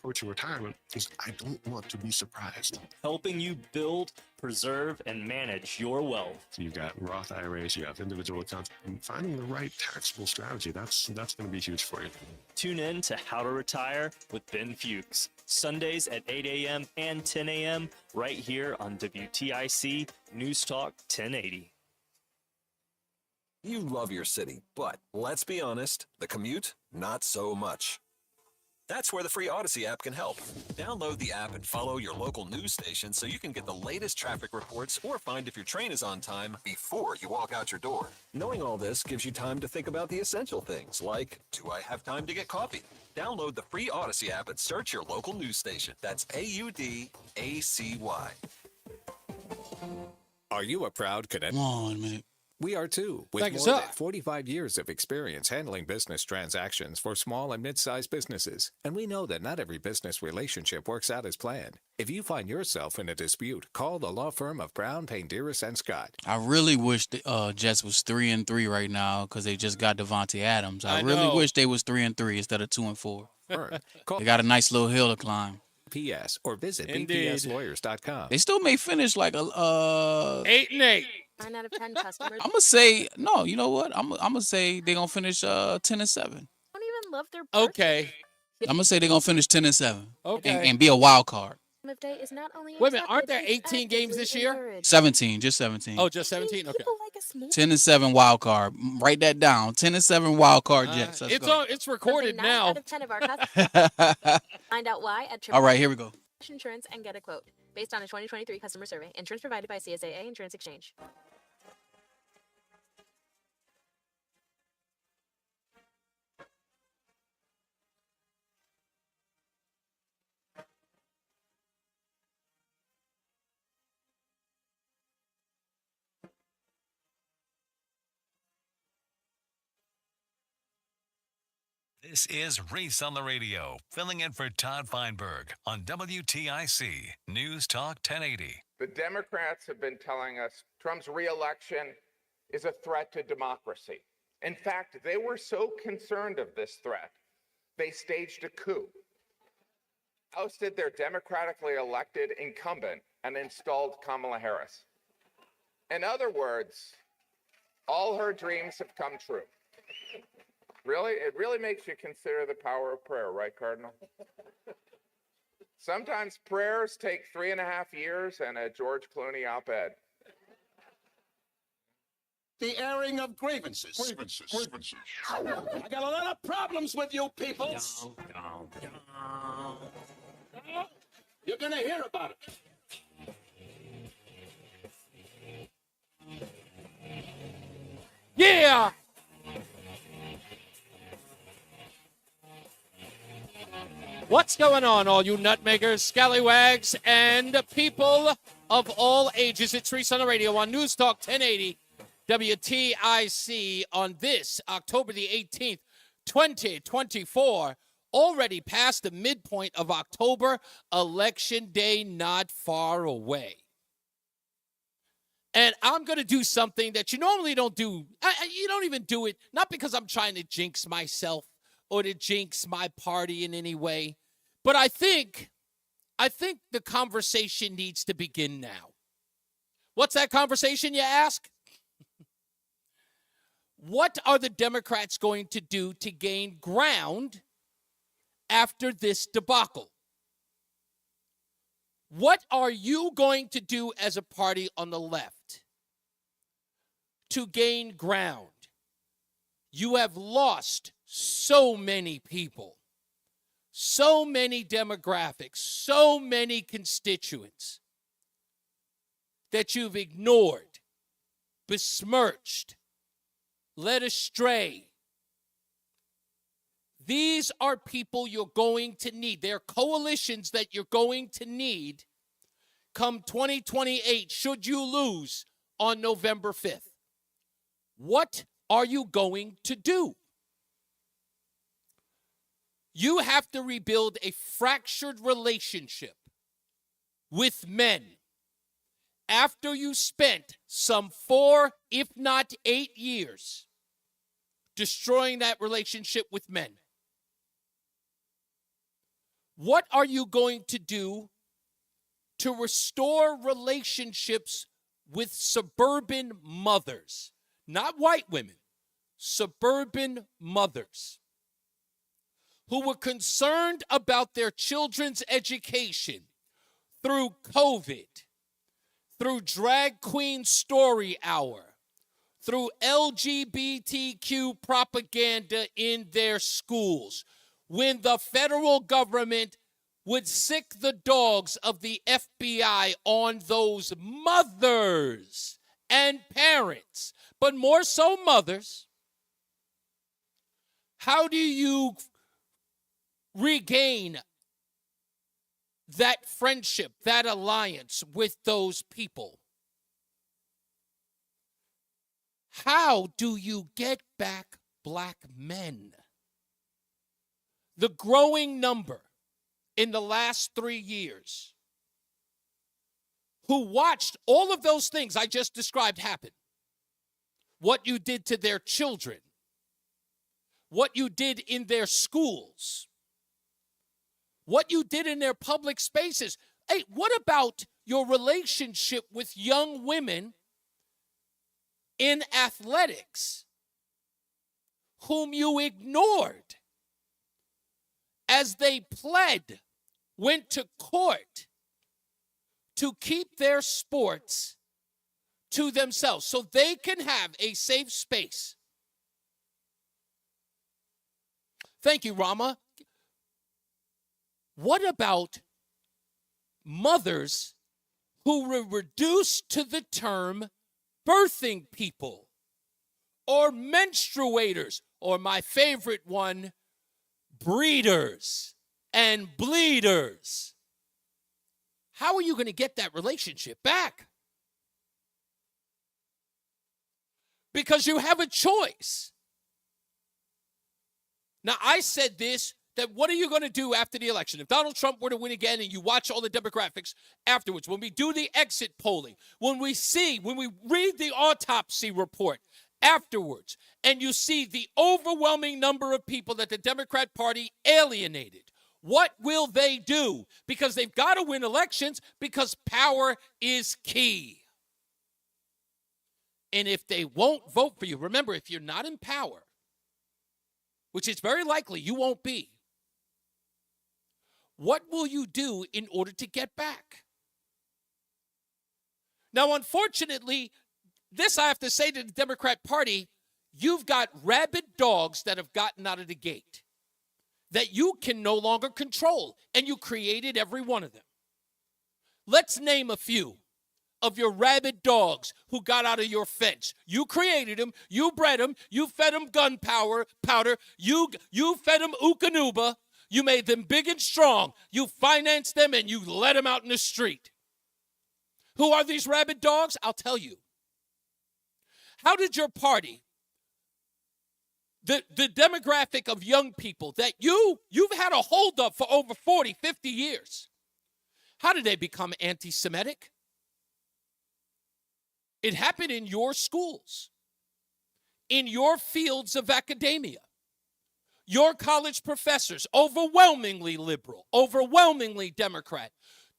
approaching retirement is I don't want to be surprised. Helping you build, preserve, and manage your wealth. So you've got Roth IRAs, you have individual accounts, and finding the right taxable strategy, that's going to be huge for you. Tune in to How to Retire with Ben Fuchs, Sundays at 8 a.m. and 10 a.m. right here on WTIC NewsTalk 1080. You love your city, but let's be honest, the commute, not so much. That's where the free Odyssey app can help. Download the app and follow your local news station so you can get the latest traffic reports or find if your train is on time before you walk out your door. Knowing all this gives you time to think about the essential things like, do I have time to get coffee? Download the free Odyssey app and search your local news station. That's AUDACY. Are you a proud cadet? Come on, man. We are too, with Thank you, more sir. than 45 years of experience handling business transactions for small and mid-sized businesses. And we know that not every business relationship works out as planned. If you find yourself in a dispute, call the law firm of Brown, Payne, Dearest, and Scott. I really wish the Jets was 3-3 right now because they just got Devontae Adams. I really know. wish they was 3-3 instead of 2-4. Call They got a nice little hill to climb. PS or visit Indeed. bpslawyers.com. They still may finish like a 8-8. 9 out of 10 customers I'm gonna say no. You know what? I'm gonna say they're gonna finish 10-7. don't even love their Okay. I'm gonna say they're gonna finish 10-7. Okay. And be a wild card. of day is not only Wait a minute, aren't accepted, there it's 18 games this year? encouraged. 17, just 17. Oh, just 17? Okay. People like a smooth 10-7 wild card. Write that down. 10-7 wild card Jets. Let's It's go. it's recorded something 9 now. out of 10 of our customers. Find out why at All right, here we go. Insurance and get a quote. Based on a 2023 customer survey. Insurance provided by CSAA Insurance Exchange. This is Reese on the Radio, filling in for Todd Feinberg on WTIC News Talk 1080. The Democrats have been telling us Trump's reelection is a threat to democracy. In fact, they were so concerned of this threat, they staged a coup, ousted their democratically elected incumbent, and installed Kamala Harris. In other words, all her dreams have come true. Really? It really makes you consider the power of prayer, right, Cardinal? Sometimes prayers take 3.5 years and a George Clooney op-ed. The airing of grievances. I got a lot of problems with you people. You're going to hear about it. Yeah. What's going on, all you nutmakers, scallywags, and people of all ages? It's Reese on the Radio on News Talk 1080 WTIC on this October the 18th, 2024. Already past the midpoint of October, Election Day not far away. And I'm going to do something that you normally don't do. You don't even do it, not because I'm trying to jinx myself or to jinx my party in any way. But I think the conversation needs to begin now. What's that conversation, you ask? What are the Democrats going to do to gain ground after this debacle? What are you going to do as a party on the left to gain ground? You have lost so many people, so many demographics, so many constituents that you've ignored, besmirched, led astray. These are people you're going to need. They're coalitions that you're going to need come 2028 should you lose on November 5th. What are you going to do? You have to rebuild a fractured relationship with men after you spent some 4, if not 8 years destroying that relationship with men. What are you going to do to restore relationships with suburban mothers? Not white women, suburban mothers who were concerned about their children's education through COVID, through Drag Queen Story Hour, through LGBTQ propaganda in their schools, when the federal government would sick the dogs of the FBI on those mothers and parents, but more so mothers. How do you regain that friendship, that alliance with those people? How do you get back black men? The growing number in the last 3 years who watched all of those things I just described happen. What you did to their children, what you did in their schools, what you did in their public spaces. Hey, what about your relationship with young women in athletics whom you ignored as they pled, went to court to keep their sports to themselves so they can have a safe space? Thank you, Rama. What about mothers who were reduced to the term birthing people or menstruators, or my favorite one, breeders and bleeders? How are you going to get that relationship back? Because you have a choice. Now, I said this, that what are you going to do after the election? If Donald Trump were to win again and you watch all the demographics afterwards, when we do the exit polling, when we read the autopsy report afterwards, and you see the overwhelming number of people that the Democrat Party alienated, what will they do? Because they've got to win elections, because power is key. And if they won't vote for you, remember, if you're not in power, which is very likely you won't be, what will you do in order to get back? Now, unfortunately, this I have to say to the Democrat Party, you've got rabid dogs that have gotten out of the gate that you can no longer control, and you created every one of them. Let's name a few of your rabid dogs who got out of your fence. You created them, you bred them, you fed them gunpowder, you fed them Ookanuba, you made them big and strong, you financed them, and you let them out in the street. Who are these rabid dogs? I'll tell you. How did your party, the demographic of young people that you've had a hold of for over 40, 50 years, how did they become anti-Semitic? It happened in your schools, in your fields of academia. Your college professors, overwhelmingly liberal, overwhelmingly Democrat,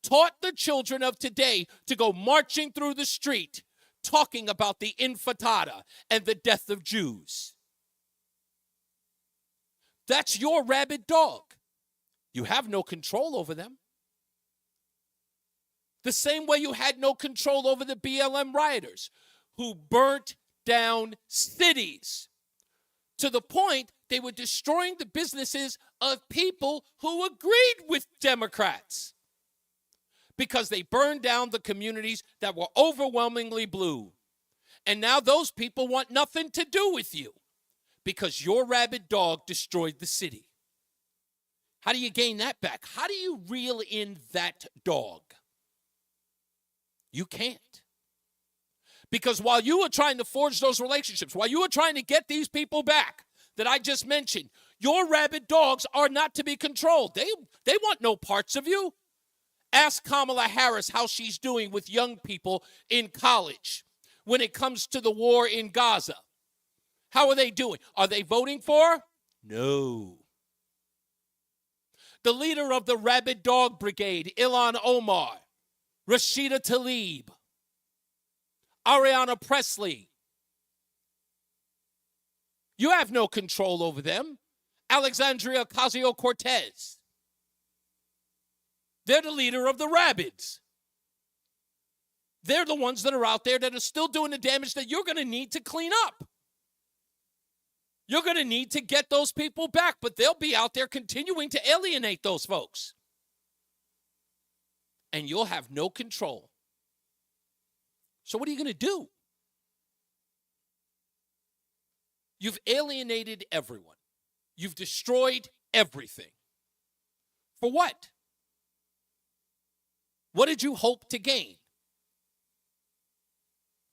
taught the children of today to go marching through the street talking about the Intifada and the death of Jews. That's your rabid dog. You have no control over them. The same way you had no control over the BLM rioters who burnt down cities to the point they were destroying the businesses of people who agreed with Democrats because they burned down the communities that were overwhelmingly blue. And now those people want nothing to do with you because your rabid dog destroyed the city. How do you gain that back? How do you reel in that dog? You can't. Because while you were trying to forge those relationships, while you were trying to get these people back that I just mentioned, your rabid dogs are not to be controlled. They want no parts of you. Ask Kamala Harris how she's doing with young people in college when it comes to the war in Gaza. How are they doing? Are they voting for her? No. the leader of the Rabid Dog Brigade, Ilhan Omar, Rashida Tlaib, Ariana Presley. You have no control over them. Alexandria Ocasio-Cortez. They're the leader of the Rabids. They're the ones that are out there that are still doing the damage that you're going to need to clean up. You're going to need to get those people back, but they'll be out there continuing to alienate those folks. And you'll have no control. So what are you going to do? You've alienated everyone. You've destroyed everything. For what? What did you hope to gain?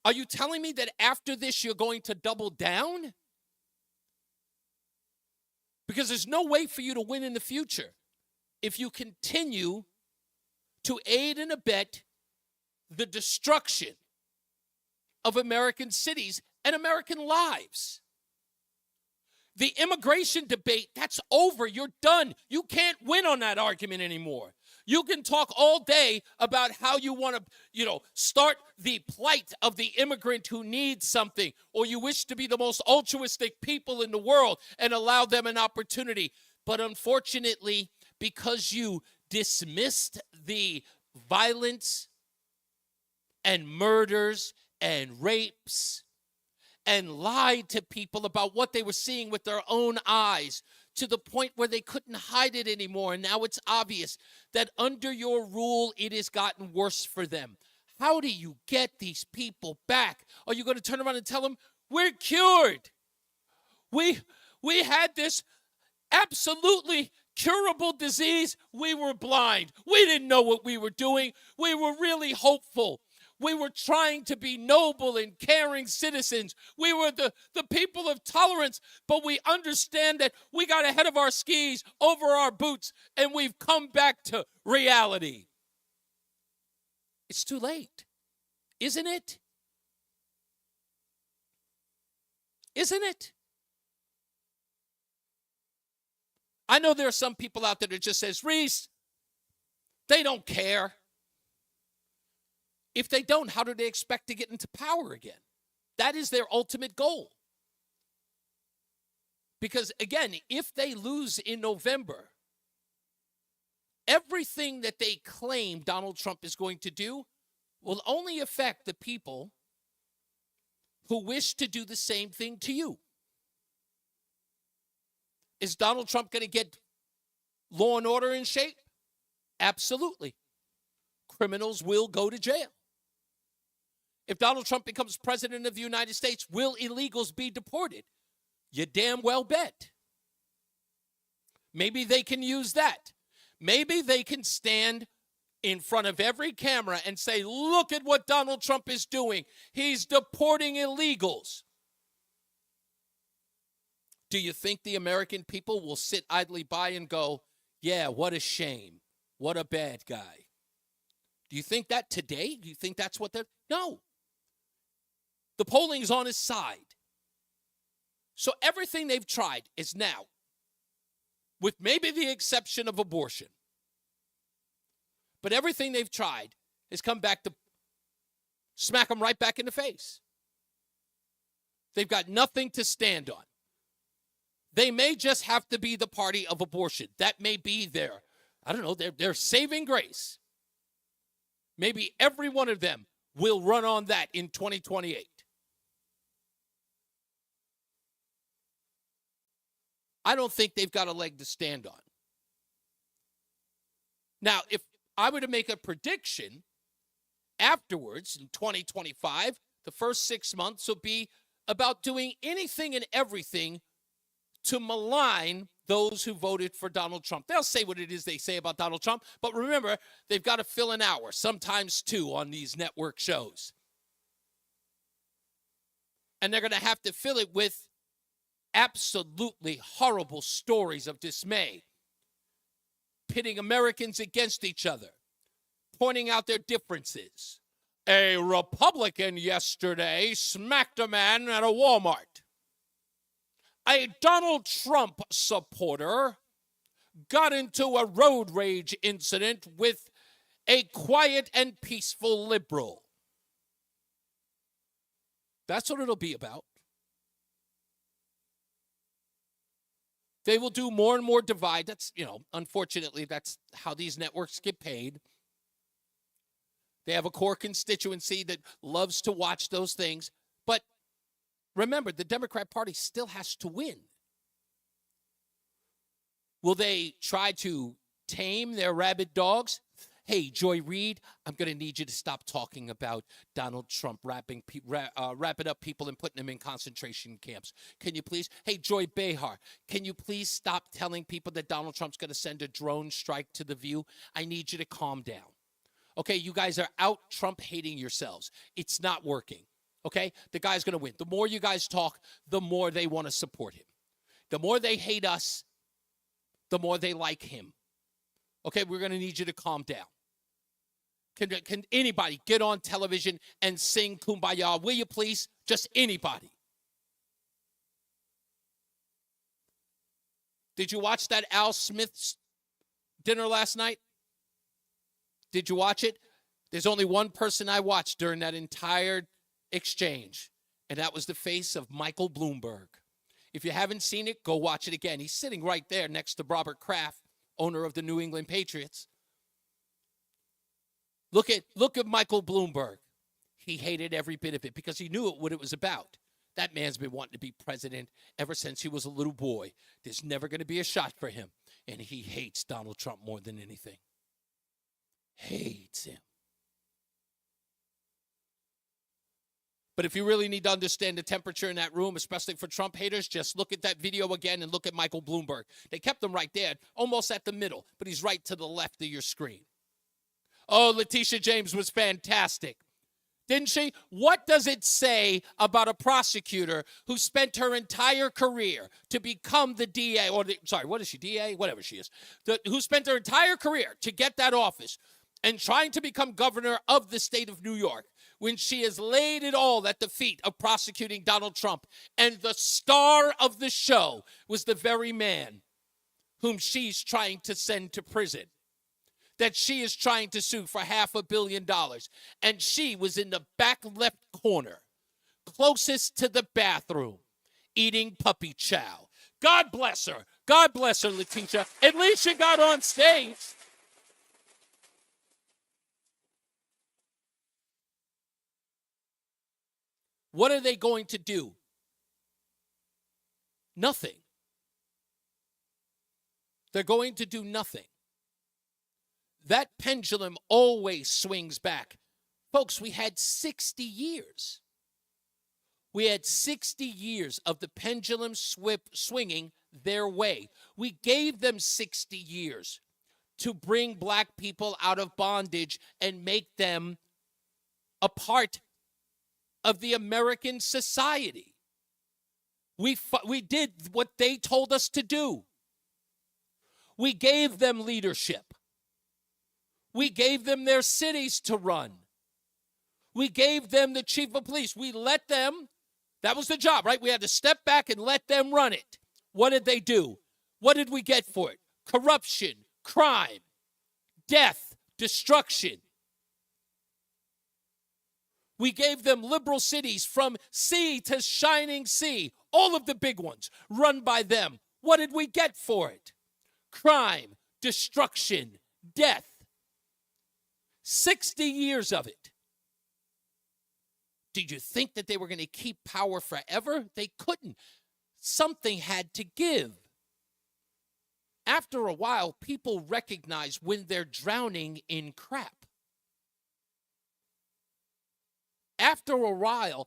Are you telling me that after this you're going to double down? Because there's no way for you to win in the future if you continue to aid and abet the destruction of American cities and American lives. The immigration debate, that's over. You're done. You can't win on that argument anymore. You can talk all day about how you want to, start the plight of the immigrant who needs something, or you wish to be the most altruistic people in the world and allow them an opportunity. But unfortunately, because you dismissed the violence and murders and rapes and lied to people about what they were seeing with their own eyes to the point where they couldn't hide it anymore. And now it's obvious that under your rule, it has gotten worse for them. How do you get these people back? Are you going to turn around and tell them, we're cured? We had this absolutely curable disease. We were blind. We didn't know what we were doing. We were really hopeful. We were trying to be noble and caring citizens. We were the people of tolerance, but we understand that we got ahead of our skis, over our boots, and we've come back to reality. It's too late, isn't it? Isn't it? I know there are some people out there that just says, Reese, they don't care. If they don't, how do they expect to get into power again? That is their ultimate goal. Because, again, if they lose in November, everything that they claim Donald Trump is going to do will only affect the people who wish to do the same thing to you. Is Donald Trump going to get law and order in shape? Absolutely. Criminals will go to jail. If Donald Trump becomes president of the United States, will illegals be deported? You damn well bet. Maybe they can use that. Maybe they can stand in front of every camera and say, look at what Donald Trump is doing. He's deporting illegals. Do you think the American people will sit idly by and go, yeah, what a shame. What a bad guy. Do you think that today? Do you think that's what they're... No. The polling is on his side. So everything they've tried is now, with maybe the exception of abortion, but everything they've tried has come back to smack them right back in the face. They've got nothing to stand on. They may just have to be the party of abortion. That may be their, their saving grace. Maybe every one of them will run on that in 2028. I don't think they've got a leg to stand on. Now, if I were to make a prediction afterwards in 2025, the first 6 months will be about doing anything and everything to malign those who voted for Donald Trump. They'll say what it is they say about Donald Trump, but remember, they've got to fill an hour, sometimes two, on these network shows. And they're going to have to fill it with absolutely horrible stories of dismay, pitting Americans against each other, pointing out their differences. A Republican yesterday smacked a man at a Walmart. A Donald Trump supporter got into a road rage incident with a quiet and peaceful liberal. That's what it'll be about. They will do more and more divide. That's, unfortunately, that's how these networks get paid. They have a core constituency that loves to watch those things. But remember, the Democrat Party still has to win. Will they try to tame their rabid dogs? Hey, Joy Reid, I'm going to need you to stop talking about Donald Trump wrapping up people and putting them in concentration camps. Can you please? Hey, Joy Behar, can you please stop telling people that Donald Trump's going to send a drone strike to The View? I need you to calm down. Okay, you guys are out Trump hating yourselves. It's not working. Okay, the guy's going to win. The more you guys talk, the more they want to support him. The more they hate us, the more they like him. Okay, we're going to need you to calm down. Can anybody get on television and sing Kumbaya? Will you please? Just anybody. Did you watch that Al Smith's dinner last night? Did you watch it? There's only one person I watched during that entire exchange, and that was the face of Michael Bloomberg. If you haven't seen it, go watch it again. He's sitting right there next to Robert Kraft, owner of the New England Patriots. Look at Michael Bloomberg. He hated every bit of it because he knew what it was about. That man's been wanting to be president ever since he was a little boy. There's never going to be a shot for him. And he hates Donald Trump more than anything. Hates him. But if you really need to understand the temperature in that room, especially for Trump haters, just look at that video again and look at Michael Bloomberg. They kept him right there, almost at the middle, but he's right to the left of your screen. Oh, Letitia James was fantastic. Didn't she? What does it say about a prosecutor who spent her entire career to become the DA, what is she, DA? Whatever she is. Who spent her entire career to get that office and trying to become governor of the state of New York, when she has laid it all at the feet of prosecuting Donald Trump. And the star of the show was the very man whom she's trying to send to prison, that she is trying to sue for $500 million. And she was in the back left corner, closest to the bathroom, eating puppy chow. God bless her. God bless her, Letitia. At least she got on stage. What are they going to do? Nothing. They're going to do nothing. That pendulum always swings back. Folks, we had 60 years. We had 60 years of the pendulum swinging their way. We gave them 60 years to bring black people out of bondage and make them a part of the American society. We did what they told us to do. We gave them leadership. We gave them their cities to run. We gave them the chief of police. We let them, that was the job, right? We had to step back and let them run it. What did they do? What did we get for it? Corruption, crime, death, destruction. We gave them liberal cities from sea to shining sea, all of the big ones run by them. What did we get for it? Crime, destruction, death. 60 years of it. Did you think that they were going to keep power forever? They couldn't. Something had to give. After a while, people recognize when they're drowning in crap. After a while,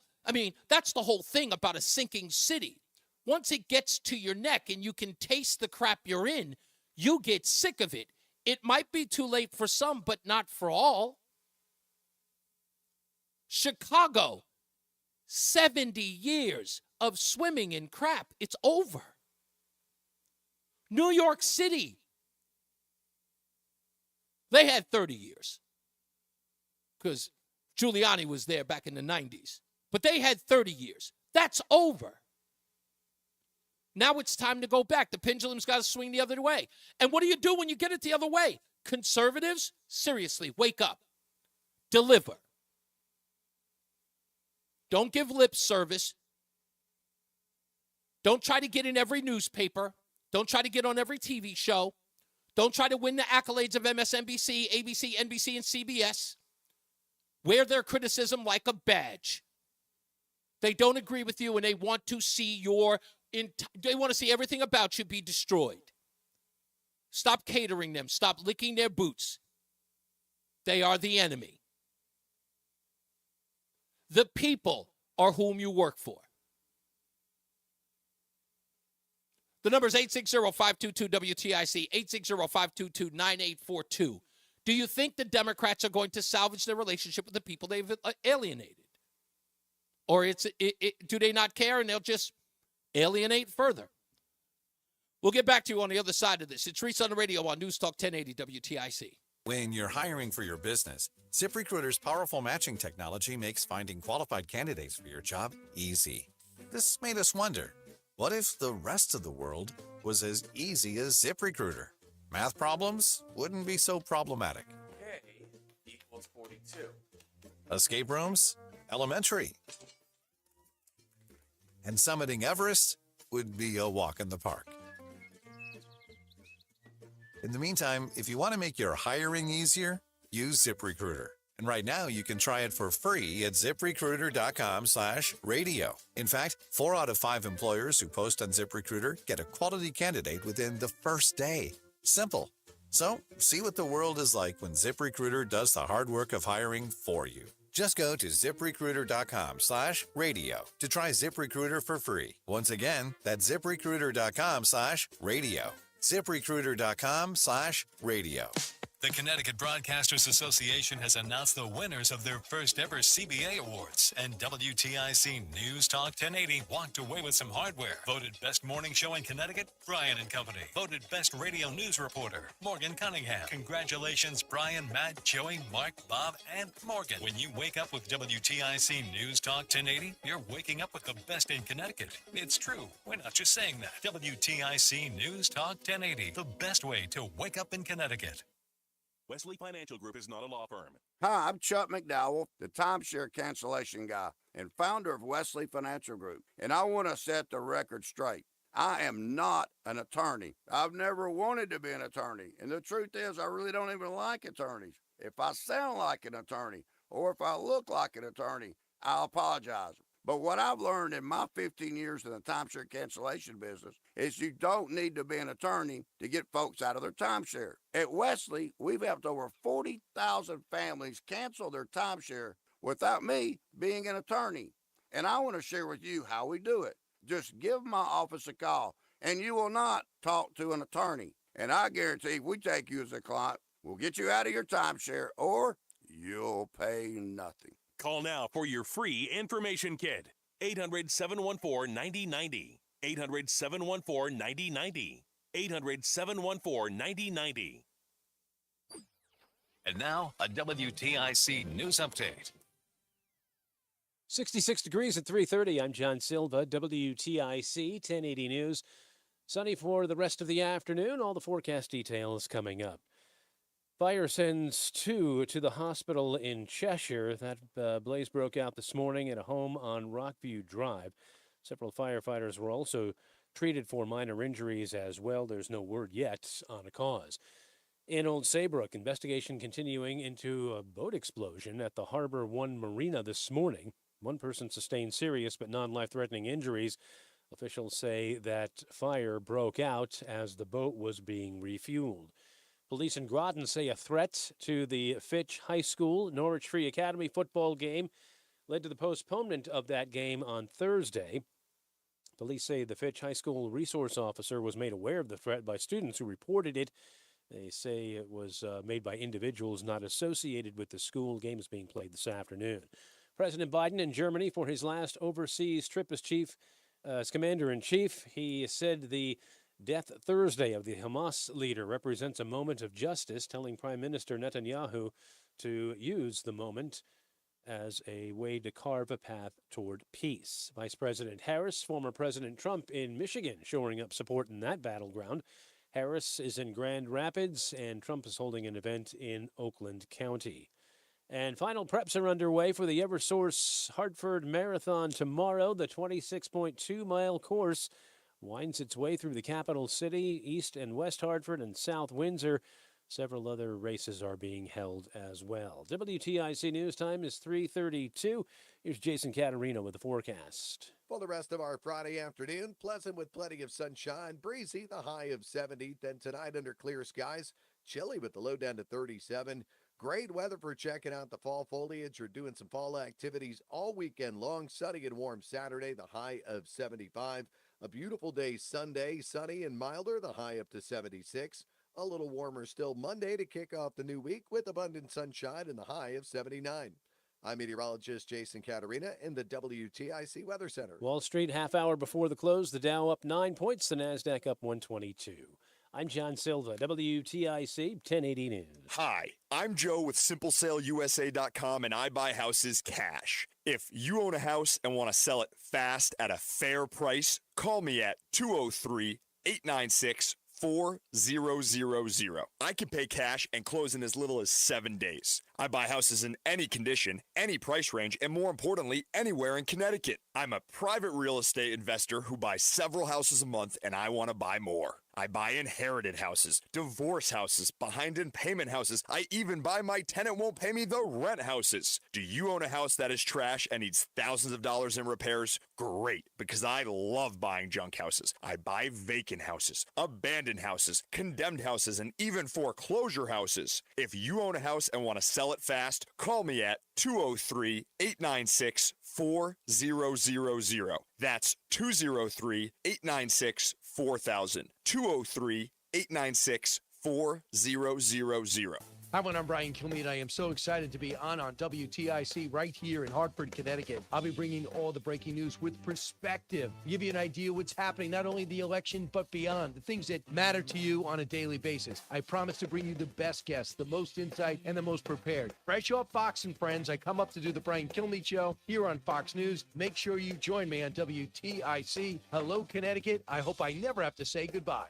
that's the whole thing about a sinking city. Once it gets to your neck and you can taste the crap you're in, you get sick of it. It might be too late for some, but not for all. Chicago, 70 years of swimming in crap. It's over. New York City, they had 30 years because Giuliani was there back in the 90s. But they had 30 years. That's over. Now it's time to go back. The pendulum's got to swing the other way. And what do you do when you get it the other way? Conservatives, seriously, wake up. Deliver. Don't give lip service. Don't try to get in every newspaper. Don't try to get on every TV show. Don't try to win the accolades of MSNBC, ABC, NBC, and CBS. Wear their criticism like a badge. They don't agree with you, and they want to see they want to see everything about you be destroyed. Stop catering them. Stop licking their boots. They are the enemy. The people are whom you work for. The number is 860-522-WTIC, 860-522-9842. Do you think the Democrats are going to salvage their relationship with the people they've alienated? Or do they not care and they'll just alienate further? We'll get back to you on the other side of this. It's Reese on the Radio on NewsTalk 1080 WTIC. When you're hiring for your business, ZipRecruiter's powerful matching technology makes finding qualified candidates for your job easy. This made us wonder, what if the rest of the world was as easy as ZipRecruiter? Math problems wouldn't be so problematic. K equals 42. Escape rooms? Elementary. And summiting Everest would be a walk in the park. In the meantime, if you want to make your hiring easier, use ZipRecruiter. And right now, you can try it for free at ZipRecruiter.com/radio. In fact, 4 out of 5 employers who post on ZipRecruiter get a quality candidate within the first day. Simple. So, see what the world is like when ZipRecruiter does the hard work of hiring for you. Just go to ZipRecruiter.com/radio to try ZipRecruiter for free. Once again, that's ZipRecruiter.com/radio. ZipRecruiter.com/radio. The Connecticut Broadcasters Association has announced the winners of their first ever CBA Awards, and WTIC News Talk 1080 walked away with some hardware. Voted Best Morning Show in Connecticut, Brian and Company. Voted Best Radio News Reporter, Morgan Cunningham. Congratulations, Brian, Matt, Joey, Mark, Bob, and Morgan. When you wake up with WTIC News Talk 1080, you're waking up with the best in Connecticut. It's true. We're not just saying that. WTIC News Talk 1080, the best way to wake up in Connecticut. Wesley Financial Group is not a law firm. Hi, I'm Chuck McDowell, the timeshare cancellation guy and founder of Wesley Financial Group, and I want to set the record straight. I am not an attorney. I've never wanted to be an attorney, and the truth is I really don't even like attorneys. If I sound like an attorney or if I look like an attorney, I apologize. But what I've learned in my 15 years in the timeshare cancellation business is you don't need to be an attorney to get folks out of their timeshare. At Wesley, we've helped over 40,000 families cancel their timeshare without me being an attorney. And I want to share with you how we do it. Just give my office a call, and you will not talk to an attorney. And I guarantee if we take you as a client, we'll get you out of your timeshare, or you'll pay nothing. Call now for your free information kit. 800-714-9090. 800-714-9090. 800-714-9090. And now, a WTIC News Update. 66 degrees at 3:30. I'm John Silva, WTIC 1080 News. Sunny for the rest of the afternoon. All the forecast details coming up. Fire sends 2 to the hospital in Cheshire. That blaze broke out this morning at a home on Rockview Drive. Several firefighters were also treated for minor injuries as well. There's no word yet on a cause. In Old Saybrook, investigation continuing into a boat explosion at the Harbor One Marina this morning. One person sustained serious but non-life-threatening injuries. Officials say that fire broke out as the boat was being refueled. Police in Groton say a threat to the Fitch High School Norwich Free Academy football game led to the postponement of that game on Thursday. Police say the Fitch High School resource officer was made aware of the threat by students who reported it. They say it was made by individuals not associated with the school. Game is being played this afternoon. President Biden in Germany for his last overseas trip as commander-in-chief. He said the death Thursday of the Hamas leader represents a moment of justice, telling Prime Minister Netanyahu to use the moment as a way to carve a path toward peace. Vice President Harris, former President Trump in Michigan, shoring up support in that battleground. Harris is in Grand Rapids, and Trump is holding an event in Oakland County. And final preps are underway for the Eversource Hartford Marathon tomorrow. The 26.2-mile course winds its way through the capital city, East and West Hartford, and South Windsor. Several other races are being held as well. WTIC News Time is 3:32. Here's Jason Caterino with the forecast. For the rest of our Friday afternoon, pleasant with plenty of sunshine, breezy, the high of 70. Then tonight under clear skies, chilly with the low down to 37. Great weather for checking out the fall foliage or doing some fall activities all weekend long. Sunny and warm Saturday, the high of 75. A beautiful day Sunday, sunny and milder, the high up to 76. A little warmer still Monday to kick off the new week with abundant sunshine and the high of 79. I'm meteorologist Jason Caterina in the WTIC Weather Center. Wall Street, half hour before the close, the Dow up 9 points, the NASDAQ up 122. I'm John Silva, WTIC 1080 News. Hi, I'm Joe with SimpleSaleUSA.com, and I buy houses cash. If you own a house and want to sell it fast at a fair price, call me at 203-896-4000. I can pay cash and close in as little as 7 days. I buy houses in any condition, any price range, and more importantly, anywhere in Connecticut. I'm a private real estate investor who buys several houses a month, and I want to buy more. I buy inherited houses, divorce houses, behind in payment houses. I even buy my tenant won't pay me the rent houses. Do you own a house that is trash and needs thousands of dollars in repairs? Great, because I love buying junk houses. I buy vacant houses, abandoned houses, condemned houses, and even foreclosure houses. If you own a house and want to sell it fast, call me at 203-896-4000. That's 203-896-4000. 203-896-4000. Hi, I'm Brian Kilmeade. I am so excited to be on WTIC right here in Hartford, Connecticut. I'll be bringing all the breaking news with perspective, give you an idea what's happening, not only the election, but beyond, the things that matter to you on a daily basis. I promise to bring you the best guests, the most insight, and the most prepared. Fresh off Fox and Friends, I come up to do the Brian Kilmeade Show here on Fox News. Make sure you join me on WTIC. Hello, Connecticut. I hope I never have to say goodbye.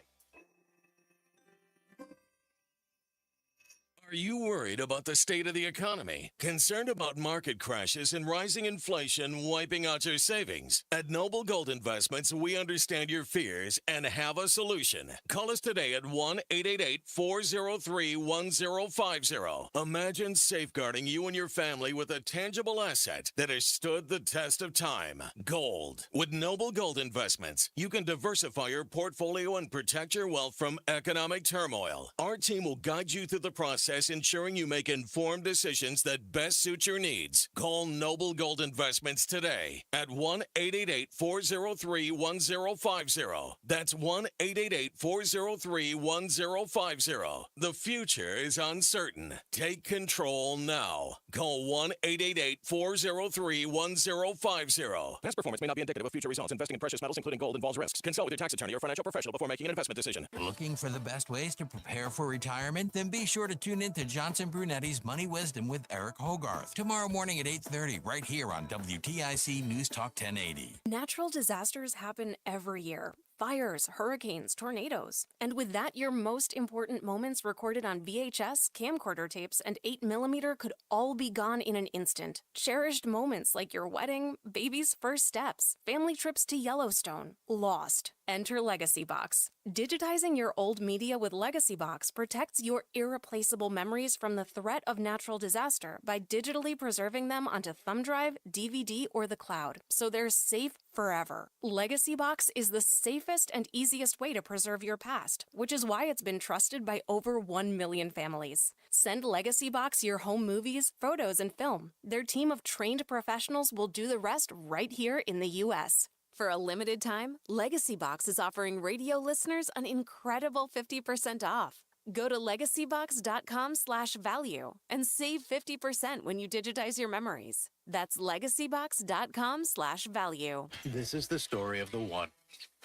Are you worried about the state of the economy? Concerned about market crashes and rising inflation wiping out your savings? At Noble Gold Investments, we understand your fears and have a solution. Call us today at 1-888-403-1050. Imagine safeguarding you and your family with a tangible asset that has stood the test of time. Gold. With Noble Gold Investments, you can diversify your portfolio and protect your wealth from economic turmoil. Our team will guide you through the process, ensuring you make informed decisions that best suit your needs. Call Noble Gold Investments today at 1-888-403-1050. That's 1-888-403-1050. The future is uncertain. Take control now. Call 1-888-403-1050. Past performance may not be indicative of future results. Investing in precious metals, including gold, involves risks. Consult with your tax attorney or financial professional before making an investment decision. Looking for the best ways to prepare for retirement? Then be sure to tune in to Johnson Brunetti's Money Wisdom with Eric Hogarth tomorrow morning at 8:30 right here on WTIC News Talk 1080. Natural disasters happen every year. Fires, hurricanes, tornadoes. And with that, your most important moments recorded on VHS, camcorder tapes, and 8mm could all be gone in an instant. Cherished moments like your wedding, baby's first steps, family trips to Yellowstone, lost. Enter Legacy Box. Digitizing your old media with Legacy Box protects your irreplaceable memories from the threat of natural disaster by digitally preserving them onto thumb drive, DVD, or the cloud, so they're safe forever. Legacy Box is the safest and easiest way to preserve your past, which is why it's been trusted by over 1 million families. Send Legacy Box your home movies, photos, and film. Their team of trained professionals will do the rest right here in the U.S. For a limited time, Legacy Box is offering radio listeners an incredible 50% off. Go to legacybox.com/value and save 50% when you digitize your memories. That's legacybox.com/value. This is the story of the one.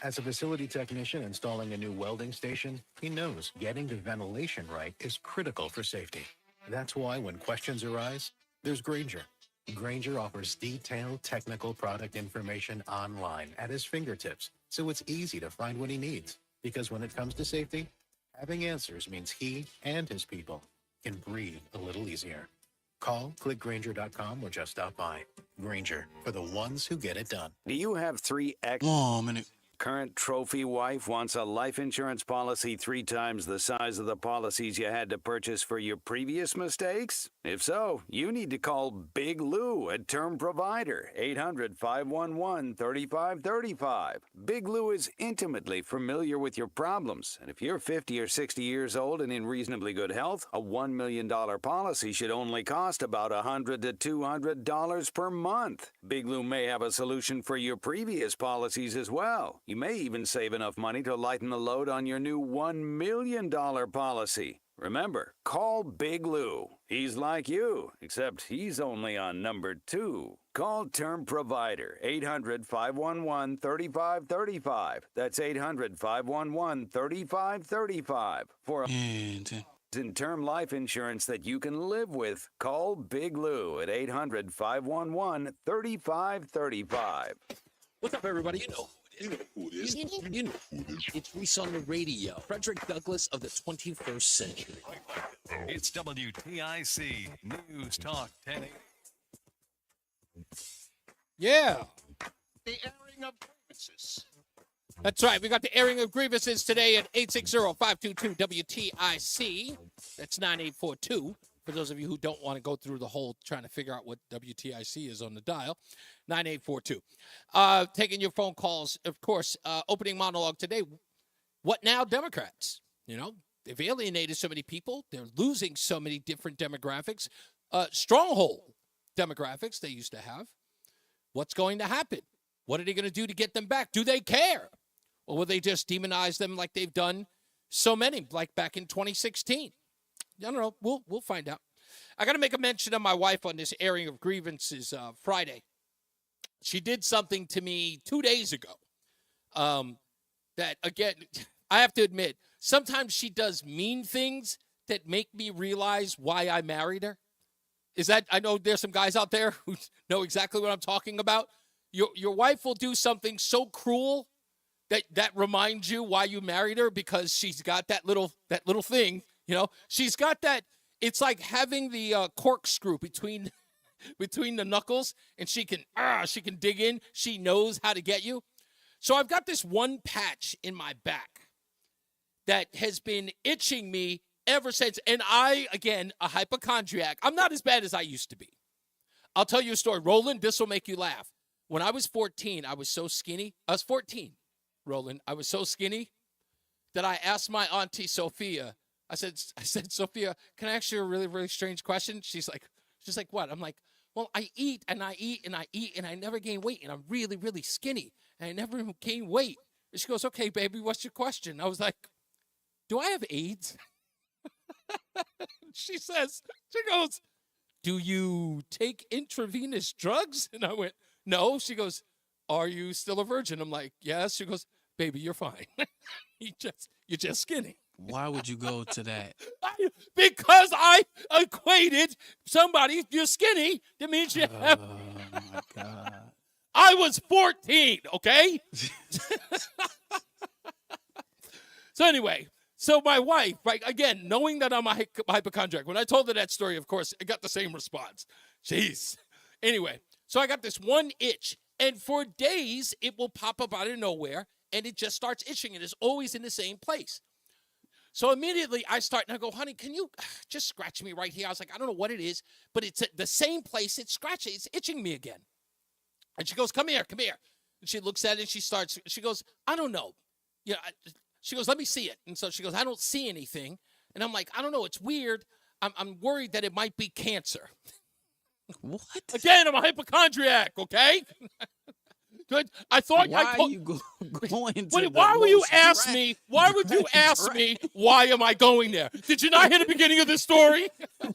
As a facility technician installing a new welding station, he knows getting the ventilation right is critical for safety. That's why when questions arise, there's Granger, Granger offers detailed technical product information online at his fingertips, so it's easy to find what he needs. Because when it comes to safety, having answers means he and his people can breathe a little easier. Call, click Granger.com, or just stop by. Granger, for the ones who get it done. Do you have 3 ex? Oh, minute. Current trophy wife wants a life insurance policy 3 times the size of the policies you had to purchase for your previous mistakes? If so, you need to call Big Lou at Term Provider, 800-511-3535. Big Lou is intimately familiar with your problems, and if you're 50 or 60 years old and in reasonably good health, a $1 million policy should only cost about $100 to $200 per month. Big Lou may have a solution for your previous policies as well. You may even save enough money to lighten the load on your new $1 million policy. Remember, call Big Lou. He's like you, except he's only on number 2. Call Term Provider, 800-511-3535. That's 800-511-3535. For in term life insurance that you can live with, call Big Lou at 800-511-3535. What's up, everybody? You know who it is. It's Reese on the Radio. Frederick Douglass of the 21st century. It's WTIC News Talk 1080. Yeah. The airing of grievances. That's right. We got the airing of grievances today at 860-522-WTIC. That's 9842. For those of you who don't want to go through the whole trying to figure out what WTIC is on the dial, 9842. Taking your phone calls, of course. Opening monologue today. What now, Democrats? You know, they've alienated so many people. They're losing so many different demographics. Stronghold demographics they used to have. What's going to happen? What are they going to do to get them back? Do they care? Or will they just demonize them like they've done so many, like back in 2016? I don't know. We'll find out. I got to make a mention of my wife on this airing of grievances Friday. She did something to me 2 days ago that, again, I have to admit, sometimes she does mean things that make me realize why I married her. I know there's some guys out there who know exactly what I'm talking about. Your wife will do something so cruel that reminds you why you married her, because she's got that little thing. You know, she's got that. It's like having the corkscrew between the knuckles, and she can dig in. She knows how to get you. So I've got this one patch in my back that has been itching me ever since. And I, again, a hypochondriac. I'm not as bad as I used to be. I'll tell you a story. Roland, this will make you laugh. When I was 14, I was so skinny. I was 14, Roland. I was so skinny that I asked my auntie Sophia. I said, Sophia, can I ask you a really, really strange question? She's like, what? I'm like, well, I eat and I eat and I eat and I never gain weight, and I'm really, really skinny and I never gain weight. And she goes, okay, baby, what's your question? I was like, do I have AIDS? She goes, do you take intravenous drugs? And I went, no. She goes, are you still a virgin? I'm like, yes. She goes, baby, you're fine. You're just skinny. Why would you go to that? Because I equated somebody, you're skinny, that means you have. Oh, my God. I was 14, okay? So anyway, my wife, right, again, knowing that I'm a hypochondriac, when I told her that story, of course, I got the same response. Jeez. Anyway, so I got this one itch, and for days, it will pop up out of nowhere, and it just starts itching, and it's always in the same place. So immediately I start and I go, honey, can you just scratch me right here? I was like, I don't know what it is, but it's at the same place. It's scratching. It's itching me again. And she goes, come here. And she looks at it and she goes, I don't know. You know, she goes, let me see it. And so she goes, I don't see anything. And I'm like, I don't know. It's weird. I'm worried that it might be cancer. What? Again, I'm a hypochondriac, okay? I thought why are you going to why would you ask me? Why would you ask me? Why am I going there? Did you not hear the beginning of this story? Are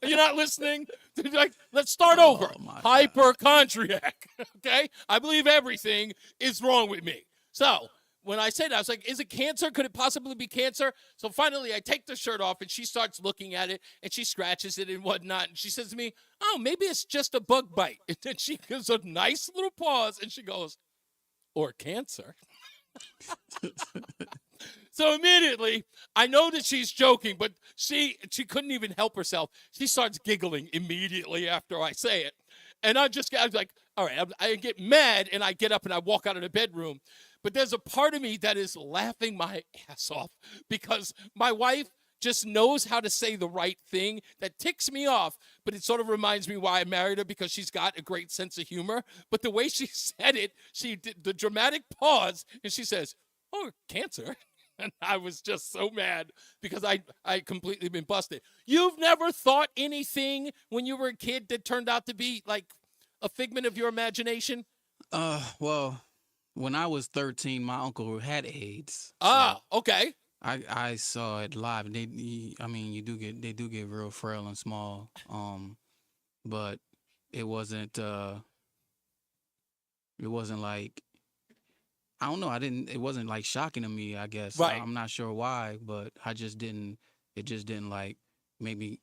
you not listening? Let's start over. Hypochondriac. Okay, I believe everything is wrong with me. So when I said, I was like, is it cancer? Could it possibly be cancer? So finally, I take the shirt off, and she starts looking at it, and she scratches it and whatnot. And she says to me, oh, maybe it's just a bug bite. And then she gives a nice little pause, and she goes, or cancer. So immediately, I know that she's joking, but she couldn't even help herself. She starts giggling immediately after I say it. And I was like, all right, I get mad, and I get up, and I walk out of the bedroom. But there's a part of me that is laughing my ass off because my wife just knows how to say the right thing that ticks me off, but it sort of reminds me why I married her, because she's got a great sense of humor. But the way she said it, she did the dramatic pause, and she says, oh, cancer. And I was just so mad because I completely been busted. You've never thought anything when you were a kid that turned out to be like a figment of your imagination? Well, when I was 13, my uncle had AIDS. Ah, okay. I saw it live. They do get real frail and small. But it wasn't like, I don't know. It wasn't like shocking to me, I guess. Right. I'm not sure why, but it just didn't like make me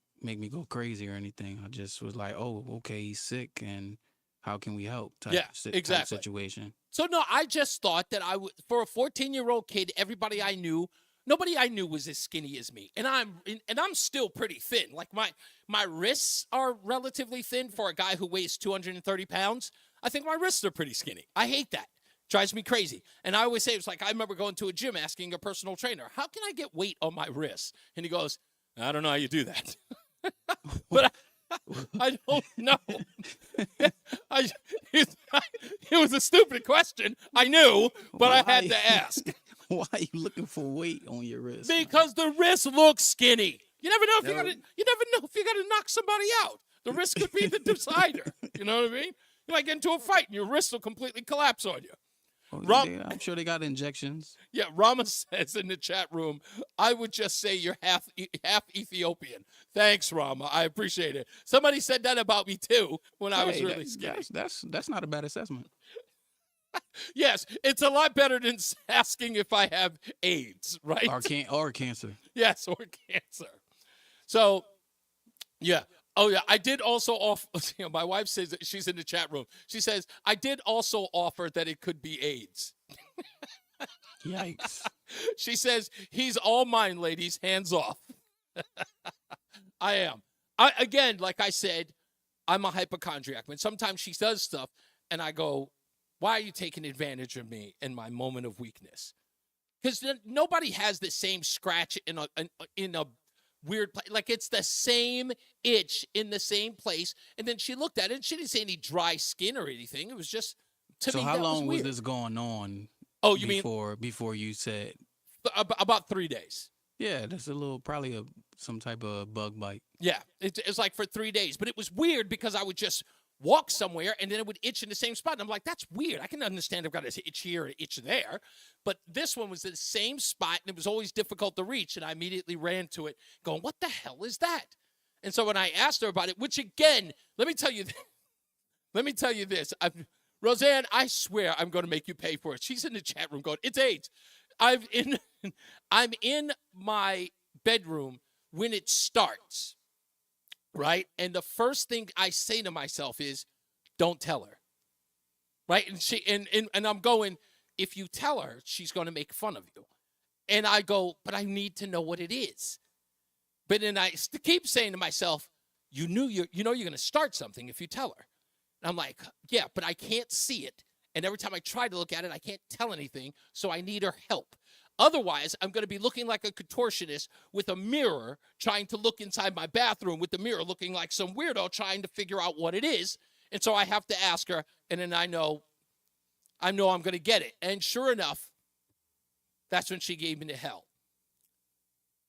go crazy or anything. I just was like, oh, okay, he's sick, and how can we help? Type situation. So no, I just thought that for a 14-year-old kid, nobody I knew was as skinny as me. And I'm still pretty thin. Like my wrists are relatively thin for a guy who weighs 230 pounds. I think my wrists are pretty skinny. I hate that. Drives me crazy. And I always say, it's like, I remember going to a gym asking a personal trainer, how can I get weight on my wrists? And he goes, I don't know how you do that. But I don't know. It was a stupid question. I knew, but I had to ask. Why are you looking for weight on your wrist? Because the wrist looks skinny. You never know if you gotta knock somebody out. The wrist could be the decider. You know what I mean? You might get into a fight and your wrist will completely collapse on you. I'm sure they got injections. Yeah, Rama says in the chat room, I would just say you're half Ethiopian. Thanks, Rama. I appreciate it. Somebody said that about me too when I was really skinny. That's not a bad assessment. Yes, it's a lot better than asking if I have AIDS, right? Or cancer. Yes, or cancer. So, yeah. Oh, yeah. I did also offer, my wife says that she's in the chat room. She says, I did also offer that it could be AIDS. Yikes. She says, he's all mine, ladies. Hands off. I am. Again, like I said, I'm a hypochondriac. When sometimes she does stuff and I go, why are you taking advantage of me in my moment of weakness? Because nobody has the same scratch in a weird place. Like, it's the same itch in the same place. And then she looked at it and she didn't see any dry skin or anything. It was just, to me, so how that long was weird. this going on? Oh, you mean before you said? About 3 days. Yeah, that's probably some type of bug bite. Yeah, it's like for 3 days. But it was weird because I would just walk somewhere and then it would itch in the same spot. And I'm like, that's weird. I can understand I've got an itch here, an itch there. But this one was the same spot and it was always difficult to reach. And I immediately ran to it going, what the hell is that? And so when I asked her about it, which again, let me tell you this. Roseanne, I swear I'm going to make you pay for it. She's in the chat room going, it's AIDS. I'm in my bedroom when it starts. Right? And the first thing I say to myself is, don't tell her. Right? And I'm going, if you tell her, she's going to make fun of you. And I go, but I need to know what it is. But then I keep saying to myself, you know you're going to start something if you tell her. And I'm like, yeah, but I can't see it. And every time I try to look at it, I can't tell anything. So I need her help. Otherwise, I'm going to be looking like a contortionist with a mirror trying to look inside my bathroom with the mirror looking like some weirdo trying to figure out what it is. And so I have to ask her, and then I know I'm going to get it. And sure enough, that's when she gave me the hell.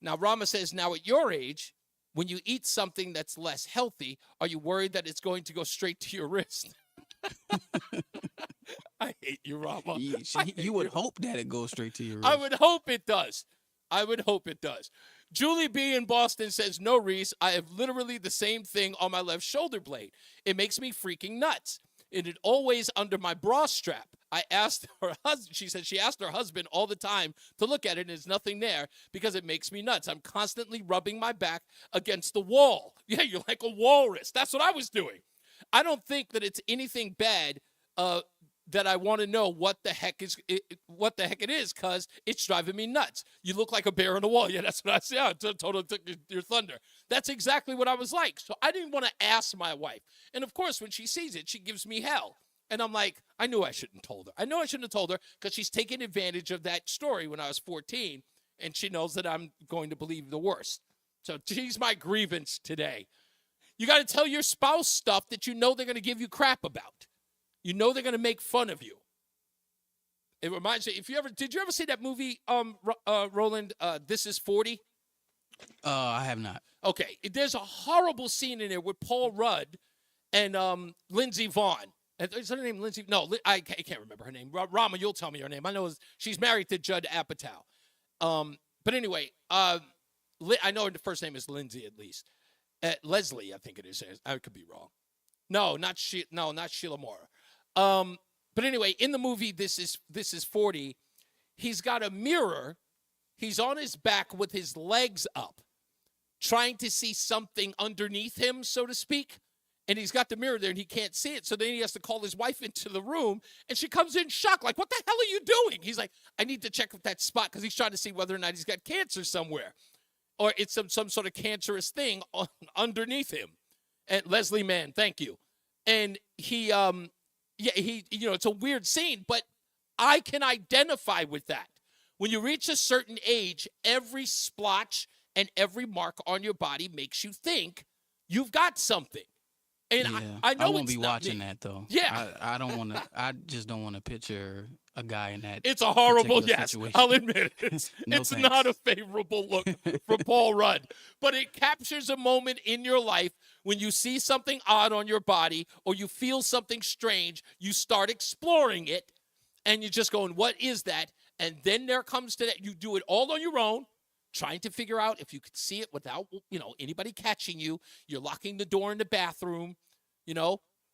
Now, Rama says, now at your age, when you eat something that's less healthy, are you worried that it's going to go straight to your wrist? I hate you, Rama. You would hope that it goes straight to your wrist. I would hope it does. Julie B. in Boston says, no, Reese, I have literally the same thing on my left shoulder blade. It makes me freaking nuts. and it always under my bra strap. I asked her husband, she said she asked her husband all the time to look at it, and there's nothing there because it makes me nuts. I'm constantly rubbing my back against the wall. Yeah, you're like a walrus. That's what I was doing. I don't think that it's anything bad that I want to know what the heck it is, because it's driving me nuts. You look like a bear on the wall. Yeah, that's what I said. Yeah, totally took your thunder. That's exactly what I was like. So I didn't want to ask my wife. And, of course, when she sees it, she gives me hell. And I'm like, I knew I shouldn't have told her. I know I shouldn't have told her because she's taking advantage of that story when I was 14, and she knows that I'm going to believe the worst. So she's my grievance today. You got to tell your spouse stuff that you know they're going to give you crap about. You know they're going to make fun of you. It reminds me, did you ever see that movie, Roland, This Is 40? I have not. Okay. There's a horrible scene in there with Paul Rudd and Lindsey Vaughn. Is her name Lindsey? No, I can't remember her name. Rama, you'll tell me her name. I know she's married to Judd Apatow. But anyway, I know her first name is Lindsay at least. Leslie, I think it is. I could be wrong. No, not Sheila Moore. But anyway, in the movie This is 40, he's got a mirror. He's on his back with his legs up, trying to see something underneath him, so to speak. And he's got the mirror there, and he can't see it. So then he has to call his wife into the room, and she comes in shocked, like, what the hell are you doing? He's like, I need to check that spot, because he's trying to see whether or not he's got cancer somewhere, or it's some sort of cancerous thing underneath him. And Leslie Mann, thank you. And he it's a weird scene, but I can identify with that. When you reach a certain age, every splotch and every mark on your body makes you think you've got something. And yeah, I know I won't it's be not watching me. that though. Yeah, I don't want to. I just don't want to picture a guy in that. It's a horrible, particular yes, situation. I'll admit it. No It's thanks. not a favorable look for Paul Rudd, but it captures a moment in your life when you see something odd on your body or you feel something strange. You start exploring it, and you're just going, "What is that?" And then there comes to that. You do it all on your own, trying to figure out if you could see it without, anybody catching you. You're locking the door in the bathroom,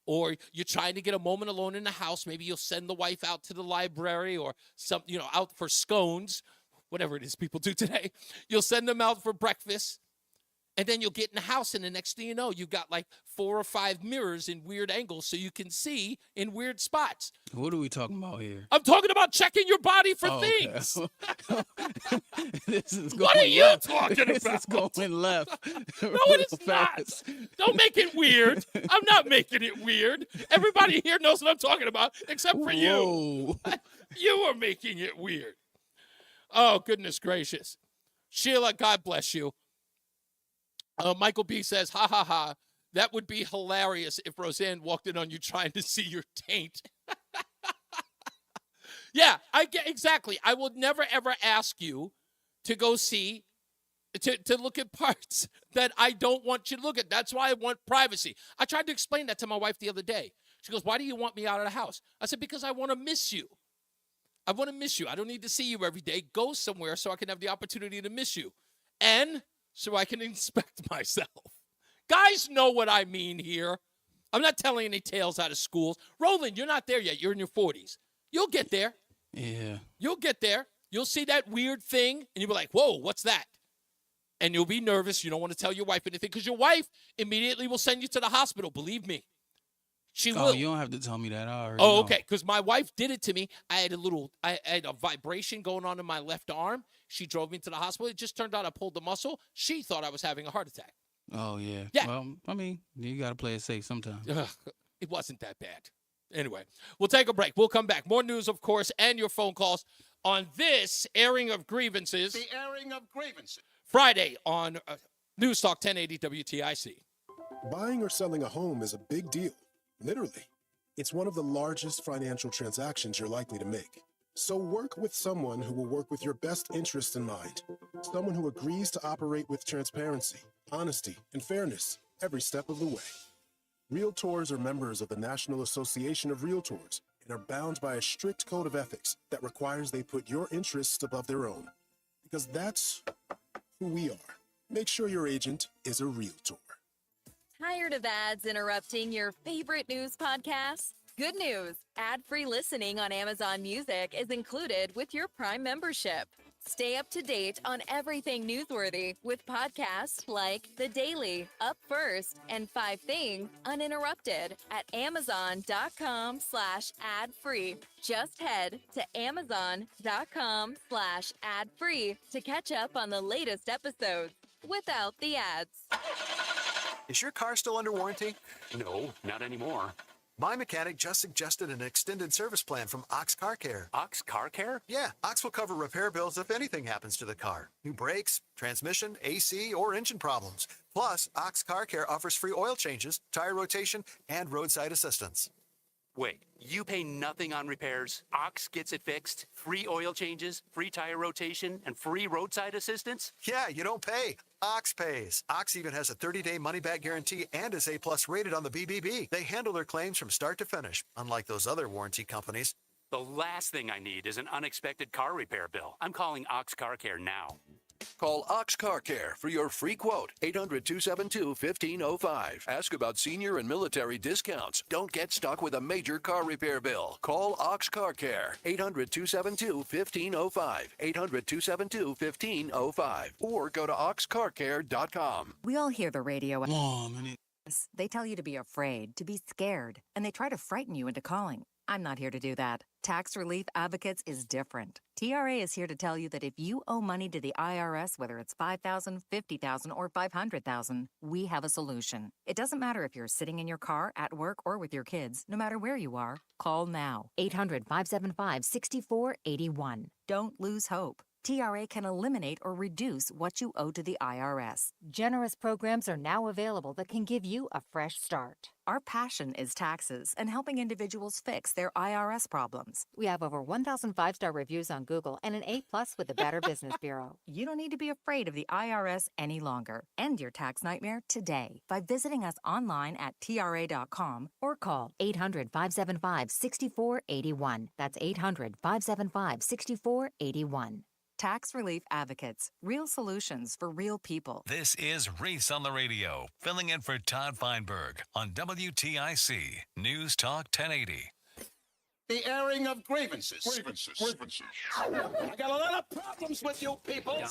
or you're trying to get a moment alone in the house. Maybe you'll send the wife out to the library or out for scones, whatever it is people do today. You'll send them out for breakfast. And then you'll get in the house, and the next thing you know, you've got like 4 or 5 mirrors in weird angles so you can see in weird spots. What are we talking about here? I'm talking about checking your body for okay. things. This is going What are you left. talking This about? is going left. No, it is not. Don't make it weird. I'm not making it weird. Everybody here knows what I'm talking about, except for you. You are making it weird. Oh, goodness gracious. Sheila, God bless you. Michael B. says, ha, ha, ha. That would be hilarious if Roseanne walked in on you trying to see your taint. Yeah, I get exactly. I would never, ever ask you to go see, to look at parts that I don't want you to look at. That's why I want privacy. I tried to explain that to my wife the other day. She goes, why do you want me out of the house? I said, because I want to miss you. I want to miss you. I don't need to see you every day. Go somewhere so I can have the opportunity to miss you. And so I can inspect myself. Guys know what I mean here. I'm not telling any tales out of schools. Roland, you're not there yet. You're in your 40s. You'll get there. Yeah. You'll get there. You'll see that weird thing, and you'll be like, whoa, what's that? And you'll be nervous. You don't want to tell your wife anything because your wife immediately will send you to the hospital. Believe me. She will. You don't have to tell me that. I already Oh, know. okay. Because my wife did it to me. I had a vibration going on in my left arm. She drove me to the hospital. It just turned out I pulled the muscle. She thought I was having a heart attack. Oh, yeah. Yeah. Well, I mean, you got to play it safe sometimes. It wasn't that bad. Anyway, we'll take a break. We'll come back. More news, of course, and your phone calls on this airing of grievances. The airing of grievances. Friday on NewsTalk 1080 WTIC. Buying or selling a home is a big deal, literally. It's one of the largest financial transactions you're likely to make. So work with someone who will work with your best interests in mind. Someone who agrees to operate with transparency, honesty, and fairness every step of the way. Realtors are members of the National Association of Realtors and are bound by a strict code of ethics that requires they put your interests above their own. Because that's who we are. Make sure your agent is a realtor. Tired of ads interrupting your favorite news podcasts? Good news! Ad-free listening on Amazon Music is included with your Prime membership. Stay up to date on everything newsworthy with podcasts like The Daily, Up First, and 5 Things Uninterrupted at Amazon.com/ad-free. Just head to Amazon.com/ad-free to catch up on the latest episodes without the ads. Is your car still under warranty? No, not anymore. My mechanic just suggested an extended service plan from Ox Car Care. Ox Car Care? Yeah, Ox will cover repair bills if anything happens to the car. New brakes, transmission, AC, or engine problems. Plus, Ox Car Care offers free oil changes, tire rotation, and roadside assistance. Wait, you pay nothing on repairs? Ox gets it fixed? Free oil changes, free tire rotation, and free roadside assistance? Yeah, you don't pay. Ox pays. Ox even has a 30-day money-back guarantee and is A+ rated on the BBB. They handle their claims from start to finish, unlike those other warranty companies. The last thing I need is an unexpected car repair bill. I'm calling Ox Car Care now. Call Ox Car Care for your free quote, 800-272-1505. Ask about senior and military discounts. Don't get stuck with a major car repair bill. Call Ox Car Care, 800-272-1505, 800-272-1505, or go to oxcarcare.com. We all hear the radio. They tell you to be afraid, to be scared, and they try to frighten you into calling. I'm not here to do that. Tax Relief Advocates is different. TRA is here to tell you that if you owe money to the IRS, whether it's $5,000, $50,000, or $500,000, we have a solution. It doesn't matter if you're sitting in your car, at work, or with your kids. No matter where you are, call now. 800-575-6481. Don't lose hope. TRA can eliminate or reduce what you owe to the IRS. Generous programs are now available that can give you a fresh start. Our passion is taxes and helping individuals fix their IRS problems. We have over 1,000 5-star reviews on Google and an A+ with the Better Business Bureau. You don't need to be afraid of the IRS any longer. End your tax nightmare today by visiting us online at TRA.com or call 800-575-6481. That's 800-575-6481. Tax Relief Advocates. Real solutions for real people. This is Reese on the Radio, filling in for Todd Feinberg on WTIC News Talk 1080. The airing of grievances. I got a lot of problems with you people.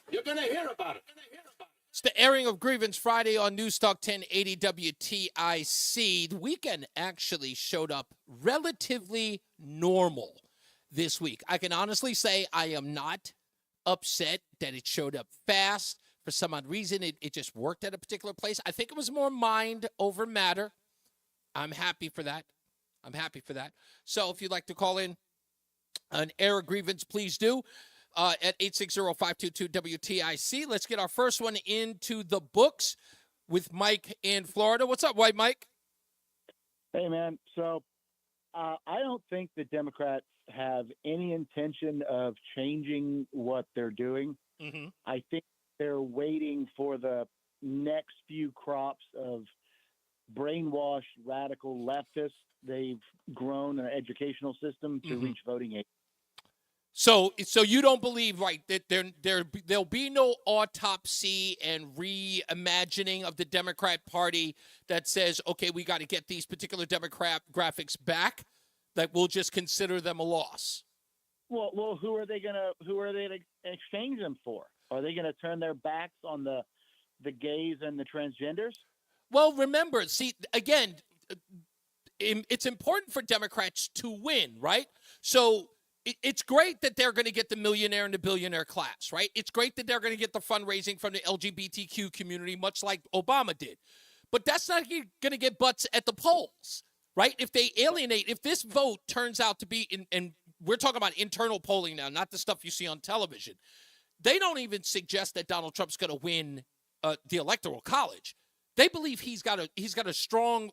You're going to hear about it. It's the airing of grievance Friday on NewsTalk 1080 WTIC. The weekend actually showed up relatively normal this week. I can honestly say I am not upset that it showed up fast. For some odd reason, it just worked at a particular place. I think it was more mind over matter. I'm happy for that. So if you'd like to call in an air of grievance, please do. At 860-522-WTIC. Let's get our first one into the books with Mike in Florida. What's up, White Mike? Hey, man. So I don't think the Democrats have any intention of changing what they're doing. Mm-hmm. I think they're waiting for the next few crops of brainwashed radical leftists. They've grown an educational system to reach voting age. So you don't believe, right, that there'll be no autopsy and reimagining of the Democrat Party that says, okay, we got to get these particular demographics back, that we'll just consider them a loss? Well, who are they to exchange them for? Are they going to turn their backs on the gays and the transgenders? Well, remember, see, again, it's important for Democrats to win, right? So it's great that they're going to get the millionaire and the billionaire class, right? It's great that they're going to get the fundraising from the LGBTQ community, much like Obama did. But that's not going to get butts at the polls, right? If they alienate, if this vote turns out to be, and we're talking about internal polling now, not the stuff you see on television, they don't even suggest that Donald Trump's going to win the Electoral College. They believe he's got a strong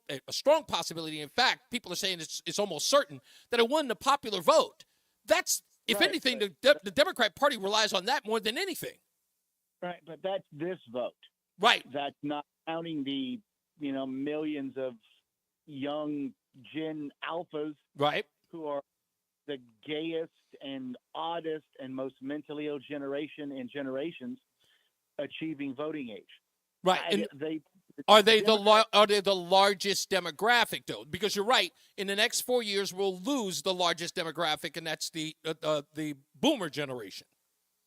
possibility. In fact, people are saying it's almost certain that it won the popular vote. That's, if anything, the Democrat Party relies on that more than anything. Right, but that's this vote. Right. That's not counting the, millions of young Gen Alphas. Right. Who are the gayest and oddest and most mentally ill generation in generations achieving voting age. Right. Are they the largest demographic though? Because you're right. In the next 4 years, we'll lose the largest demographic, and that's the boomer generation.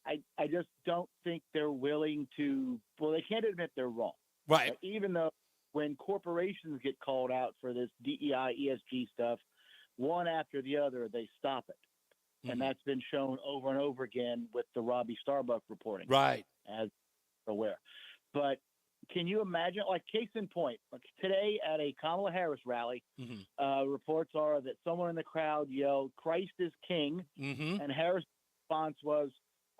I just don't think they're willing to. Well, they can't admit they're wrong. Right. Like, even though when corporations get called out for this DEI, ESG stuff, one after the other, they stop it. Mm-hmm. And that's been shown over and over again with the Robbie Starbuck reporting. Right. As aware. But can you imagine, like, case in point, like today at a Kamala Harris rally, reports are that someone in the crowd yelled, "Christ is King," and Harris' response was,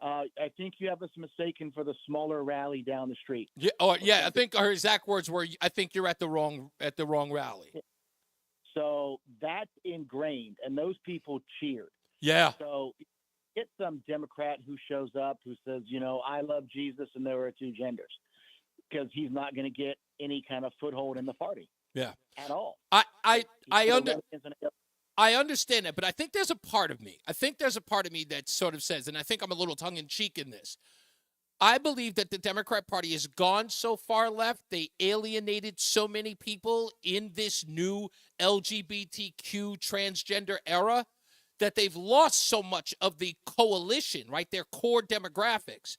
I think you have us mistaken for the smaller rally down the street. Yeah, I think her exact words were, "I think you're at the wrong rally." So that's ingrained, and those people cheered. Yeah. So get some Democrat who shows up who says, I love Jesus and there are two genders, because he's not going to get any kind of foothold in the party. Yeah. At all. I understand that, but I think there's a part of me. That sort of says, and I think I'm a little tongue-in-cheek in this, I believe that the Democrat Party has gone so far left, they alienated so many people in this new LGBTQ transgender era that they've lost so much of the coalition, right, their core demographics,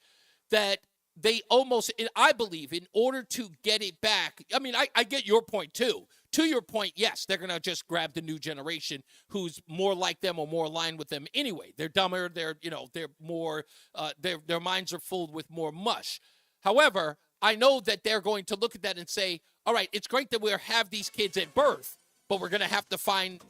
that they almost, I believe, in order to get it back, I mean, I get your point too. To your point, yes, they're going to just grab the new generation who's more like them or more aligned with them anyway. They're dumber. They're more, their minds are filled with more mush. However, I know that they're going to look at that and say, all right, it's great that we have these kids at birth, but we're going to have to find,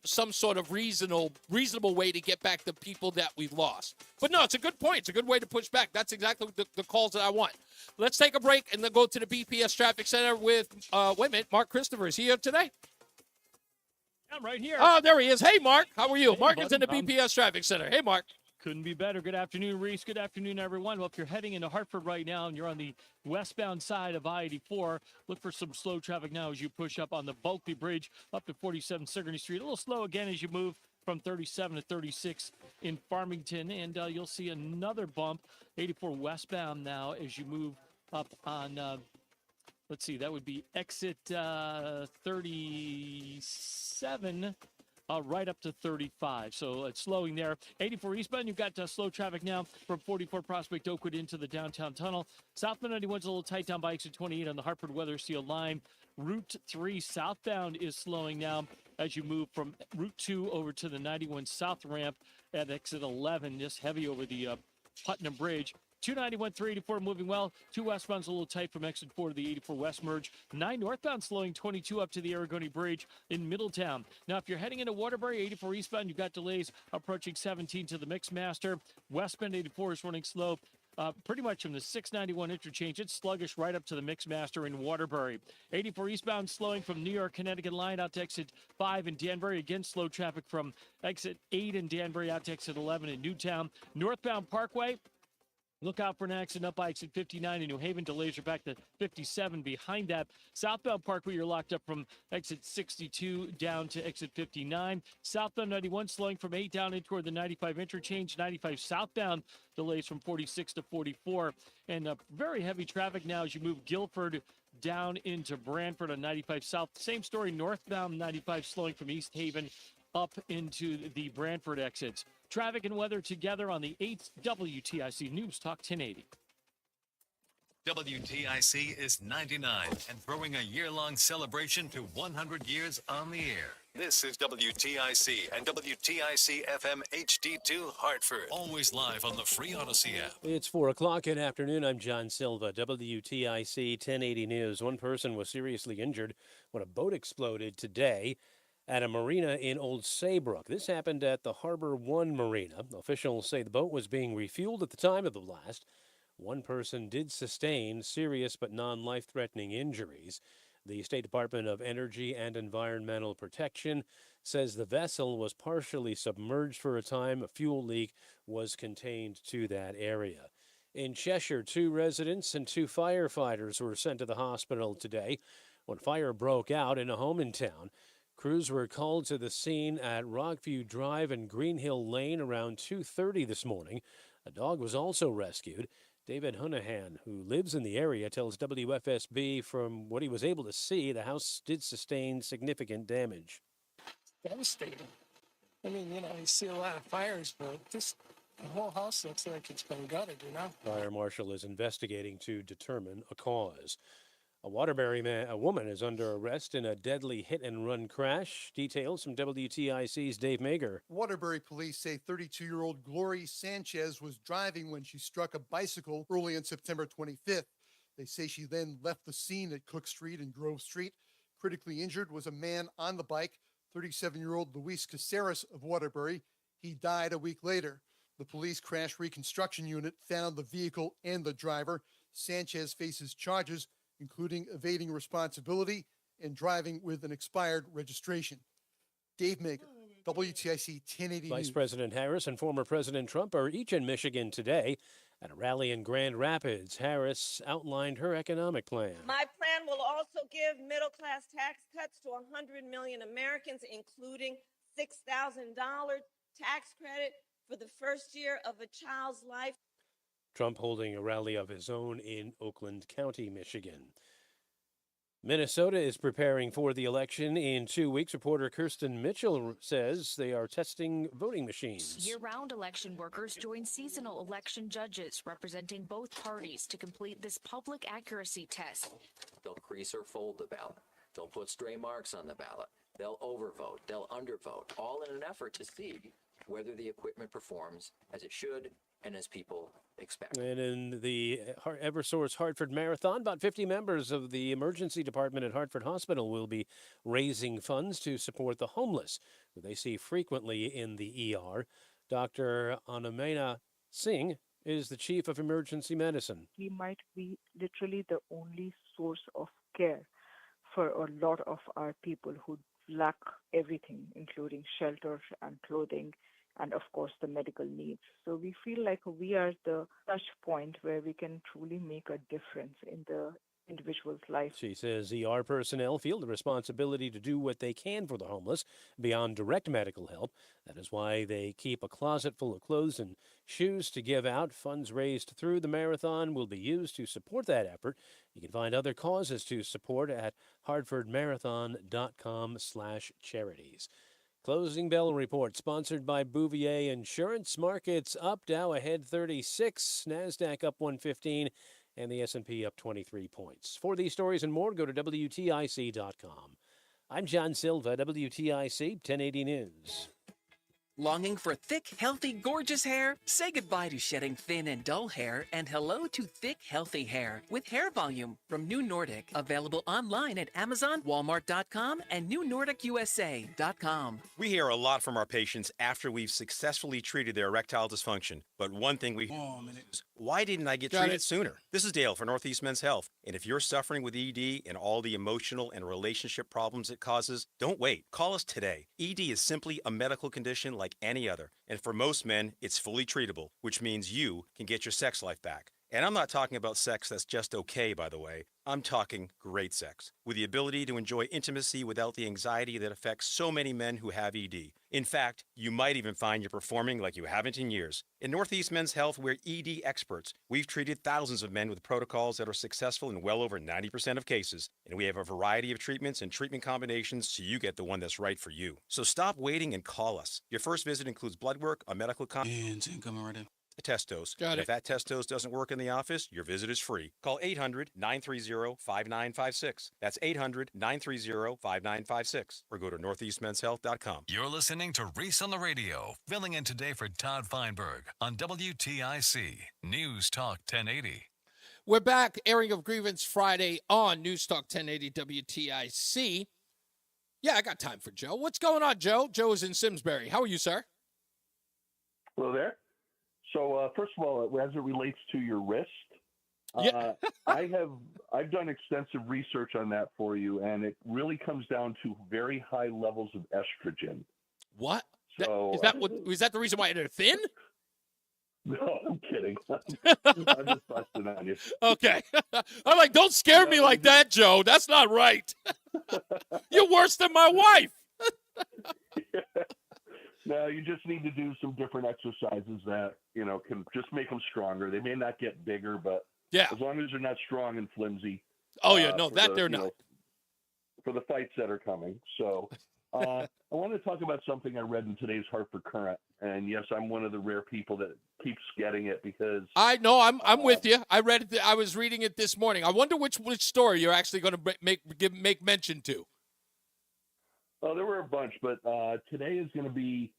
some sort of reasonable way to get back the people that we've lost. But no, it's a good point. It's a good way to push back. That's exactly the calls that I want. Let's take a break and then go to the BPS Traffic Center with, wait a minute, Mark Christopher. Is he here today? I'm right here. Oh, there he is. Hey, Mark. How are you? Hey, Mark buddy. is in the BPS Traffic Center. Hey, Mark. Couldn't be better. Good afternoon, Reese. Good afternoon, everyone. Well, if you're heading into Hartford right now and you're on the westbound side of I-84, look for some slow traffic now as you push up on the Bulkley Bridge up to 47 Sigourney Street. A little slow again as you move from 37 to 36 in Farmington. And you'll see another bump, 84 westbound now as you move up on, let's see, that would be exit 37. Right up to 35. So it's slowing there. 84 eastbound, you've got slow traffic now from 44 Prospect Oakwood into the downtown tunnel. Southbound 91's a little tight down by exit 28 on the Hartford Weather Seal line. Route 3 southbound is slowing now as you move from Route 2 over to the 91 South ramp at exit 11. Just heavy over the Putnam Bridge. 291, 384 moving well. 2 westbound's a little tight from exit 4 to the 84 west merge. 9 northbound slowing 22 up to the Aragoni Bridge in Middletown. Now, if you're heading into Waterbury, 84 eastbound, you've got delays approaching 17 to the Mixmaster. Westbound 84 is running slow. Pretty much from the 691 interchange. It's sluggish right up to the Mixmaster in Waterbury. 84 eastbound slowing from New York Connecticut line out to exit 5 in Danbury. Again, slow traffic from exit 8 in Danbury out to exit 11 in Newtown. Northbound Parkway. Look out for an accident up by exit 59 in New Haven. Delays are back to 57 behind that. Southbound Parkway, you're locked up from exit 62 down to exit 59. Southbound 91 slowing from 8 down in toward the 95 interchange. 95 southbound delays from 46 to 44. And very heavy traffic now as you move Guilford down into Branford on 95 south. Same story, northbound 95 slowing from East Haven up into the Branford exits. Traffic and weather together on the 8th WTIC News Talk 1080. WTIC is 99 and throwing a year-long celebration to 100 years on the air. This is WTIC and WTIC FM HD2 Hartford. Always live on the free Odyssey app. It's 4 o'clock in the afternoon. I'm John Silva, WTIC 1080 News. One person was seriously injured when a boat exploded today at a marina in Old Saybrook. This happened at the Harbor One Marina. Officials say the boat was being refueled at the time of the blast. One person did sustain serious but non-life-threatening injuries. The State Department of Energy and Environmental Protection says the vessel was partially submerged for a time. A fuel leak was contained to that area. In Cheshire, 2 residents and 2 firefighters were sent to the hospital today when fire broke out in a home in town. Crews were called to the scene at Rockview Drive and Green Hill Lane around 2:30 this morning. A dog was also rescued. David Hunahan, who lives in the area, tells WFSB from what he was able to see, the house did sustain significant damage. Devastating. I mean, you see a lot of fires, but the whole house looks like it's been gutted, Fire marshal is investigating to determine a cause. A a woman is under arrest in a deadly hit-and-run crash. Details from WTIC's Dave Mager. Waterbury police say 32-year-old Glory Sanchez was driving when she struck a bicycle early on September 25th. They say she then left the scene at Cook Street and Grove Street. Critically injured was a man on the bike, 37-year-old Luis Caceres of Waterbury. He died a week later. The police crash reconstruction unit found the vehicle and the driver. Sanchez faces charges including evading responsibility and driving with an expired registration. Dave Mager, WTIC 1080 Vice News. President Harris and former President Trump are each in Michigan today. At a rally in Grand Rapids, Harris outlined her economic plan. My plan will also give middle-class tax cuts to 100 million Americans, including $6,000 tax credit for the first year of a child's life. Trump holding a rally of his own in Oakland County, Michigan. Minnesota is preparing for the election in 2 weeks. Reporter Kirsten Mitchell says they are testing voting machines. Year-round election workers join seasonal election judges representing both parties to complete this public accuracy test. They'll crease or fold the ballot. They'll put stray marks on the ballot. They'll overvote. They'll undervote, all in an effort to see whether the equipment performs as it should and as people expect. And in the Eversource Hartford Marathon, about 50 members of the emergency department at Hartford Hospital will be raising funds to support the homeless, who they see frequently in the ER. Dr. Anamena Singh is the chief of emergency medicine. We might be literally the only source of care for a lot of our people who lack everything, including shelter and clothing, and of course the medical needs. So we feel like we are the touch point where we can truly make a difference in the individual's life. She says ER personnel feel the responsibility to do what they can for the homeless beyond direct medical help. That is why they keep a closet full of clothes and shoes to give out. Funds raised through the marathon will be used to support that effort. You can find other causes to support at hartfordmarathon.com/charities. Closing bell report sponsored by Bouvier Insurance. Markets up, Dow ahead 36, NASDAQ up 115, and the S&P up 23 points. For these stories and more, go to WTIC.com. I'm John Silva, WTIC 1080 News. Longing for thick, healthy, gorgeous hair? Say goodbye to shedding thin and dull hair and hello to thick, healthy hair with Hair Volume from New Nordic. Available online at Amazon, Walmart.com, and NewNordicUSA.com. We hear a lot from our patients after we've successfully treated their erectile dysfunction. But one thing we is, why didn't I get treated sooner? This is Dale for Northeast Men's Health. And if you're suffering with ED and all the emotional and relationship problems it causes, don't wait. Call us today. ED is simply a medical condition like any other. And for most men, it's fully treatable, which means you can get your sex life back. And I'm not talking about sex that's just okay, by the way. I'm talking great sex, with the ability to enjoy intimacy without the anxiety that affects so many men who have ED. In fact, you might even find you're performing like you haven't in years. In Northeast Men's Health, we're ED experts. We've treated thousands of men with protocols that are successful in well over 90% of cases. And we have a variety of treatments and treatment combinations so you get the one that's right for you. So stop waiting and call us. Your first visit includes blood work, a medical and coming right in. A test dose. Got and it. If that test dose doesn't work in the office, your visit is free. Call 800-930-5956. That's 800-930-5956. Or go to northeastmenshealth.com. You're listening to Reese on the Radio, filling in today for Todd Feinberg on WTIC News Talk 1080. We're back, airing of Grievance Friday on News Talk 1080 WTIC. Yeah, I got time for Joe. What's going on, Joe? Joe is in Simsbury. How are you, sir? Hello there. So first of all, as it relates to your wrist, I've done extensive research on that for you, and it really comes down to very high levels of estrogen. What? So is that the reason why they're thin? No, I'm kidding. I'm just busting on you. Okay. I'm like, don't scare me like that, Joe. That's not right. You're worse than my wife. No, you just need to do some different exercises that, can just make them stronger. They may not get bigger, but as long as they're not strong and flimsy. Oh, yeah, no, that they're not. For the fights that are coming. So I want to talk about something I read in today's Hartford Courant. And yes, I'm one of the rare people that keeps getting it because I know I'm with you. I read it. I was reading it this morning. I wonder which story you're actually going to make mention to. Well, there were a bunch, but today is going to be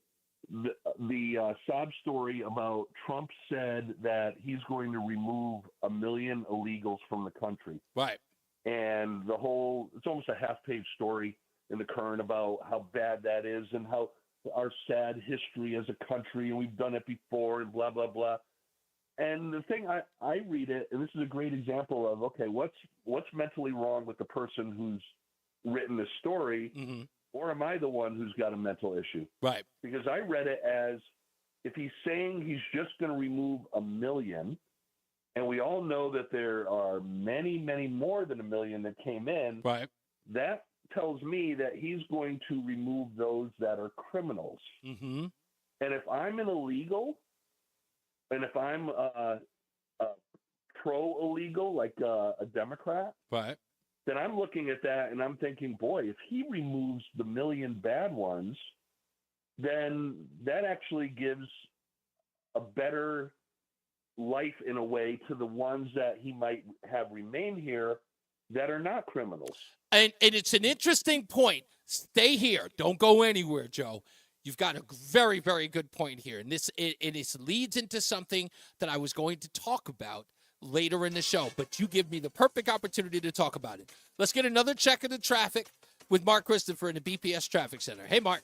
the sob story about Trump said that he's going to remove 1 million illegals from the country. Right. And it's almost a half-page story in the Current about how bad that is and how our sad history as a country, and we've done it before, and blah, blah, blah. And the thing, I read it, and this is a great example of, okay, what's mentally wrong with the person who's written this story, or am I the one who's got a mental issue? Right. Because I read it as, if he's saying he's just going to remove 1 million, and we all know that there are many, many more than 1 million that came in, right? That tells me that he's going to remove those that are criminals. Mm-hmm. And if I'm an illegal, and if I'm a pro-illegal, like a Democrat, right, then I'm looking at that and I'm thinking, boy, if he removes the 1 million bad ones, then that actually gives a better life in a way to the ones that he might have remained here that are not criminals. And it's an interesting point. Stay here. Don't go anywhere, Joe. You've got a very, very good point here. And this leads into something that I was going to talk about later in the show, but you give me the perfect opportunity to talk about it. Let's get another check of the traffic with Mark Christopher in the BPS Traffic Center. Hey, Mark.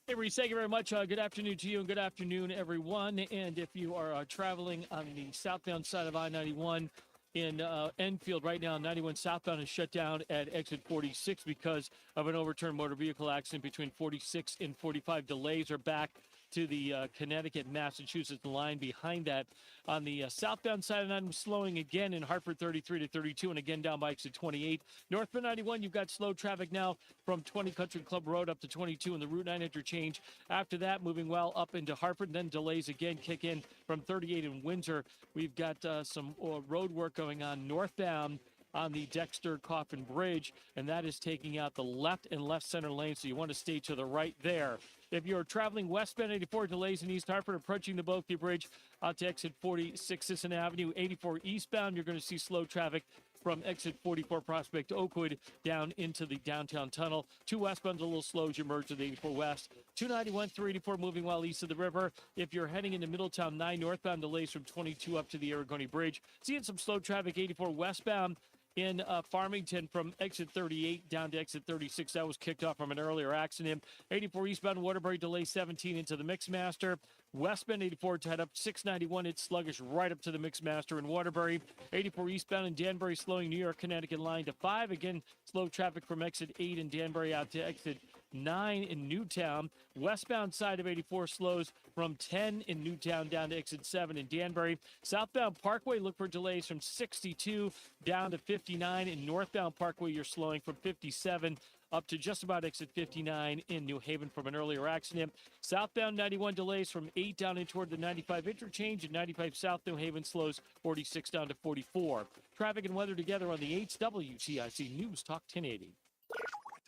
Hey, Reese, thank you very much. Good afternoon to you, and good afternoon, everyone. And if you are traveling on the southbound side of I-91 in Enfield right now, 91 southbound is shut down at exit 46 because of an overturned motor vehicle accident between 46 and 45. Delays are back to the Connecticut-Massachusetts line. Behind that, on the southbound side, and I'm slowing again in Hartford 33 to 32, and again down by exit 28. Northbound 91, you've got slow traffic now from 20 Country Club Road up to 22 in the Route 9 interchange. After that, moving well up into Hartford, and then delays again kick in from 38 in Windsor. We've got some road work going on northbound on the Dexter Coffin Bridge, and that is taking out the left and left center lane, so you want to stay to the right there. If you're traveling westbound 84, delays in East Hartford approaching the Bothie Bridge out to exit 46 Sisson Avenue. 84 eastbound, you're going to see slow traffic from exit 44 Prospect Oakwood down into the downtown tunnel. 2 westbound a little slow as you merge with 84 west. 291, 384 moving well east of the river. If you're heading into Middletown, 9 northbound delays from 22 up to the Aragoni Bridge. Seeing some slow traffic 84 westbound in Farmington from exit 38 down to exit 36. That was kicked off from an earlier accident. 84 eastbound Waterbury delay 17 into the Mixmaster. Westbound 84 to head up 691. It's sluggish right up to the Mixmaster in Waterbury. 84 eastbound in Danbury slowing New York Connecticut line to 5. Again, slow traffic from exit 8 in Danbury out to exit 9 in Newtown. Westbound side of 84 slows from 10 in Newtown down to exit 7 in Danbury. Southbound Parkway, look for delays from 62 down to 59. In northbound Parkway, you're slowing from 57 up to just about exit 59 in New Haven from an earlier accident. Southbound 91 delays from 8 down in toward the 95 interchange, and 95 South New Haven slows 46 down to 44. Traffic and weather together on the 8th WTIC News Talk 1080.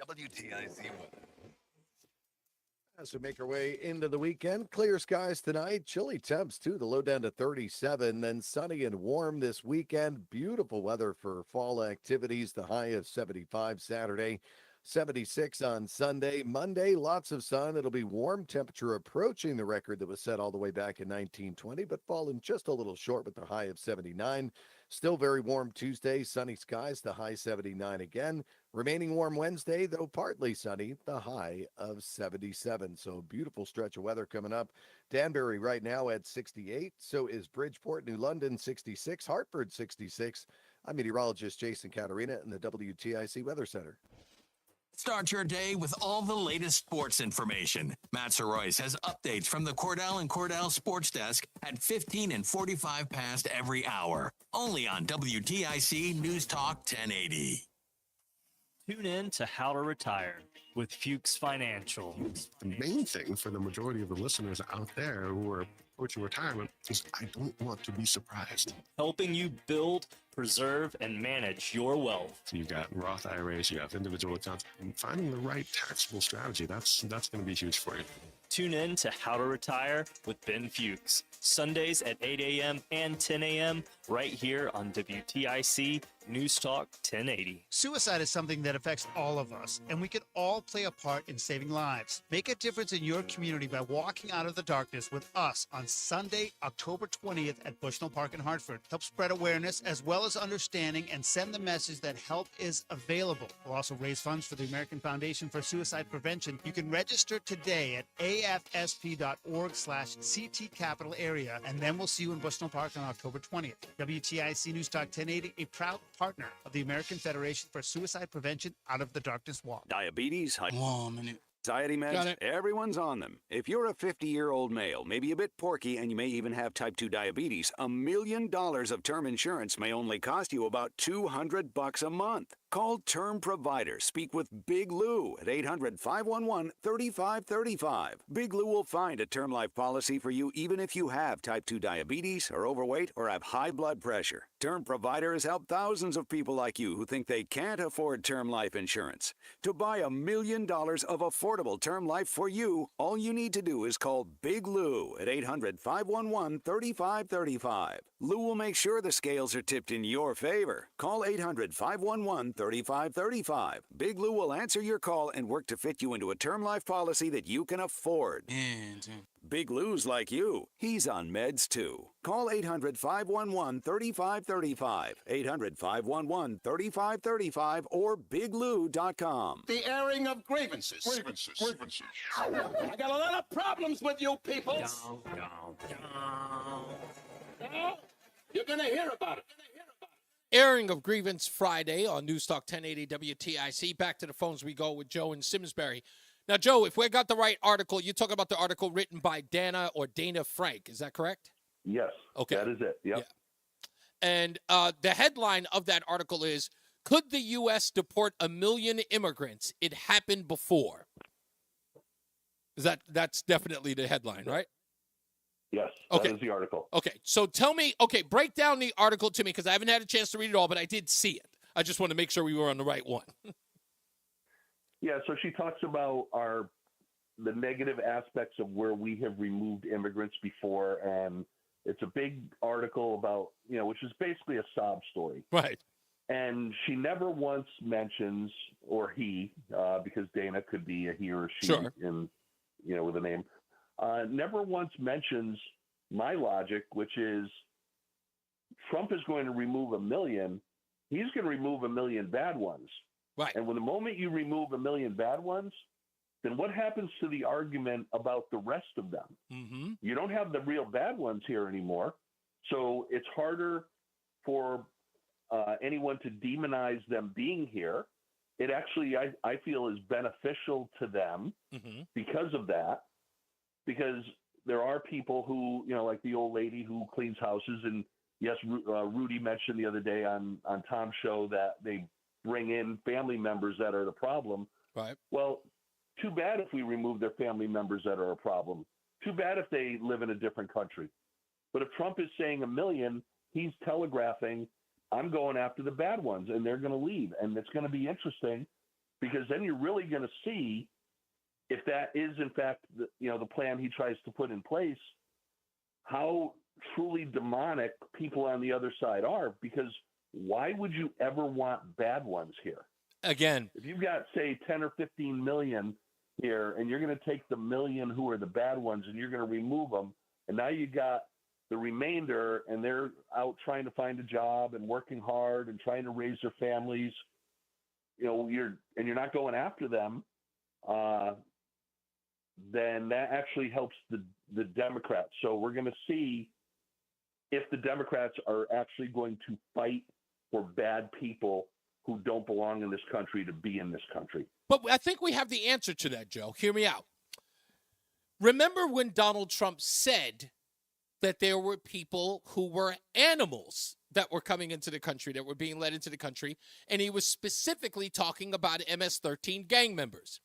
WTIC weather. As we make our way into the weekend, clear skies tonight, chilly temps too, the low down to 37, then sunny and warm this weekend. Beautiful weather for fall activities, the high of 75 Saturday, 76 on Sunday. Monday, lots of sun. It'll be warm, temperature approaching the record that was set all the way back in 1920, but falling just a little short with the high of 79. Still very warm Tuesday, sunny skies, the high 79 again. Remaining warm Wednesday, though partly sunny, the high of 77. So beautiful stretch of weather coming up. Danbury right now at 68. So is Bridgeport, New London 66, Hartford 66. I'm meteorologist Jason Caterina in the WTIC Weather Center. Start your day with all the latest sports information. Matt Soroyce has updates from the Cordell and Cordell Sports Desk at 15 and 45 past every hour. Only on WTIC News Talk 1080. Tune in to How to Retire. with Fuchs Financial. The main thing for the majority of the listeners out there who are approaching retirement is I don't want to be surprised. Helping you build, preserve, and manage your wealth. So you've got Roth IRAs, you have individual accounts, and finding the right taxable strategy, that's going to be huge for you. Tune in to How to Retire with Ben Fuchs, Sundays at 8 a.m. and 10 a.m. right here on WTIC NewsTalk 1080. Suicide is something that affects all of us, and we can all play a part in saving lives. Make a difference in your community by walking out of the darkness with us on Sunday, October 20th at Bushnell Park in Hartford. Help spread awareness as well as understanding and send the message that help is available. We'll also raise funds for the American Foundation for Suicide Prevention. You can register today at afsp.org/CT Capital Area, and then we'll see you in Bushnell Park on October 20th. WTIC News Talk 1080, a proud partner of the American Federation for Suicide Prevention. Out of the Darkness Walk. Diabetes, anxiety Got meds, it. everyone's on them. If you're a 50-year-old male, maybe a bit porky, and you may even have type 2 diabetes, $1 million of term insurance may only cost you about $200 a month. Call Term Provider. Speak with Big Lou at 800-511-3535. Big Lou will find a term life policy for you even if you have type 2 diabetes, are overweight, or have high blood pressure. Term Provider has helped thousands of people like you who think they can't afford term life insurance. To buy $1 million of affordable term life for you, all you need to do is call Big Lou at 800-511-3535. Lou will make sure the scales are tipped in your favor. Call 800-511-3535. Big Lou will answer your call and work to fit you into a term life policy that you can afford. Big Lou's like you. He's on meds too. Call 800-511-3535. 800-511-3535 or biglou.com. The airing of grievances. I got a lot of problems with you people. You're going to hear about it. Airing of Grievance Friday on News Talk 1080 WTIC. Back to the phones we go with Joe in Simsbury. Now, Joe, if we got the right article, you talk about the article written by Dana Frank. Is that correct? Yes. Okay. That is it. Yep. Yeah. And the headline of that article is, could the U.S. deport 1 million immigrants? It happened before. That's definitely the headline, right? Yes, Okay. that is the article. Okay, so tell me, break down the article to me because I haven't had a chance to read it all, but I did see it. I just want to make sure we were on the right one. Yeah, so she talks about the negative aspects of where we have removed immigrants before, and it's a big article about, which is basically a sob story. Right. And she never once mentions, or he, because Dana could be a he or a she Sure. in, with a name, never once mentions my logic, which is Trump is going to remove 1 million. He's going to remove 1 million bad ones. Right. And when the moment you remove 1 million bad ones, then what happens to the argument about the rest of them? Mm-hmm. You don't have the real bad ones here anymore. So it's harder for anyone to demonize them being here. It actually, I feel, is beneficial to them because of that. Because there are people who, like the old lady who cleans houses. And yes, Rudy mentioned the other day on Tom's show that they bring in family members that are the problem. Right. Well, too bad if we remove their family members that are a problem. Too bad if they live in a different country. But if Trump is saying 1 million, he's telegraphing, I'm going after the bad ones, and they're going to leave. And it's going to be interesting because then you're really going to see if that is, in fact, the plan he tries to put in place, how truly demonic people on the other side are. Because why would you ever want bad ones here? Again, if you've got, say, 10 or 15 million here, and you're going to take the million who are the bad ones and you're going to remove them, and now you got the remainder, and they're out trying to find a job and working hard and trying to raise their families, you're not going after them, then that actually helps the Democrats. So we're going to see if the Democrats are actually going to fight for bad people who don't belong in this country to be in this country. But I think we have the answer to that, Joe. Hear me out. Remember when Donald Trump said that there were people who were animals that were coming into the country, that were being led into the country, and he was specifically talking about MS-13 gang members.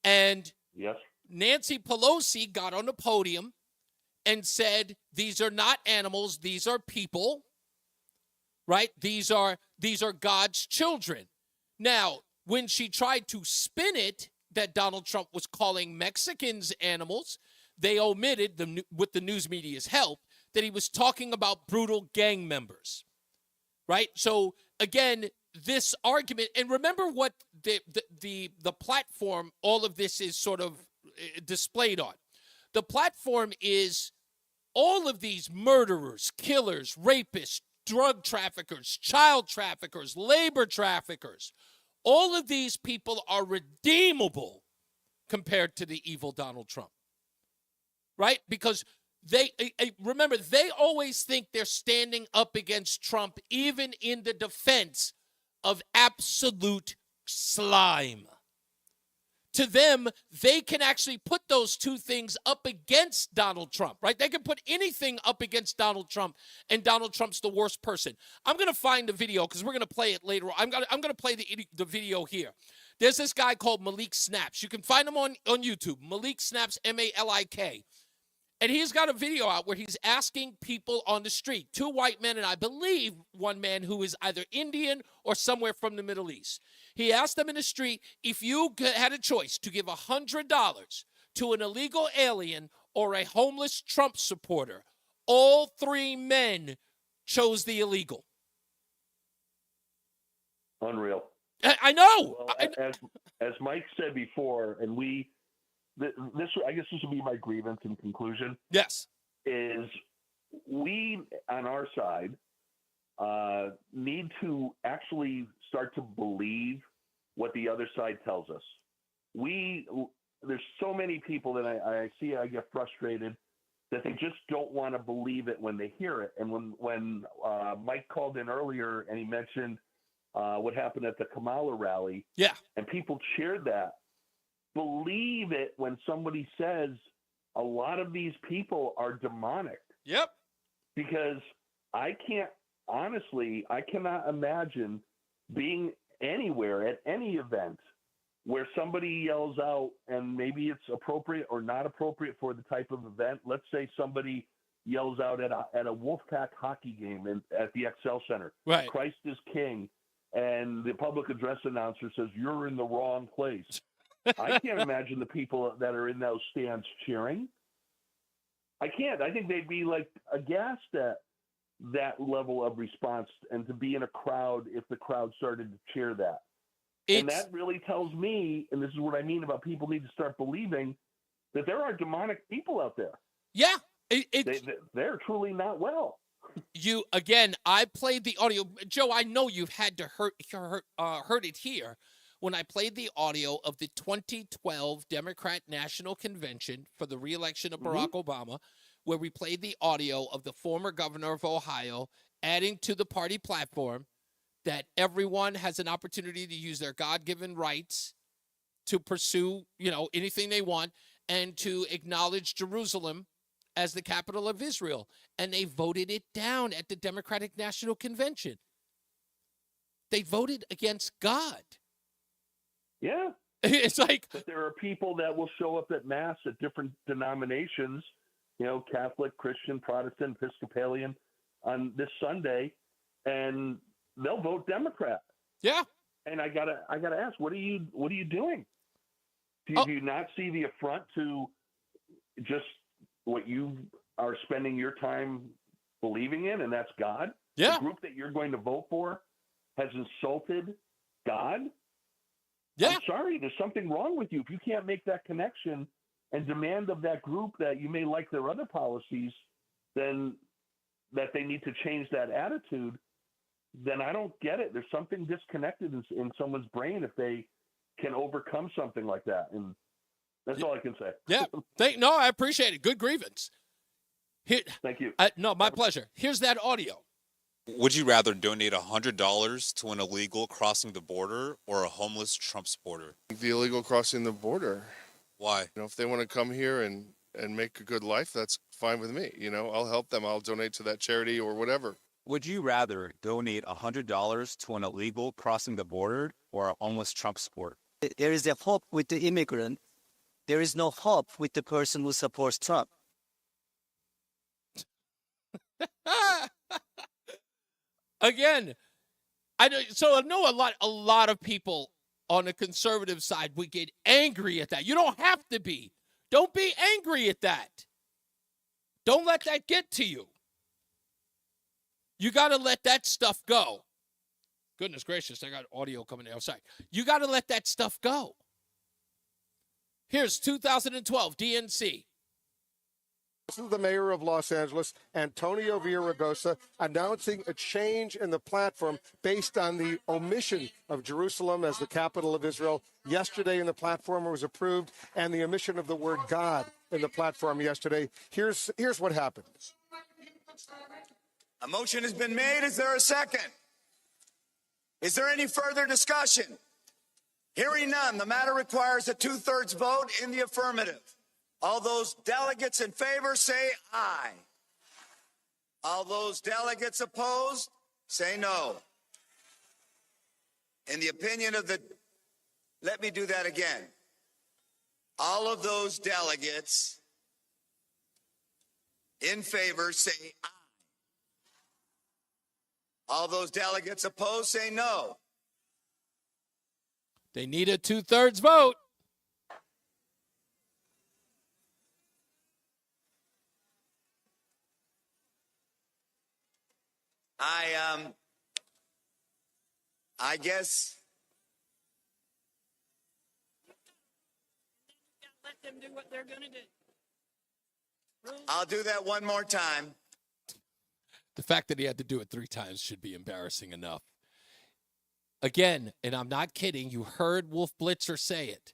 And yes, Nancy Pelosi got on the podium and said, these are not animals, these are people, right? These are God's children. Now, when she tried to spin it that Donald Trump was calling Mexicans animals, they omitted, with the news media's help, that he was talking about brutal gang members, right? So, again, this argument, and remember what the platform all of this is sort of displayed on. The platform is all of these murderers, killers, rapists, drug traffickers, child traffickers, labor traffickers. All of these people are redeemable compared to the evil Donald Trump, right? Because remember, they always think they're standing up against Trump, even in the defense of absolute slime. To them, they can actually put those two things up against Donald Trump, right? They can put anything up against Donald Trump, and Donald Trump's the worst person. I'm going to find the video because we're going to play it later. I'm going to play the video here. There's this guy called Malik Snaps. You can find him on YouTube. Malik Snaps, M-A-L-I-K. And he's got a video out where he's asking people on the street, 2 white men and I believe 1 man who is either Indian or somewhere from the Middle East. He asked them in the street, if you had a choice to give $100 to an illegal alien or a homeless Trump supporter, all 3 men chose the illegal. Unreal. I know. Well, as Mike said before, and I guess this will be my grievance in conclusion. Yes. Is we, on our side, need to actually start to believe what the other side tells us. There's so many people that I see, I get frustrated that they just don't want to believe it when they hear it. And when Mike called in earlier and he mentioned what happened at the Kamala rally, yeah, and people cheered that. Believe it when somebody says a lot of these people are demonic. Yep. Because I cannot imagine being anywhere at any event where somebody yells out, and maybe it's appropriate or not appropriate for the type of event. Let's say somebody yells out at a Wolfpack hockey game at the XL Center. Right. Christ is King. And the public address announcer says, you're in the wrong place. I can't imagine the people that are in those stands cheering. I can't. I think they'd be like aghast at that level of response, and to be in a crowd if the crowd started to cheer that. And that really tells me, and this is what I mean about people need to start believing, that there are demonic people out there. Yeah. They're truly not well. I played the audio. Joe, I know you've had to heard it here. When I played the audio of the 2012 Democrat National Convention for the re-election of Barack Obama, where we played the audio of the former governor of Ohio adding to the party platform that everyone has an opportunity to use their God-given rights to pursue, anything they want, and to acknowledge Jerusalem as the capital of Israel. And they voted it down at the Democratic National Convention. They voted against God. Yeah. It's like, but there are people that will show up at Mass at different denominations, Catholic, Christian, Protestant, Episcopalian, on this Sunday, and they'll vote Democrat. Yeah. And I gotta ask, what are you doing? Do you not see the affront to just what you are spending your time believing in, and that's God? Yeah. The group that you're going to vote for has insulted God? Yeah. I'm sorry, there's something wrong with you. If you can't make that connection and demand of that group that you may like their other policies, then that they need to change that attitude, then I don't get it. There's something disconnected in someone's brain if they can overcome something like that. And that's all I can say. Yeah. No, I appreciate it. Good grievance. Thank you. No, my pleasure. Here's that audio. Would you rather donate $100 to an illegal crossing the border or a homeless Trump supporter? The illegal crossing the border. Why? If they want to come here and make a good life, that's fine with me. I'll help them. I'll donate to that charity or whatever. Would you rather donate $100 to an illegal crossing the border or a homeless Trump supporter? There is a hope with the immigrant, there is no hope with the person who supports Trump. Again, I know a lot of people on the conservative side would get angry at that. You don't have to be. Don't be angry at that. Don't let that get to you. You got to let that stuff go. Goodness gracious, I got audio coming outside. You got to let that stuff go. Here's 2012 DNC. This is the mayor of Los Angeles, Antonio Villaraigosa, announcing a change in the platform based on the omission of Jerusalem as the capital of Israel. Yesterday, in the platform was approved, and the omission of the word God in the platform yesterday. Here's what happened. A motion has been made. Is there a second? Is there any further discussion? Hearing none, the matter requires a 2/3 vote in the affirmative. All those delegates in favor say aye. All those delegates opposed say no. In the opinion of the, let me do that again. All of those delegates in favor say aye. All those delegates opposed say no. They need a 2/3 vote. I guess. Let them do what they're going to do. I'll do that one more time. The fact that he had to do it 3 times should be embarrassing enough. Again, and I'm not kidding, you heard Wolf Blitzer say it.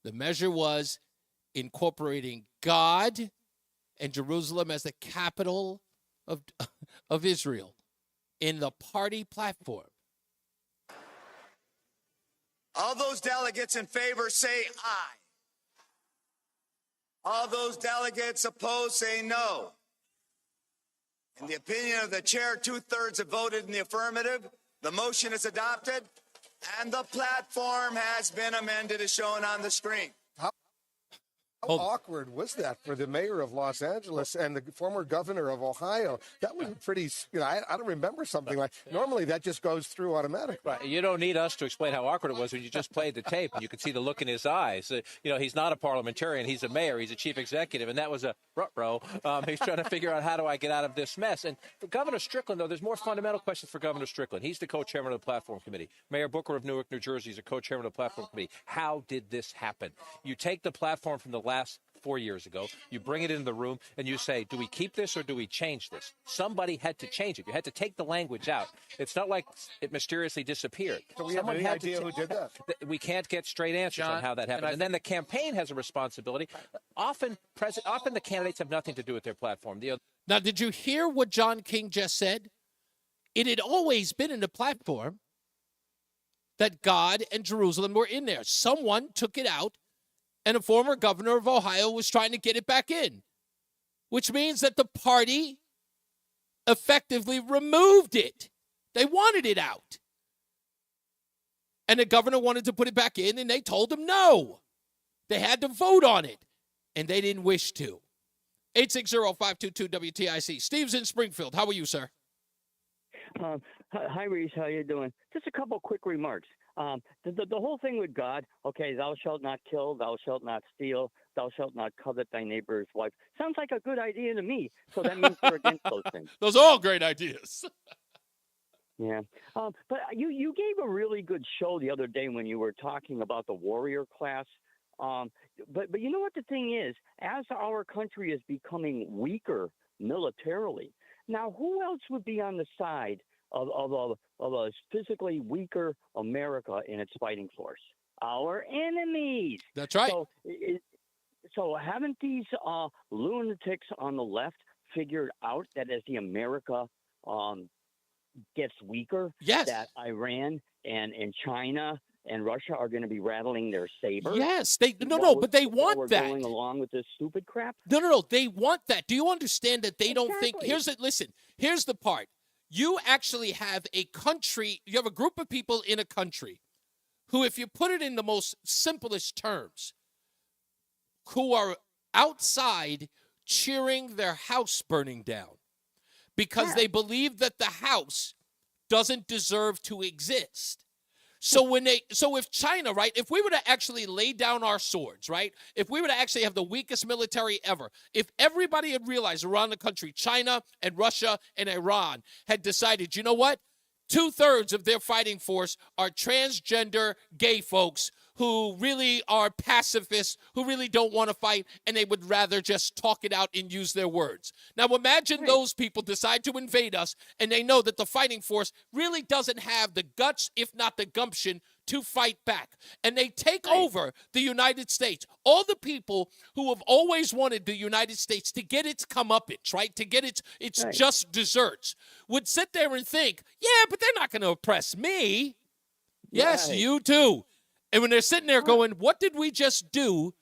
The measure was incorporating God and Jerusalem as the capital of Israel in the party platform. All those delegates in favor say aye. All those delegates opposed say no. In the opinion of the chair, 2/3 have voted in the affirmative. The motion is adopted, and the platform has been amended as shown on the screen. How awkward was that for the mayor of Los Angeles and the former governor of Ohio? That was pretty, I don't remember something like, normally that just goes through automatically. Right. You don't need us to explain how awkward it was when you just played the tape and you could see the look in his eyes. He's not a parliamentarian. He's a mayor. He's a chief executive. And that was a ruh-roh. He's trying to figure out, how do I get out of this mess? And for Governor Strickland, though, there's more fundamental questions for Governor Strickland. He's the co-chairman of the Platform Committee. Mayor Booker of Newark, New Jersey is a co-chairman of the Platform Committee. How did this happen? You take the platform from the last 4 years ago, you bring it into the room, and you say, do we keep this or do we change this? Somebody had to change it. You had to take the language out. It's not like it mysteriously disappeared. So we have any idea who did that? We can't get straight answers on how that happened. And then the campaign has a responsibility. Often the candidates have nothing to do with their platform. Now, did you hear what John King just said? It had always been in the platform that God and Jerusalem were in there. Someone took it out, and a former governor of Ohio was trying to get it back in, which means that the party effectively removed it. They wanted it out. And the governor wanted to put it back in, and they told him no. They had to vote on it, and they didn't wish to. 860-522-WTIC. Steve's in Springfield. How are you, sir? Hi, Reese. How you doing? Just a couple quick remarks. The whole thing with God, okay, thou shalt not kill, thou shalt not steal, thou shalt not covet thy neighbor's wife. Sounds like a good idea to me. So that means we're against those things. Those are all great ideas. Yeah. But you gave a really good show the other day when you were talking about the warrior class. But you know what the thing is? As our country is becoming weaker militarily, now who else would be on the side of a physically weaker America in its fighting force? Our enemies. That's right. So haven't these lunatics on the left figured out that as the America gets weaker, yes, that Iran and China and Russia are going to be rattling their sabers? Yes, but they want that. Going along with this stupid crap? No, they want that. Do you understand that they don't think? Here's the part. You actually have a country, you have a group of people in a country who, if you put it in the most simplest terms, who are outside cheering their house burning down because they believe that the house doesn't deserve to exist. So if China, right, if we were to actually lay down our swords, right, if we were to actually have the weakest military ever, if everybody had realized around the country, China and Russia and Iran had decided, you know what, 2/3 of their fighting force are transgender gay folks who really are pacifists, who really don't want to fight, and they would rather just talk it out and use their words. Now imagine those people decide to invade us, and they know that the fighting force really doesn't have the guts, if not the gumption, to fight back. And they take over the United States. All the people who have always wanted the United States to get its comeuppance, right, to get its just desserts, would sit there and think, yeah, but they're not going to oppress me. Yes, you too. And when they're sitting there going, what did we just do?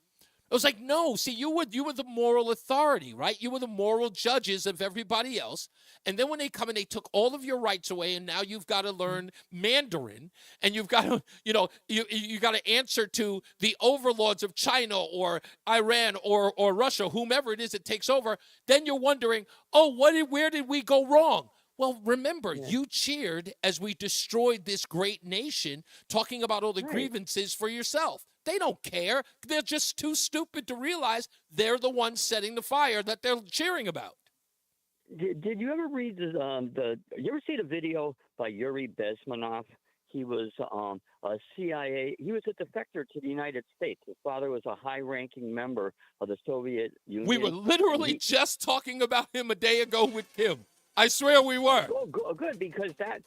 I was like, no, see, you were the moral authority, right? You were the moral judges of everybody else. And then when they come and they took all of your rights away, and now you've got to learn Mandarin, and you've got to, you got to answer to the overlords of China or Iran or Russia, whomever it is that takes over, then you're wondering, oh, where did we go wrong? Well, remember, you cheered as we destroyed this great nation, talking about all the grievances for yourself. They don't care. They're just too stupid to realize they're the ones setting the fire that they're cheering about. Did you ever read you ever see the video by Yuri Bezmenov? He was a CIA. He was a defector to the United States. His father was a high-ranking member of the Soviet Union. We were literally just talking about him a day ago with Kim. I swear we were. Oh, good, because that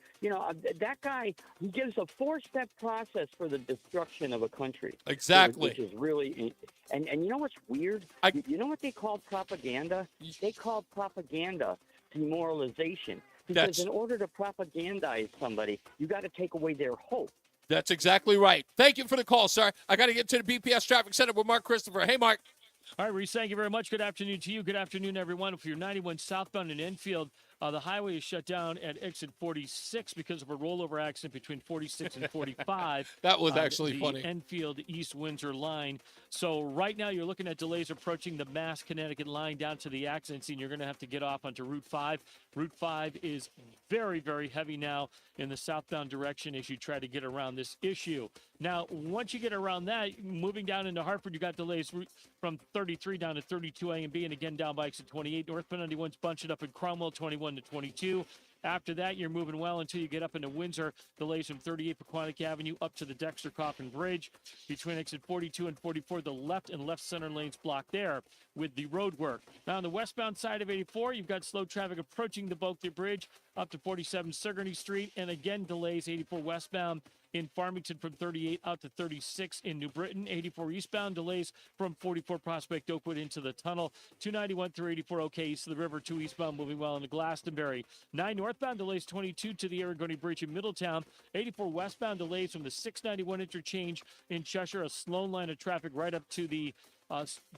guy, he gives a 4-step process for the destruction of a country. Exactly. Which is really, and you know what's weird? You know what they call propaganda? They call propaganda demoralization. Because in order to propagandize somebody, you got to take away their hope. That's exactly right. Thank you for the call, sir. I got to get to the BPS Traffic Center with Mark Christopher. Hey, Mark. All right, Reese, thank you very much. Good afternoon to you. Good afternoon, everyone. If you're 91 southbound in Enfield, the highway is shut down at exit 46 because of a rollover accident between 46 and 45. That was actually the funny. Enfield East Windsor line. So right now you're looking at delays approaching the Mass Connecticut line down to the accident scene. You're going to have to get off onto Route 5. Route 5 is very, very heavy now in the southbound direction as you try to get around this issue. Now, once you get around that, moving down into Hartford, you got delays from 33 down to 32 A and B, and again down by exit 28. Northbound 91's bunching up in Cromwell, 21 to 22. After that, you're moving well until you get up into Windsor. Delays from 38 Pequannock Avenue up to the Dexter Coffin Bridge. Between exit 42 and 44, the left and left center lanes blocked there with the road work. Now, on the westbound side of 84, you've got slow traffic approaching the Boakter Bridge up to 47 Sigourney Street. And again, delays 84 westbound in Farmington from 38 out to 36 in New Britain. 84 eastbound delays from 44 Prospect Oakwood into the tunnel. 291 through 84 okay east of the river. 2 eastbound moving well into Glastonbury. 9 northbound delays 22 to the Aragoni Bridge in Middletown. 84 westbound delays from the 691 interchange in Cheshire. A slow line of traffic right up to the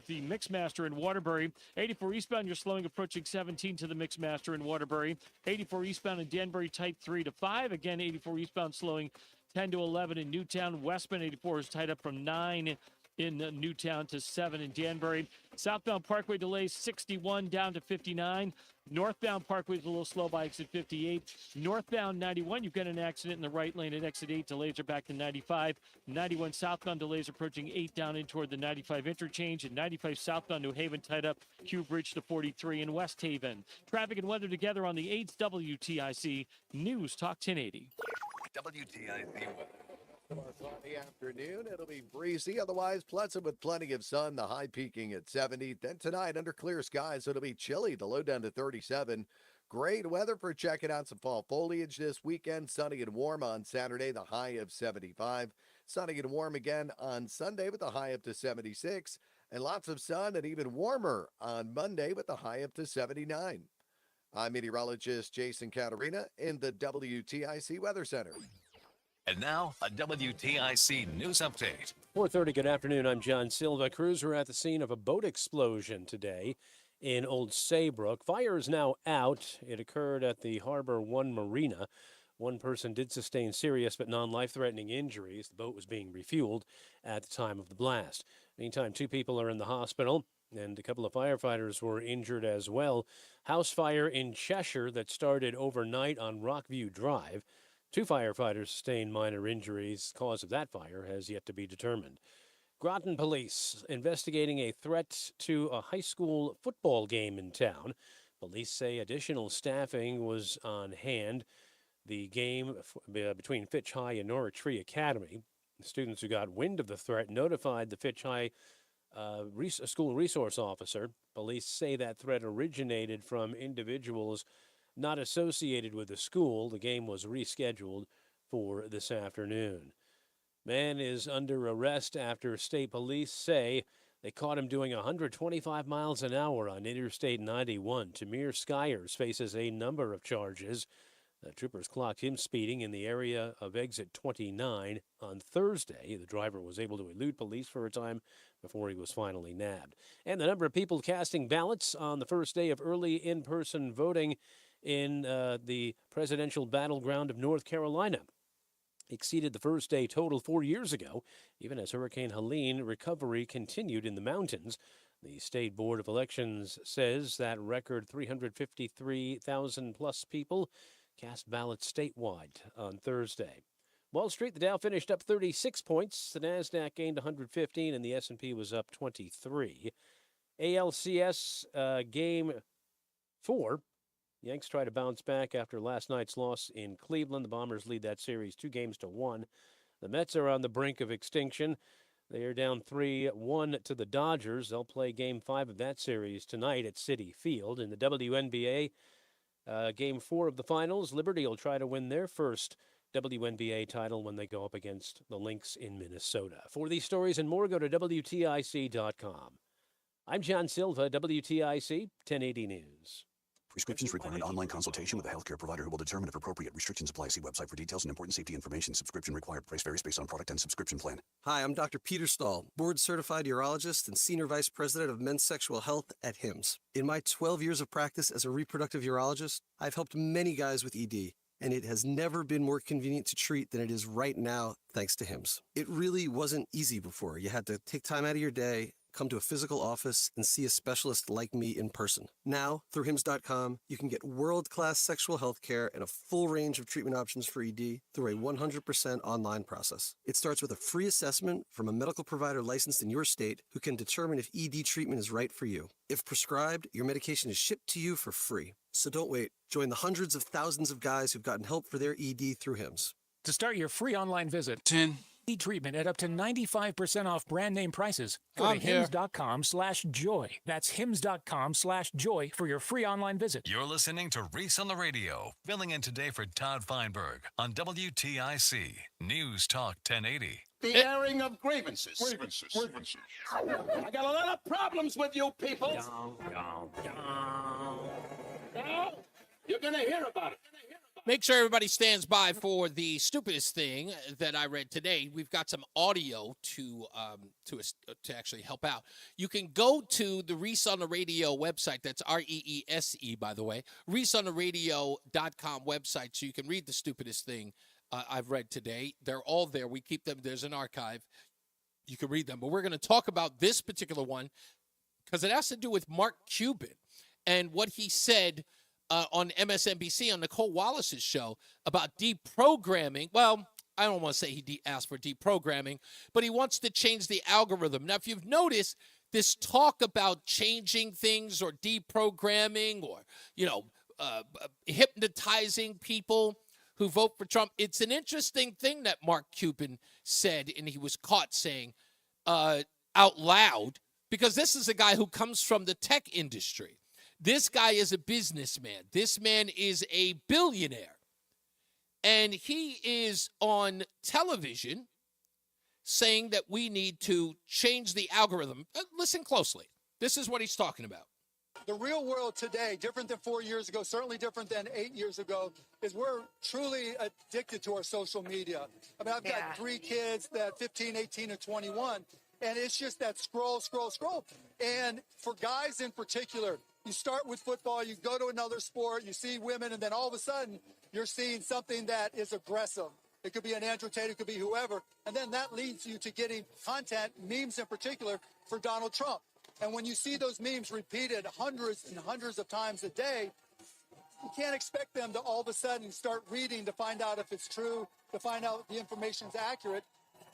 Mixmaster in Waterbury. 84 eastbound, you're slowing approaching 17 to the Mixmaster in Waterbury. 84 eastbound in Danbury, tight 3 to 5. Again, 84 eastbound slowing 10 to 11 in Newtown. Westbound 84 is tied up from 9 in Newtown to 7 in Danbury. Southbound Parkway delays 61 down to 59. Northbound Parkway is a little slow by exit 58. Northbound 91, you've got an accident in the right lane at exit 8. Delays are back to 95. 91 southbound delays approaching 8 down in toward the 95 interchange. And 95 southbound New Haven tied up Q Bridge to 43 in West Haven. Traffic and weather together on the 8th WTIC News Talk 1080. WTIC weather. Tomorrow the afternoon, it'll be breezy, otherwise pleasant with plenty of sun, the high peaking at 70. Then tonight, under clear skies, it'll be chilly, the low down to 37. Great weather for checking out some fall foliage this weekend. Sunny and warm on Saturday, the high of 75. Sunny and warm again on Sunday with the high up to 76. And lots of sun and even warmer on Monday with the high up to 79. I'm meteorologist Jason Caterina in the WTIC Weather Center. And now, a WTIC news update. 4:30, good afternoon. I'm John Silva. Crews were at the scene of a boat explosion today in Old Saybrook. Fire is now out. It occurred at the Harbor One Marina. One person did sustain serious but non-life-threatening injuries. The boat was being refueled at the time of the blast. Meantime, 2 people are in the hospital, and a couple of firefighters were injured as well. House fire in Cheshire that started overnight on Rockview Drive. 2 firefighters sustained minor injuries. Cause of that fire has yet to be determined. Groton police investigating a threat to a high school football game in town. Police say additional staffing was on hand. The game between Fitch High and Norwich Free Academy. The students who got wind of the threat notified the Fitch High school resource officer. Police say that threat originated from individuals not associated with the school. The game was rescheduled for this afternoon. Man is under arrest after state police say they caught him doing 125 miles an hour on Interstate 91. Tamir Skyers faces a number of charges. The troopers clocked him speeding in the area of exit 29 on Thursday. The driver was able to elude police for a time before he was finally nabbed. And the number of people casting ballots on the first day of early in-person voting in the presidential battleground of North Carolina exceeded the first day total 4 years ago, even as Hurricane Helene recovery continued in the mountains. The State Board of Elections says that record 353,000 plus people cast ballots statewide on Thursday. Wall Street, the Dow finished up 36 points. The Nasdaq gained 115, and the S&P was up 23. ALCS Game 4. Yanks try to bounce back after last night's loss in Cleveland. The Bombers lead that series 2-1. The Mets are on the brink of extinction. They are down 3-1 to the Dodgers. They'll play Game 5 of that series tonight at Citi Field. In the WNBA, Game 4 of the finals, Liberty will try to win their first WNBA title when they go up against the Lynx in Minnesota. For these stories and more, go to WTIC.com. I'm John Silva, WTIC 1080 News. Prescriptions require an online consultation with a healthcare provider who will determine if appropriate. Restrictions apply. See website for details and important safety information. Subscription required. Price varies based on product and subscription plan. Hi, I'm Dr. Peter Stahl, board-certified urologist and senior vice president of men's sexual health at HIMSS. In my 12 years of practice as a reproductive urologist, I've helped many guys with ED, and it has never been more convenient to treat than it is right now, thanks to HIMSS. It really wasn't easy before. You had to take time out of your day, come to a physical office, and see a specialist like me in person. Now, through HIMSS.com, you can get world-class sexual health care and a full range of treatment options for ED through a 100% online process. It starts with a free assessment from a medical provider licensed in your state who can determine if ED treatment is right for you. If prescribed, your medication is shipped to you for free. So don't wait. Join the hundreds of thousands of guys who've gotten help for their ED through HIMSS. To start your free online visit, 10 treatment at up to 95% off brand name prices. Go to hims.com/joy. That's hims.com/joy for your free online visit. You're listening to Reese on the Radio, filling in today for Todd Feinberg on WTIC News Talk 1080. The airing of grievances. I got a lot of problems with you people. You're going to hear about it. Make sure everybody stands by for the stupidest thing that I read today. We've got some audio to actually help out. You can go to the Reese on the Radio website. That's REESE, by the way. ReeseOnTheRadio.com website, so you can read the stupidest thing I've read today. They're all there. We keep them. There's an archive. You can read them. But we're going to talk about this particular one because it has to do with Mark Cuban and what he said on MSNBC on Nicole Wallace's show about deprogramming. Well, I don't want to say he asked for deprogramming, but he wants to change the algorithm. Now, if you've noticed this talk about changing things or deprogramming or, hypnotizing people who vote for Trump, it's an interesting thing that Mark Cuban said, and he was caught saying out loud, because this is a guy who comes from the tech industry. This guy is a businessman. This man is a billionaire. And he is on television saying that we need to change the algorithm. Listen closely. This is what he's talking about. The real world today, different than 4 years ago, certainly different than 8 years ago, is we're truly addicted to our social media. I mean, I've got 3 kids that 15, 18, and 21, and it's just that scroll. And for guys in particular, you start with football, you go to another sport, you see women, and then all of a sudden you're seeing something that is aggressive. It could be an Andrew Tate, it could be whoever. And then that leads you to getting content, memes in particular, for Donald Trump. And when you see those memes repeated hundreds and hundreds of times a day, you can't expect them to all of a sudden start reading to find out if it's true, to find out the information is accurate.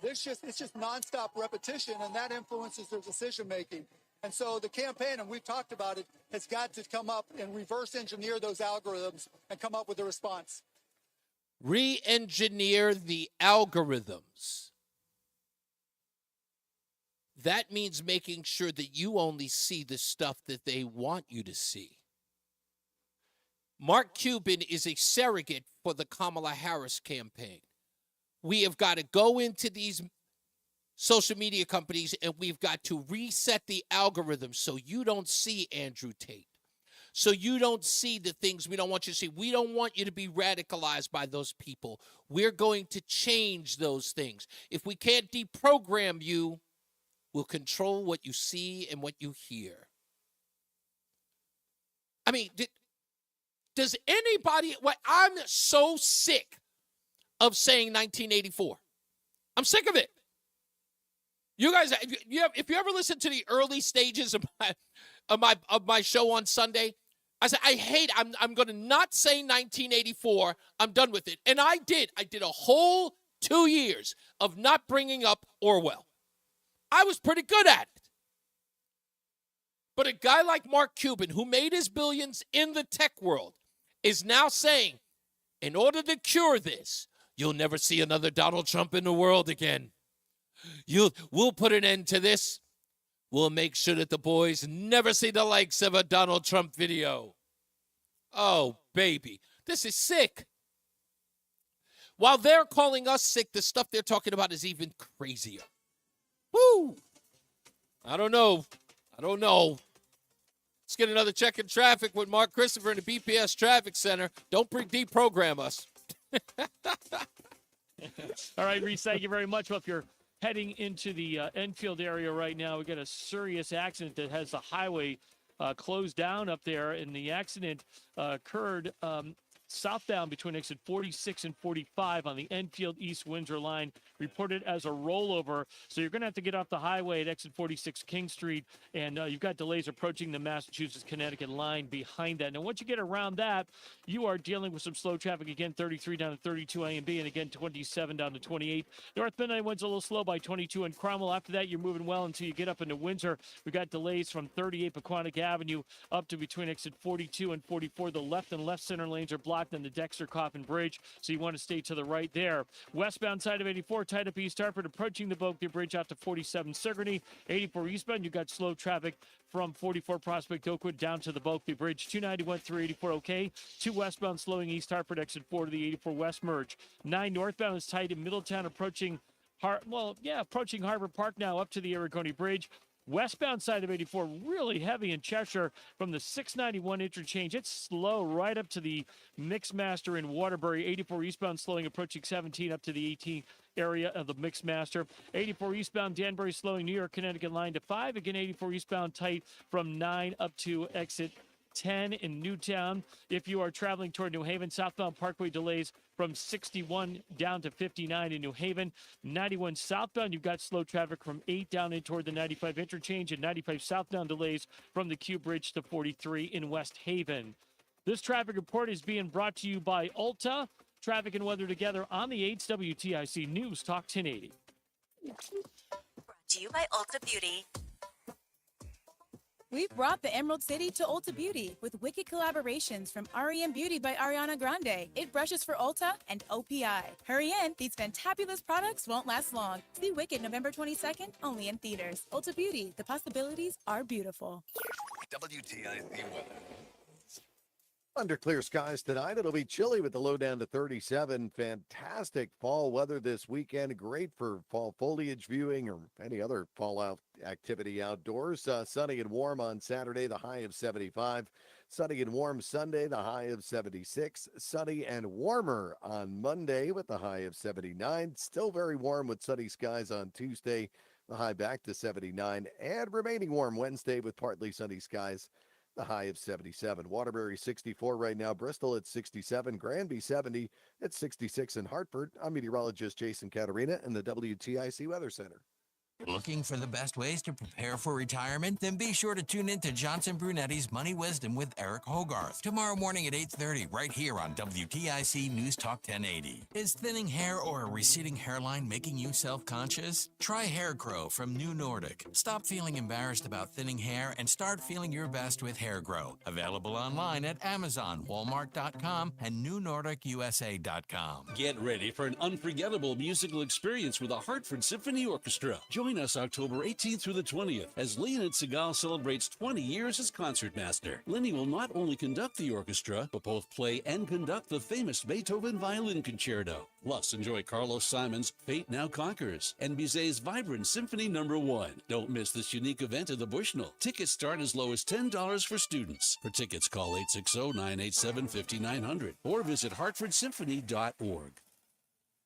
It's just nonstop repetition, and that influences their decision making. And so the campaign, and we've talked about it, has got to come up and reverse engineer those algorithms and come up with a response. Re-engineer the algorithms. That means making sure that you only see the stuff that they want you to see. Mark Cuban is a surrogate for the Kamala Harris campaign. We have got to go into these social media companies and we've got to reset the algorithm so you don't see Andrew Tate. So you don't see the things we don't want you to see. We don't want you to be radicalized by those people. We're going to change those things. If we can't deprogram you, we'll control what you see and what you hear. I mean, does anybody, I'm so sick of saying 1984. I'm sick of it. You guys, if you ever listen to the early stages of my show on Sunday, I said, I'm going to not say 1984. I'm done with it. And I did. I did a whole 2 years of not bringing up Orwell. I was pretty good at it. But a guy like Mark Cuban, who made his billions in the tech world, is now saying, in order to cure this, you'll never see another Donald Trump in the world again. We'll put an end to this. We'll make sure that the boys never see the likes of a Donald Trump video. Oh, baby, this is sick. While they're calling us sick, the stuff they're talking about is even crazier. Woo! I don't know. Let's get another check in traffic with Mark Christopher in the BPS Traffic Center. Don't deprogram us. All right, Reese, thank you very much. Well, if you're heading into the Enfield area right now, we got a serious accident that has the highway closed down up there, and the accident occurred southbound between exit 46 and 45 on the Enfield East Windsor line, reported as a rollover. So you're going to have to get off the highway at exit 46 King Street, and you've got delays approaching the Massachusetts-Connecticut line behind that. Now, once you get around that, you are dealing with some slow traffic. Again, 33 down to 32 A and B, and again, 27 down to 28. North Midnight one's a little slow by 22 in Cromwell. After that, you're moving well until you get up into Windsor. We've got delays from 38 Pequannock Avenue up to between exit 42 and 44. The left and left center lanes are blocked on the Dexter Coffin Bridge, so you want to stay to the right there. Westbound side of 84, tied up East Hartford, approaching the Bulkley Bridge out to 47 Sigourney. 84 eastbound, you got slow traffic from 44 Prospect Oakwood down to the Bulkley Bridge. 291 through 84 okay. 2 westbound slowing East Hartford, exit 4 to the 84 West merge. 9 northbound is tight in Middletown, approaching Harbor Park now up to the Aragoni Bridge. Westbound side of 84, really heavy in Cheshire from the 691 interchange. It's slow right up to the Mixmaster in Waterbury. 84 eastbound slowing, approaching 17 up to the 18 area of the Mixmaster. 84 eastbound Danbury slowing New York, Connecticut line to 5. Again, 84 eastbound tight from 9 up to exit 10 in Newtown. If you are traveling toward New Haven, southbound Parkway delays from 61 down to 59 in New Haven. 91 southbound, you've got slow traffic from 8 down in toward the 95 interchange, and 95 southbound delays from the Q Bridge to 43 in West Haven. This traffic report is being brought to you by Ulta. Traffic and weather together on the 8's WTIC News Talk 1080. Brought to you by Ulta Beauty. We've brought the Emerald City to Ulta Beauty with wicked collaborations from REM Beauty by Ariana Grande, It Brushes for Ulta, and OPI. Hurry in, these fantabulous products won't last long. See Wicked November 22nd, only in theaters. Ulta Beauty, the possibilities are beautiful. WTIC weather. Under clear skies tonight, it'll be chilly with the low down to 37. Fantastic fall weather this weekend. Great for fall foliage viewing or any other fall activity outdoors. Sunny and warm on Saturday, the high of 75. Sunny and warm Sunday, the high of 76. Sunny and warmer on Monday with the high of 79. Still very warm with sunny skies on Tuesday, the high back to 79. And remaining warm Wednesday with partly sunny skies, a high of 77. Waterbury 64 right now. Bristol at 67. Granby 70 at 66 in Hartford. I'm meteorologist Jason Caterina in the WTIC Weather Center. Looking for the best ways to prepare for retirement? Then be sure to tune in to Johnson Brunetti's Money Wisdom with Eric Hogarth tomorrow morning at 8:30 right here on WTIC News Talk 1080. Is thinning hair or a receding hairline making you self-conscious? Try Hair Grow from New Nordic. Stop feeling embarrassed about thinning hair and start feeling your best with Hair Grow. Available online at Amazon, Walmart.com, and NewNordicUSA.com. Get ready for an unforgettable musical experience with the Hartford Symphony Orchestra. Join us October 18th through the 20th as Leonid Segal celebrates 20 years as concertmaster. Lenny will not only conduct the orchestra, but both play and conduct the famous Beethoven Violin Concerto. Plus, enjoy Carlos Simon's Fate Now Conquers and Bizet's Vibrant Symphony No. 1. Don't miss this unique event at the Bushnell. Tickets start as low as $10 for students. For tickets, call 860-987-5900 or visit hartfordsymphony.org.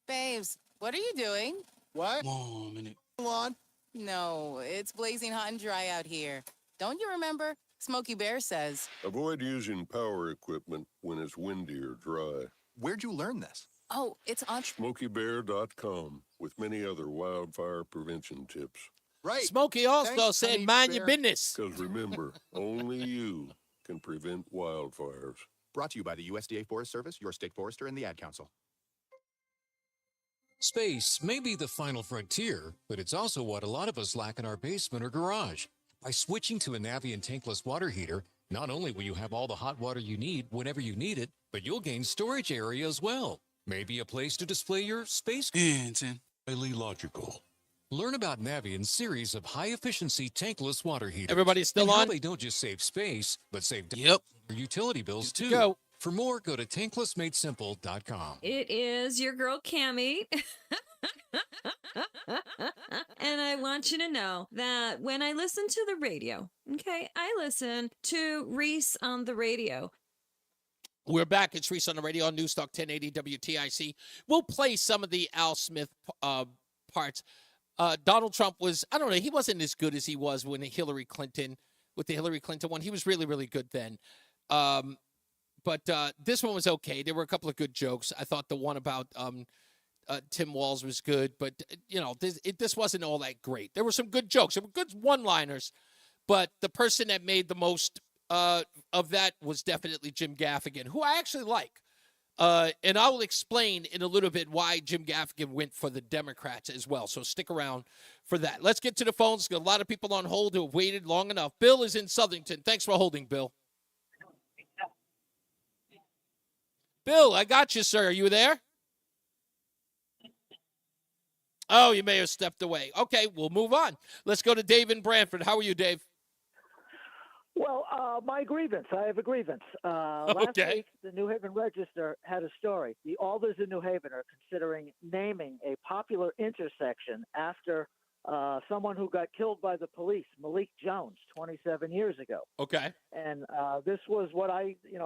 Babes, what are you doing? What? One minute. On? No, it's blazing hot and dry out here. Don't you remember? Smokey Bear says. Avoid using power equipment when it's windy or dry. Where'd you learn this? Oh, it's on SmokeyBear.com with many other wildfire prevention tips. Right. Smokey also said, mind your business. Because remember, only you can prevent wildfires. Brought to you by the USDA Forest Service, your state forester, and the Ad Council. Space may be the final frontier, but it's also what a lot of us lack in our basement or garage. By switching to a Navien tankless water heater, not only will you have all the hot water you need whenever you need it, but you'll gain storage area as well. Maybe a place to display your space. Highly logical. Learn about Navien's series of high-efficiency tankless water heaters. Everybody's still and how on? they don't just save space, but save your utility bills too. Go. For more, go to tanklessmadesimple.com. It is your girl, Cammie. And I want you to know that when I listen to the radio, okay, I listen to Reese on the radio. We're back. It's Reese on the Radio on NewsTalk 1080 WTIC. We'll play some of the Al Smith parts. Donald Trump was, I don't know, he wasn't as good as he was when Hillary Clinton, with the Hillary Clinton one. He was really, really good then. But this one was okay. There were a couple of good jokes. I thought the one about Tim Walz was good, but, you know, this wasn't all that great. There were some good jokes. There were good one-liners, but the person that made the most of that was definitely Jim Gaffigan, who I actually like. And I will explain in a little bit why Jim Gaffigan went for the Democrats as well. So stick around for that. Let's get to the phones. Got a lot of people on hold who have waited long enough. Bill is in Southington. Thanks for holding, Bill. Bill, I got you, sir. Are you there? Oh, you may have stepped away. Okay, we'll move on. Let's go to Dave in Brantford. How are you, Dave? Well, my grievance. I have a grievance. Last week, the New Haven Register had a story. The Alders in New Haven are considering naming a popular intersection after someone who got killed by the police, Malik Jones, 27 years ago. Okay. And this was what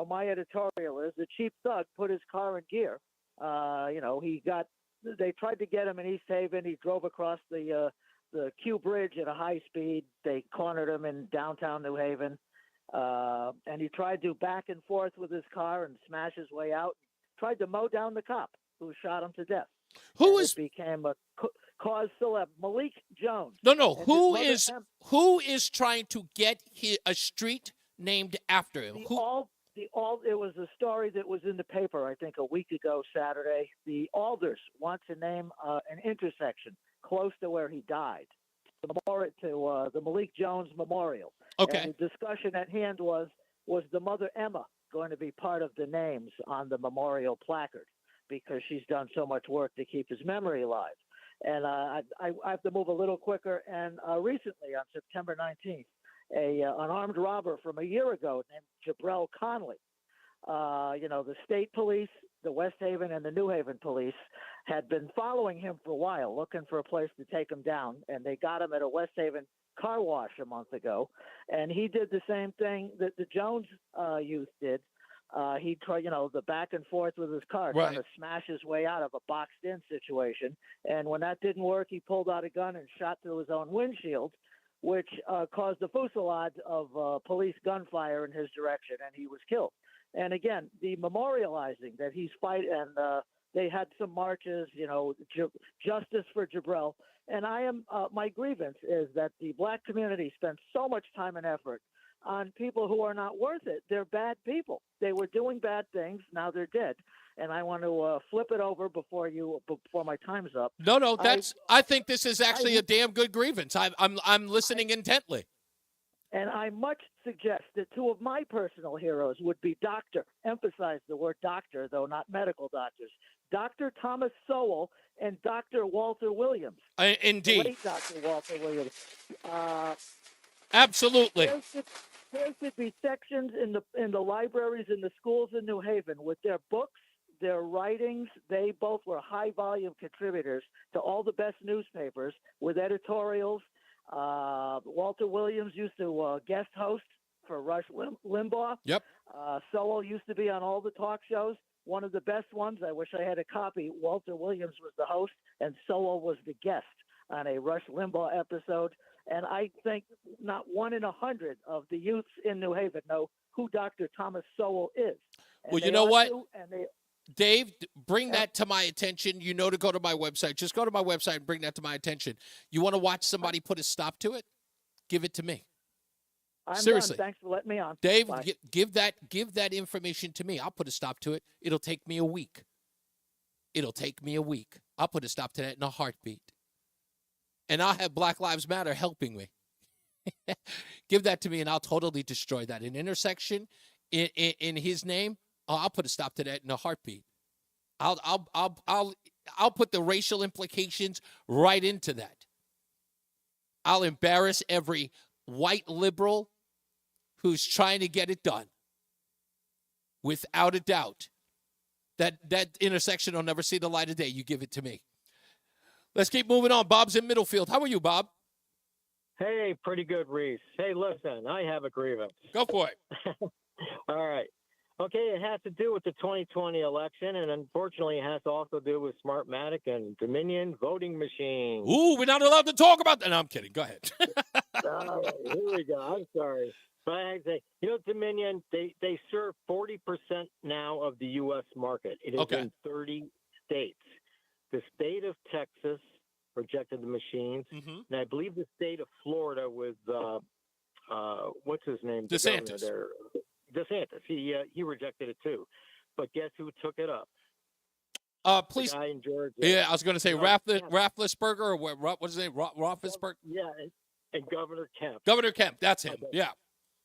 my editorial is. The cheap thug put his car in gear. They tried to get him in East Haven. He drove across the Q Bridge at a high speed. They cornered him in downtown New Haven. And he tried to back and forth with his car and smash his way out. Tried to mow down the cop who shot him to death. It became a cause celeb. Malik Jones. No. Who is trying to get a street named after him? It was a story that was in the paper, I think, a week ago Saturday. The Alders want to name an intersection close to where he died, to the Malik Jones Memorial. Okay. And the discussion at hand was the mother Emma going to be part of the names on the memorial placard because she's done so much work to keep his memory alive. And I have to move a little quicker. And recently, on September 19th, an armed robber from a year ago named Jabrell Conley, the state police, the West Haven and the New Haven police had been following him for a while, looking for a place to take him down. And they got him at a West Haven car wash a month ago. And he did the same thing that the Jones youth did. He tried, the back and forth with his car, trying to smash his way out of a boxed-in situation. And when that didn't work, he pulled out a gun and shot through his own windshield. which caused a fusillade of police gunfire in his direction, and he was killed. And again, the memorializing that he's fighting, and they had some marches, justice for Jabril. And my grievance is that the black community spent so much time and effort on people who are not worth it. They're bad people. They were doing bad things. Now they're dead. And I want to flip it over before my time's up. No, I think this is actually a damn good grievance. I'm listening intently. And I much suggest that two of my personal heroes would be doctor. Emphasize the word doctor, though not medical doctors. Dr. Thomas Sowell and Dr. Walter Williams. Indeed. Late Dr. Walter Williams. Absolutely. There should be sections in the libraries in the schools in New Haven with their books, their writings. They both were high-volume contributors to all the best newspapers with editorials. Walter Williams used to guest host for Rush Limbaugh. Yep. Sowell used to be on all the talk shows. One of the best ones, I wish I had a copy. Walter Williams was the host, and Sowell was the guest on a Rush Limbaugh episode. And I think not 1 in 100 of the youths in New Haven know who Dr. Thomas Sowell is. And well, you know what? Dave, bring that to my attention. You know to go to my website. Just go to my website and bring that to my attention. You want to watch somebody put a stop to it? Give it to me. I'm Seriously. done. Thanks for letting me on. Dave, give that information to me. I'll put a stop to it. It'll take me a week. I'll put a stop to that in a heartbeat. And I'll have Black Lives Matter helping me. Give that to me, and I'll totally destroy that. An intersection in his name, I'll put a stop to that in a heartbeat. I'll put the racial implications right into that. I'll embarrass every white liberal who's trying to get it done. Without a doubt. That intersection will never see the light of day. You give it to me. Let's keep moving on. Bob's in Middlefield. How are you, Bob? Hey, pretty good, Reese. Hey, listen, I have a grievance. Go for it. All right. Okay, it has to do with the 2020 election, and unfortunately it has to also do with Smartmatic and Dominion voting machines. Ooh, we're not allowed to talk about that. No, I'm kidding. Go ahead. All right, here we go. I'm sorry. But I have to say, Dominion, they serve 40% now of the U.S. market. It is in 30 states. The state of Texas rejected the machines, and I believe the state of Florida with, what's his name? DeSantis. DeSantis. He rejected it too. But guess who took it up? Please. The guy in Georgia. Yeah, I was going to say Rafflesberger or what's his name? Roethlisberger? Yeah, and Governor Kemp. Governor Kemp, that's him. Okay. Yeah.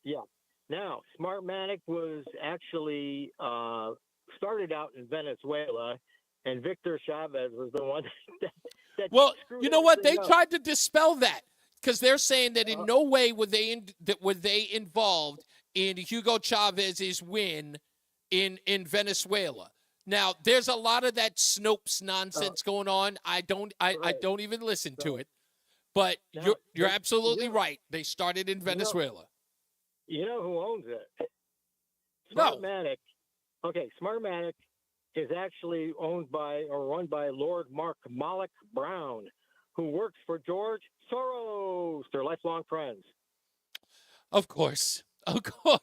Yeah. Now, Smartmatic was actually started out in Venezuela, and Victor Chavez was the one that well, you know what? They up. tried to dispel that because they're saying that in no way were they involved in Hugo Chavez's win in Venezuela. Now, there's a lot of that Snopes nonsense going on. I don't even listen to it. But you're absolutely right. They started in Venezuela. You know who owns it? No. Smartmatic. Okay, Smartmatic is actually owned by or run by Lord Mark Malloch Brown, who works for George Soros. They're lifelong friends. Of course. Of course.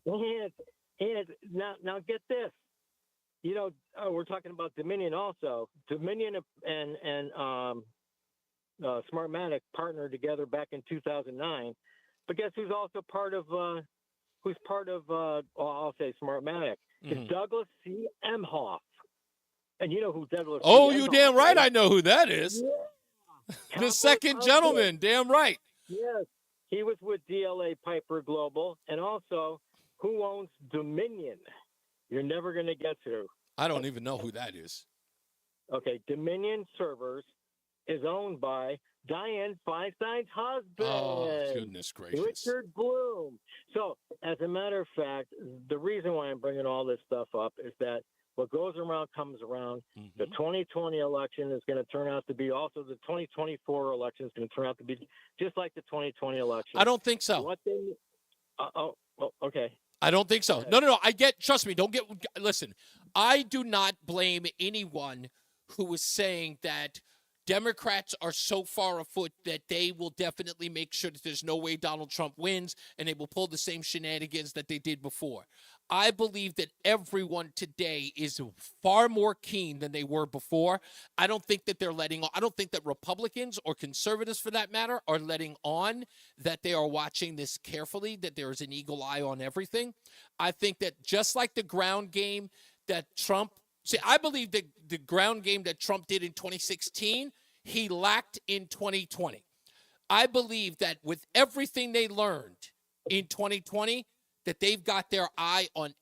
And now get this. We're talking about Dominion also. Dominion and Smartmatic partnered together back in 2009. But guess who's also part of I'll say Smartmatic. It's Douglas C. Emhoff. And you know who Douglas Oh, C. you Emhoff damn right is? I know who that is. Yeah. The second gentleman, damn right. Yes. He was with DLA Piper Global. And also, who owns Dominion? You're never going to get to. I don't even know who that is. Okay, Dominion Servers is owned by Dianne Feinstein's husband. Oh, goodness gracious. Richard Bloom. So, as a matter of fact, the reason why I'm bringing all this stuff up is that what goes around comes around. The 2020 election is going to turn out to be also the 2024 election is going to turn out to be just like the 2020 election. I don't think so. Okay. I don't think so. No. Trust me, listen, I do not blame anyone who is saying that Democrats are so far afoot that they will definitely make sure that there's no way Donald Trump wins, and they will pull the same shenanigans that they did before. I believe that everyone today is far more keen than they were before. I don't think that I don't think that Republicans or conservatives, for that matter, are letting on that they are watching this carefully, that there is an eagle eye on everything. I think that just like the ground game that I believe that the ground game that Trump did in 2016, he lacked in 2020. I believe that with everything they learned in 2020, that they've got their eye on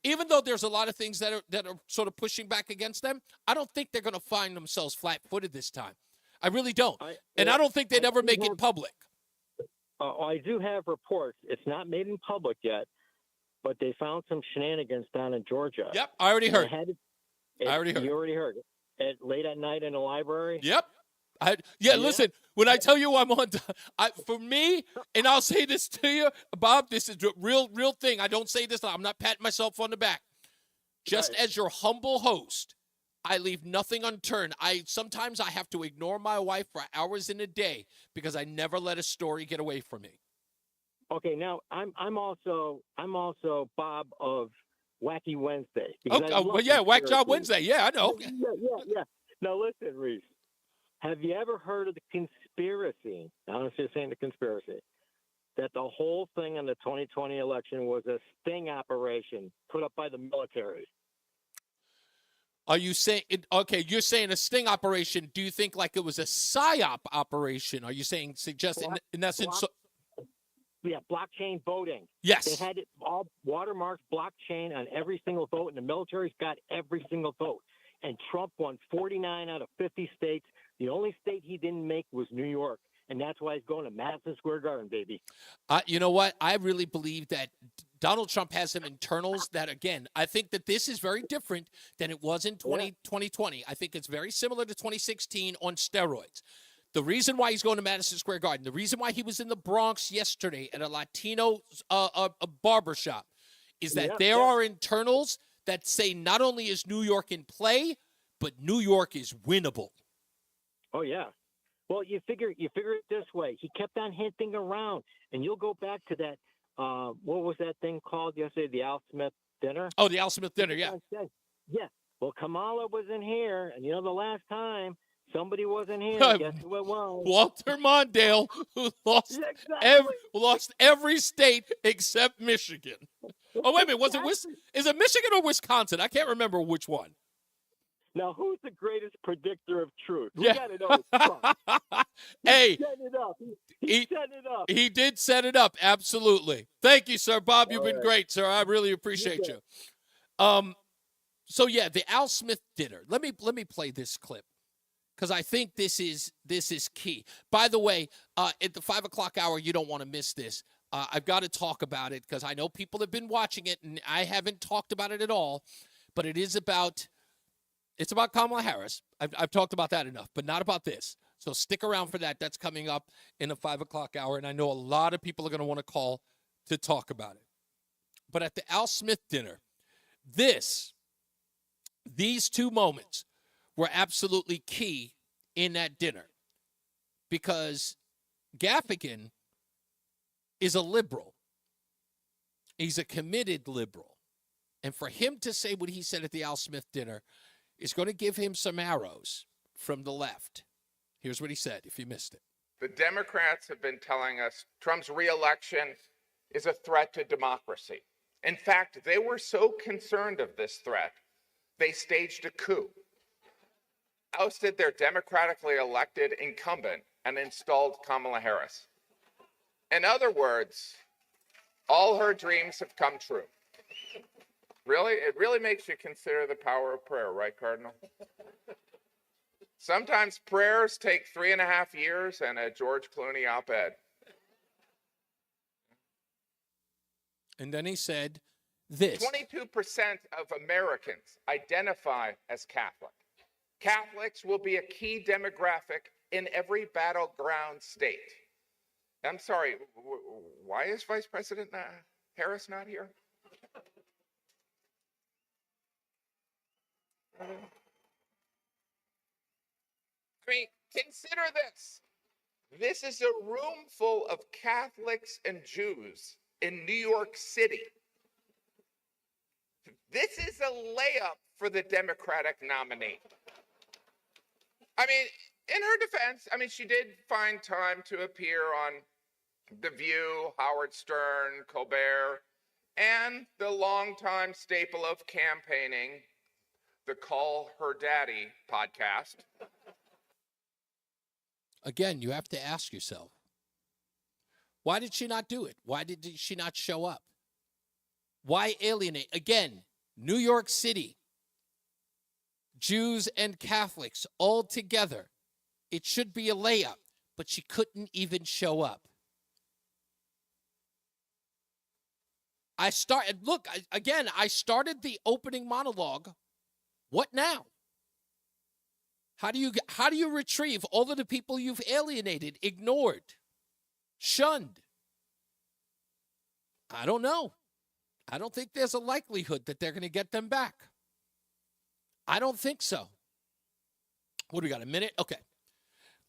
even though there's a lot of things that are sort of pushing back against them, I don't think they're going to find themselves flat-footed this time. I really don't. I don't think they'd ever make it public. I do have reports. It's not made in public yet, but they found some shenanigans down in Georgia. Yep, I already heard. You already heard it. Late at night in the library? Yep. Listen, when I tell you I'm on, for me, and I'll say this to you, Bob, this is a real thing. I don't say this, I'm not patting myself on the back. Just as your humble host, I leave nothing unturned. Sometimes I have to ignore my wife for hours in a day because I never let a story get away from me. Okay, now I'm also Bob of Wacky Wednesday. Whack Job Wednesday. Yeah, I know. Yeah. Now listen, Reese. Have you ever heard of the conspiracy? I'm just saying the conspiracy. That the whole thing in the 2020 election was a sting operation put up by the military. Are you saying, you're saying a sting operation. Do you think like it was a PSYOP operation? Are you suggesting in essence? Yeah, blockchain voting. Yes. They had it all watermarked blockchain on every single vote, and the military's got every single vote. And Trump won 49 out of 50 states. The only state he didn't make was New York, and that's why he's going to Madison Square Garden, baby. You know what? I really believe that Donald Trump has some internals that, again, I think that this is very different than it was in 2020. I think it's very similar to 2016 on steroids. The reason why he's going to Madison Square Garden, the reason why he was in the Bronx yesterday at a Latino a barbershop is that there are internals that say not only is New York in play, but New York is winnable. Oh, yeah. Well, you figure it this way. He kept on hinting around, and you'll go back to that, what was that thing called yesterday, the Al Smith dinner? Oh, the Al Smith dinner, yeah. Yeah. Well, Kamala wasn't here, and the last time somebody wasn't here, guess who it was? Walter Mondale, who lost every state except Michigan. Oh, wait a minute. Is it Michigan or Wisconsin? I can't remember which one. Now, who's the greatest predictor of truth? We got to know it's Trump. Hey, he set it up. He did set it up. Absolutely. Thank you, sir. Bob, you've been great, sir. I really appreciate you. So yeah, the Al Smith dinner. Let me play this clip because I think this is key. By the way, at the 5 o'clock hour, you don't want to miss this. I've got to talk about it because I know people have been watching it, and I haven't talked about it at all. But it's about Kamala Harris. I've talked about that enough, but not about this. So stick around for that. That's coming up in the 5 o'clock hour, and I know a lot of people are going to want to call to talk about it. But at the Al Smith dinner, these two moments were absolutely key in that dinner because Gaffigan is a liberal. He's a committed liberal. And for him to say what he said at the Al Smith dinner is going to give him some arrows from the left. Here's what he said, if you missed it. The Democrats have been telling us Trump's reelection is a threat to democracy. In fact, they were so concerned of this threat, they staged a coup, ousted their democratically elected incumbent, and installed Kamala Harris. In other words, all her dreams have come true. Really? It really makes you consider the power of prayer, right, Cardinal? Sometimes prayers take 3.5 years and a George Clooney op-ed. And then he said this. 22% of Americans identify as Catholic. Catholics will be a key demographic in every battleground state. I'm sorry, why is Vice President Harris not here? I mean, Consider this. This is a room full of Catholics and Jews in New York City. This is a layup for the Democratic nominee. I mean, in her defense, she did find time to appear on The View, Howard Stern, Colbert, and the longtime staple of campaigning, the Call Her Daddy podcast. Again, you have to ask yourself, why did she not do it? Why did she not show up? Why alienate? Again, New York City, Jews and Catholics all together. It should be a layup, but she couldn't even show up. I started the opening monologue. What now? How do you retrieve all of the people you've alienated, ignored, shunned? I don't know. I don't think there's a likelihood that they're going to get them back. I don't think so. What do we got, a minute? Okay.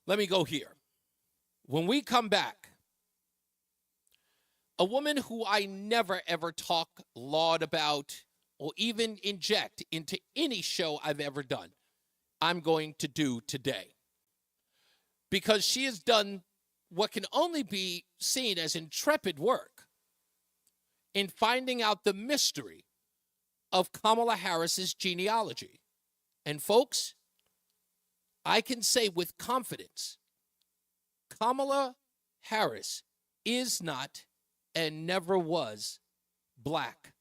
Let me go here. When we come back, a woman who I never, ever talk laud about or even inject into any show I've ever done, I'm going to do today. Because she has done what can only be seen as intrepid work in finding out the mystery of Kamala Harris's genealogy. And folks, I can say with confidence, Kamala Harris is not and never was black,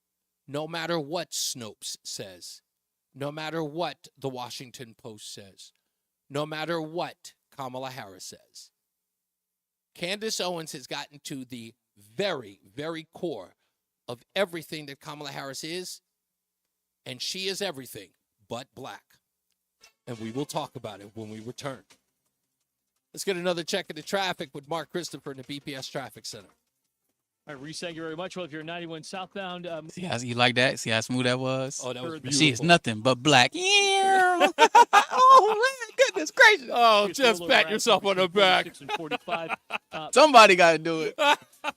no matter what Snopes says, no matter what the Washington Post says, no matter what Kamala Harris says. Candace Owens has gotten to the very, very core of everything that Kamala Harris is, and she is everything but black. And we will talk about it when we return. Let's get another check of the traffic with Mark Christopher in the BPS Traffic Center. All right, Reese, thank you very much. Well, if you're 91 southbound... See how you like that? See how smooth that was? Oh, that was beautiful. See, it's nothing but black. Oh, my goodness gracious. Oh, just pat yourself on the back. And 45. Somebody got to do it.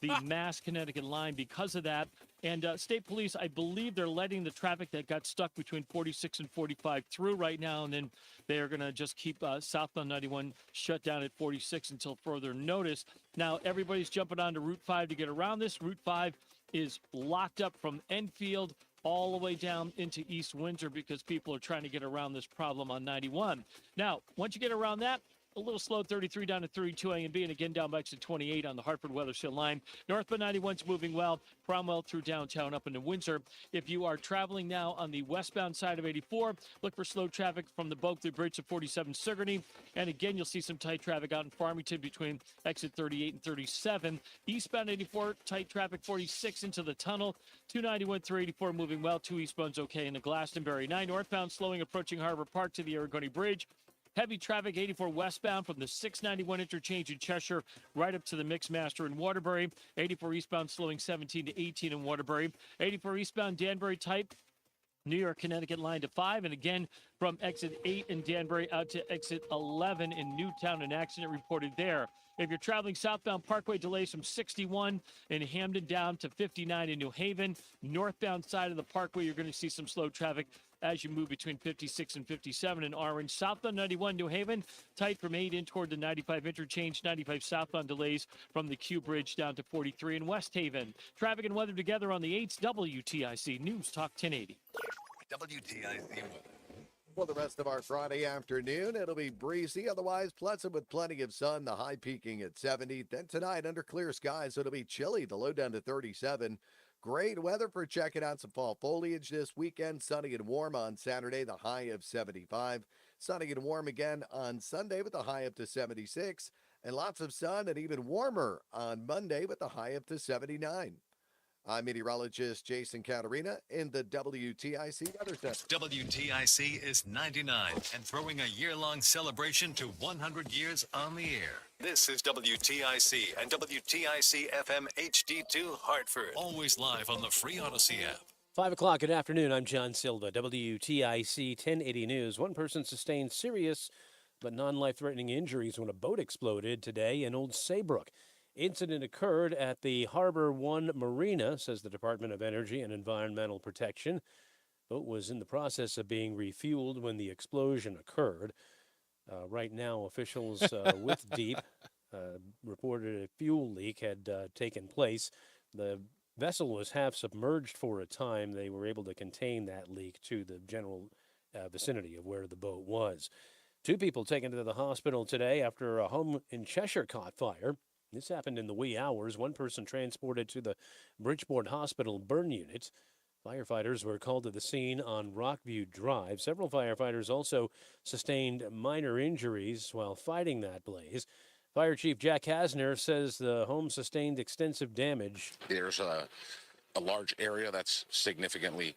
The Mass Connecticut line because of that. And state police, I believe they're letting the traffic that got stuck between 46 and 45 through right now. And then they are going to just keep southbound 91 shut down at 46 until further notice. Now, everybody's jumping onto Route 5 to get around this. Route 5 is locked up from Enfield all the way down into East Windsor because people are trying to get around this problem on 91. Now, once you get around that, a little slow, 33 down to 32 A and B, and again down by exit 28 on the Hartford Weathersfield line. Northbound 91's moving well. Cromwell through downtown up into Windsor. If you are traveling now on the westbound side of 84, look for slow traffic from the Bulkley Bridge to 47 Sigourney. And again, you'll see some tight traffic out in Farmington between exit 38 and 37. Eastbound 84, tight traffic 46 into the tunnel. 291 through 84 moving well. 2 eastbound's okay in the Glastonbury. 9 northbound slowing approaching Harbor Park to the Aragoni Bridge. Heavy traffic 84 westbound from the 691 interchange in Cheshire right up to the Mixmaster in Waterbury. 84 eastbound slowing 17 to 18 in Waterbury. 84 eastbound Danbury type. New York, Connecticut line to 5. And again, from exit 8 in Danbury out to exit 11 in Newtown, an accident reported there. If you're traveling southbound Parkway, delays from 61 in Hamden down to 59 in New Haven. Northbound side of the Parkway, you're going to see some slow traffic as you move between 56 and 57 in Orange. Southbound 91 New Haven, tight from 8 in toward the 95 interchange. 95 southbound delays from the Q Bridge down to 43 in West Haven. Traffic and weather together on the 8th. WTIC News Talk 1080. WTIC weather. For the rest of our Friday afternoon, it'll be breezy, otherwise pleasant with plenty of sun, the high peaking at 70. Then tonight, under clear skies, it'll be chilly, the low down to 37. Great weather for checking out some fall foliage this weekend. Sunny and warm on Saturday, the high of 75. Sunny and warm again on Sunday with the high up to 76. And lots of sun and even warmer on Monday with the high up to 79. I'm meteorologist Jason Caterina in the WTIC Weather Center. WTIC is 99 and throwing a year-long celebration to 100 years on the air. This is WTIC and WTIC FM HD2 Hartford. Always live on the free Odyssey app. 5 o'clock, good afternoon. I'm John Silva, WTIC 1080 News. One person sustained serious but non-life-threatening injuries when a boat exploded today in Old Saybrook. Incident occurred at the Harbor One Marina, says the Department of Energy and Environmental Protection. Boat was in the process of being refueled when the explosion occurred. Right now, officials with DEEP reported a fuel leak had taken place. The vessel was half submerged for a time. They were able to contain that leak to the general vicinity of where the boat was. 2 people taken to the hospital today after a home in Cheshire caught fire. This happened in the wee hours. 1 person transported to the Bridgeport Hospital burn unit. Firefighters were called to the scene on Rockview Drive. Several firefighters also sustained minor injuries while fighting that blaze. Fire Chief Jack Hasner says the home sustained extensive damage. There's a large area that's significantly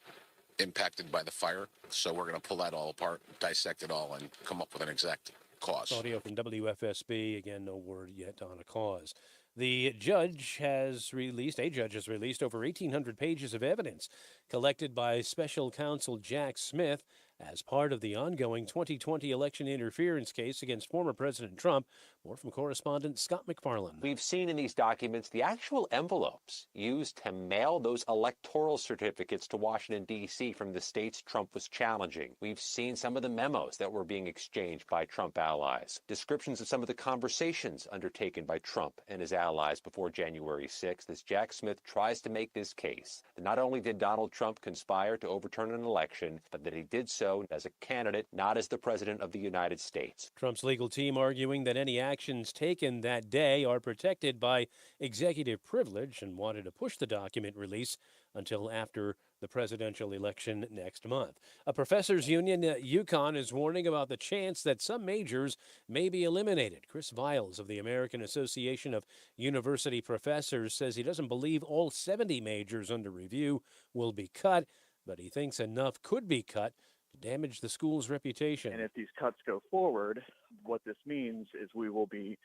impacted by the fire, so we're going to pull that all apart, dissect it all, and come up with an exact cause. Audio from WFSB. Again, no word yet on a cause. A judge has released over 1,800 pages of evidence collected by special counsel Jack Smith as part of the ongoing 2020 election interference case against former President Trump. More from correspondent Scott McFarland. We've seen in these documents the actual envelopes used to mail those electoral certificates to Washington, D.C. from the states Trump was challenging. We've seen some of the memos that were being exchanged by Trump allies, descriptions of some of the conversations undertaken by Trump and his allies before January 6th as Jack Smith tries to make this case that not only did Donald Trump conspire to overturn an election, but that he did so as a candidate, not as the President of the United States. Trump's legal team arguing that any actions taken that day are protected by executive privilege and wanted to push the document release until after the presidential election next month. A professors' union at UConn is warning about the chance that some majors may be eliminated. Chris Viles of the American Association of University Professors says he doesn't believe all 70 majors under review will be cut, but he thinks enough could be cut to damage the school's reputation. And if these cuts go forward, what this means is we will be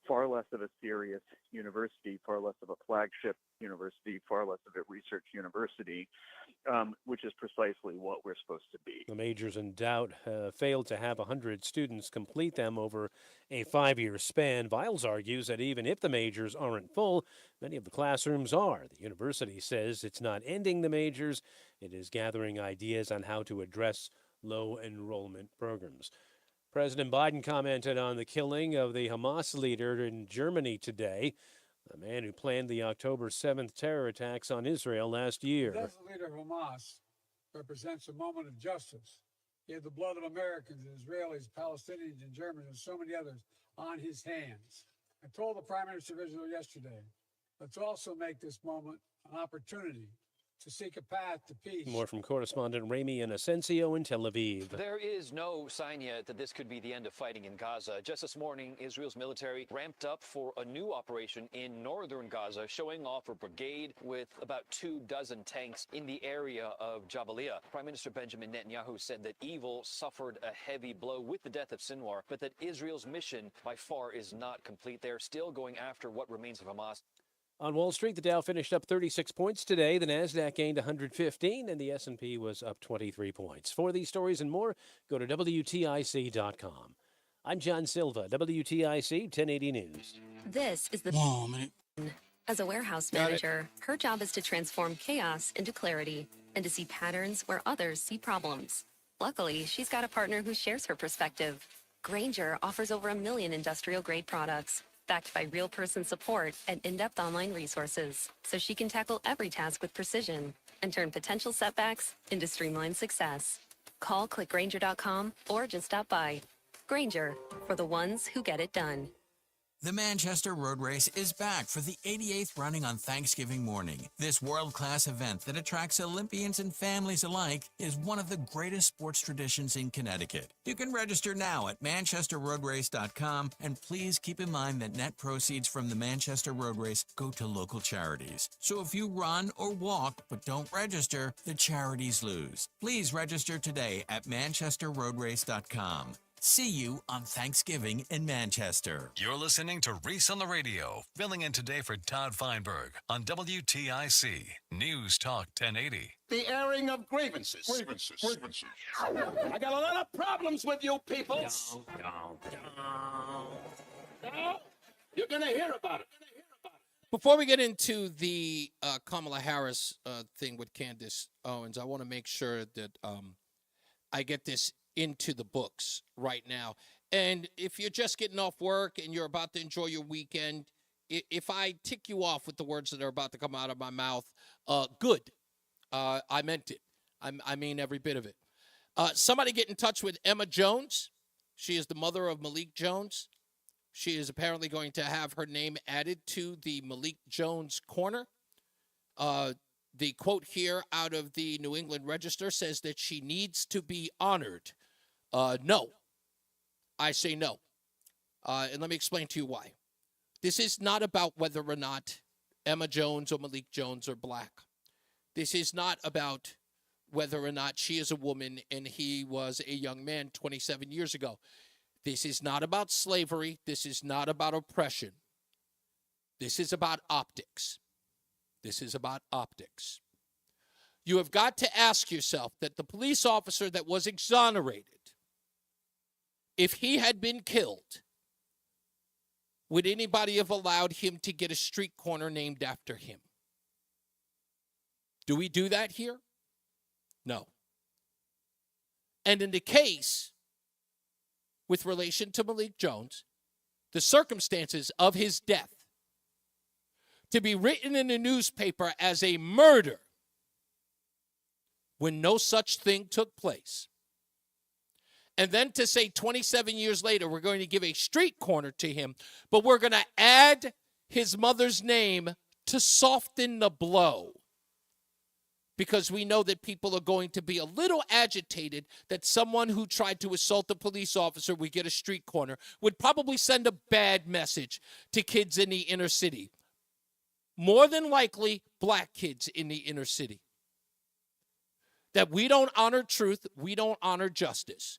far less of a serious university, far less of a flagship university, far less of a research university, which is precisely what we're supposed to be. The majors in doubt failed to have 100 students complete them over a 5-year span. Viles argues that even if the majors aren't full, many of the classrooms are. The university says it's not ending the majors. It is gathering ideas on how to address low enrollment programs. President Biden commented on the killing of the Hamas leader in Germany today, the man who planned the October 7th terror attacks on Israel last year. The leader of Hamas represents a moment of justice. He had the blood of Americans, Israelis, Palestinians, and Germans, and so many others on his hands. I told the Prime Minister of Israel yesterday, let's also make this moment an opportunity to seek a path to peace. More from correspondent Rami Inocencio in Tel Aviv. There is no sign yet that this could be the end of fighting in Gaza. Just this morning, Israel's military ramped up for a new operation in northern Gaza, showing off a brigade with about 24 tanks in the area of Jabalia. Prime Minister Benjamin Netanyahu said that evil suffered a heavy blow with the death of Sinwar, but that Israel's mission by far is not complete. They're still going after what remains of Hamas. On Wall Street, the Dow finished up 36 points today. The Nasdaq gained 115, and the S&P was up 23 points. For these stories and more, go to WTIC.com. I'm John Silva, WTIC 1080 News. This is the... As a warehouse manager, her job is to transform chaos into clarity and to see patterns where others see problems. Luckily, she's got a partner who shares her perspective. Grainger offers over 1 million industrial-grade products, backed by real person support and in-depth online resources, so she can tackle every task with precision and turn potential setbacks into streamlined success. Call clickgrainger.com or just stop by. Grainger, for the ones who get it done. The Manchester Road Race is back for the 88th running on Thanksgiving morning. This world-class event that attracts Olympians and families alike is one of the greatest sports traditions in Connecticut. You can register now at manchesterroadrace.com, and please keep in mind that net proceeds from the Manchester Road Race go to local charities. So if you run or walk but don't register, the charities lose. Please register today at manchesterroadrace.com. See you on Thanksgiving in Manchester. You're listening to Reese on the Radio, filling in today for Todd Feinberg on WTIC News Talk 1080. The airing of grievances. Grievances. I got a lot of problems with you people. You're going to hear about it. Before we get into the Kamala Harris thing with Candace Owens, I want to make sure that I get this into the books right now. And if you're just getting off work and you're about to enjoy your weekend, if I tick you off with the words that are about to come out of my mouth, good. I meant it. I mean every bit of it. Somebody get in touch with Emma Jones. She is the mother of Malik Jones. She is apparently going to have her name added to the Malik Jones corner. The quote here out of the New England Register says that she needs to be honored. No. I say no. And let me explain to you why. This is not about whether or not Emma Jones or Malik Jones are black. This is not about whether or not she is a woman and he was a young man 27 years ago. This is not about slavery. This is not about oppression. This is about optics. This is about optics. You have got to ask yourself that the police officer that was exonerated, if he had been killed, would anybody have allowed him to get a street corner named after him? Do we do that here? No. And in the case with relation to Malik Jones, the circumstances of his death, to be written in the newspaper as a murder when no such thing took place, and then to say 27 years later we're going to give a street corner to him, but we're going to add his mother's name to soften the blow, because we know that people are going to be a little agitated that someone who tried to assault a police officer would get a street corner, would probably send a bad message to kids in the inner city. More than likely, black kids in the inner city. That we don't honor truth, we don't honor justice.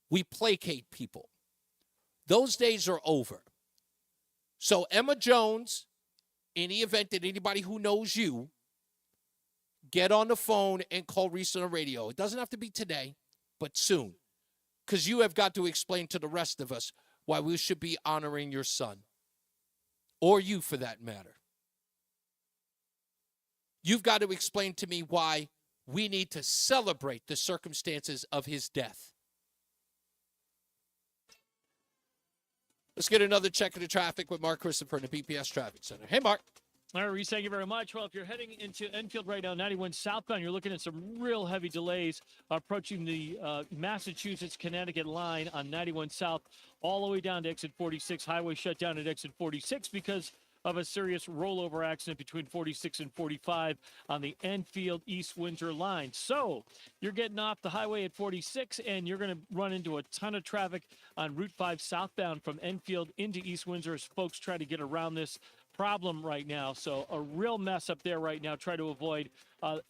We placate people. Those days are over. So Emma Jones, in the event that anybody who knows you, get on the phone and call Reese on the Radio. It doesn't have to be today, but soon. Because you have got to explain to the rest of us why we should be honoring your son. Or you, for that matter. You've got to explain to me why we need to celebrate the circumstances of his death. Let's get another check of the traffic with Mark Christopher in the BPS Traffic Center. Hey, Mark. All right, Reese, thank you very much. Well, if you're heading into Enfield right now, 91 southbound, you're looking at some real heavy delays approaching the Massachusetts-Connecticut line on 91 south all the way down to exit 46. Highway shut down at exit 46 because of a serious rollover accident between 46 and 45 on the Enfield East Windsor line. So you're getting off the highway at 46, and you're going to run into a ton of traffic on Route 5 southbound from Enfield into East Windsor as folks try to get around this problem right now. So a real mess up there right now. Try to avoid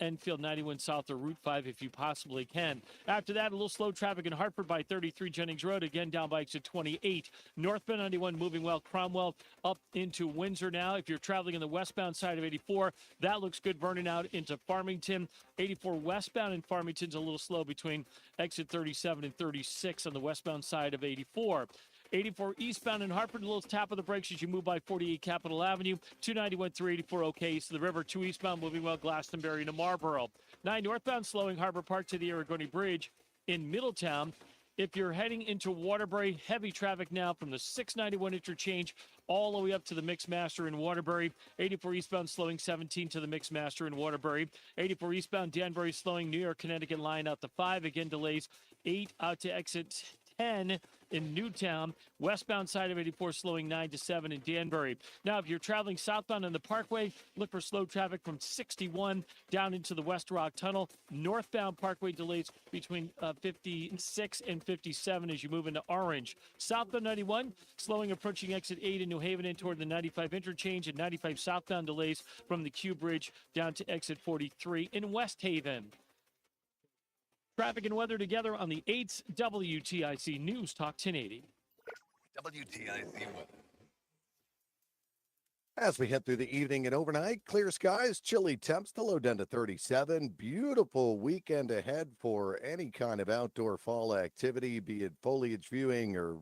Enfield 91 South or Route 5 if you possibly can. After that, a little slow traffic in Hartford by 33 Jennings Road. Again, down by exit 28. Northbound 91 moving well. Cromwell up into Windsor now. If you're traveling on the westbound side of 84, that looks good burning out into Farmington. 84 westbound in Farmington's a little slow between exit 37 and 36 on the westbound side of 84. 84 eastbound in Hartford, a little tap of the brakes as you move by 48 Capitol Avenue. 291 through 84 okay east of the river. 2 eastbound moving well Glastonbury to Marlboro. 9 northbound slowing Harbor Park to the Aragoni Bridge in Middletown. If you're heading into Waterbury, heavy traffic now from the 691 interchange all the way up to the Mixmaster in Waterbury. 84 eastbound slowing 17 to the Mixmaster in Waterbury. 84 eastbound Danbury slowing New York Connecticut line out to 5. Again, delays 8 out to exit 10 in Newtown. Westbound side of 84 slowing 9 to 7 in Danbury. Now, if you're traveling southbound on the Parkway, look for slow traffic from 61 down into the West Rock Tunnel. Northbound Parkway delays between 56 and 57 as you move into Orange. Southbound 91 slowing approaching exit 8 in New Haven in toward the 95 interchange, and 95 southbound delays from the Q Bridge down to exit 43 in West Haven. Traffic and weather together on the 8th WTIC News Talk 1080. WTIC weather. As we head through the evening and overnight, clear skies, chilly temps, the low down to 37. Beautiful weekend ahead for any kind of outdoor fall activity, be it foliage viewing or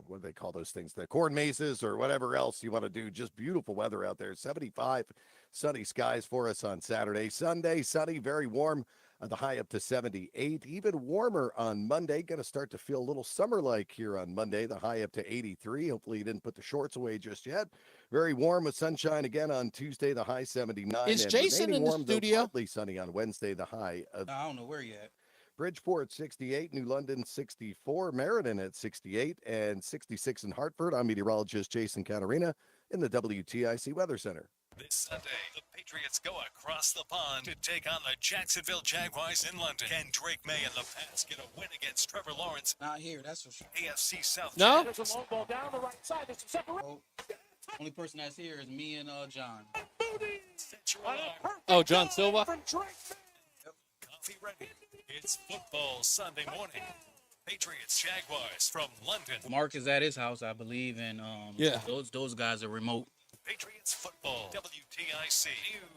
what do they call those things? The corn mazes or whatever else you want to do. Just beautiful weather out there. 75 sunny skies for us on Saturday. Sunday, sunny, very warm. The high up to 78. Even warmer on Monday. Going to start to feel a little summer-like here on Monday. The high up to 83. Hopefully you didn't put the shorts away just yet. Very warm with sunshine again on Tuesday. The high 79. Is Jason in the warm, studio? Partly sunny on Wednesday. The high of I don't know where yet. Bridgeport 68, New London 64, Meriden at 68, and 66 in Hartford. I'm meteorologist Jason Catarina in the WTIC Weather Center. This Sunday, the Patriots go across the pond to take on the Jacksonville Jaguars in London. Can Drake May and the Pats get a win against Trevor Lawrence? Not here, that's for sure. AFC South. No? There's a long ball down the right side. There's a separate. Only person that's here is me and John. Oh, John Silva? Coffee ready. It's football Sunday morning. Patriots Jaguars from London. Mark is at his house, I believe, and Yeah. those guys are remote. Patriots football. WTIC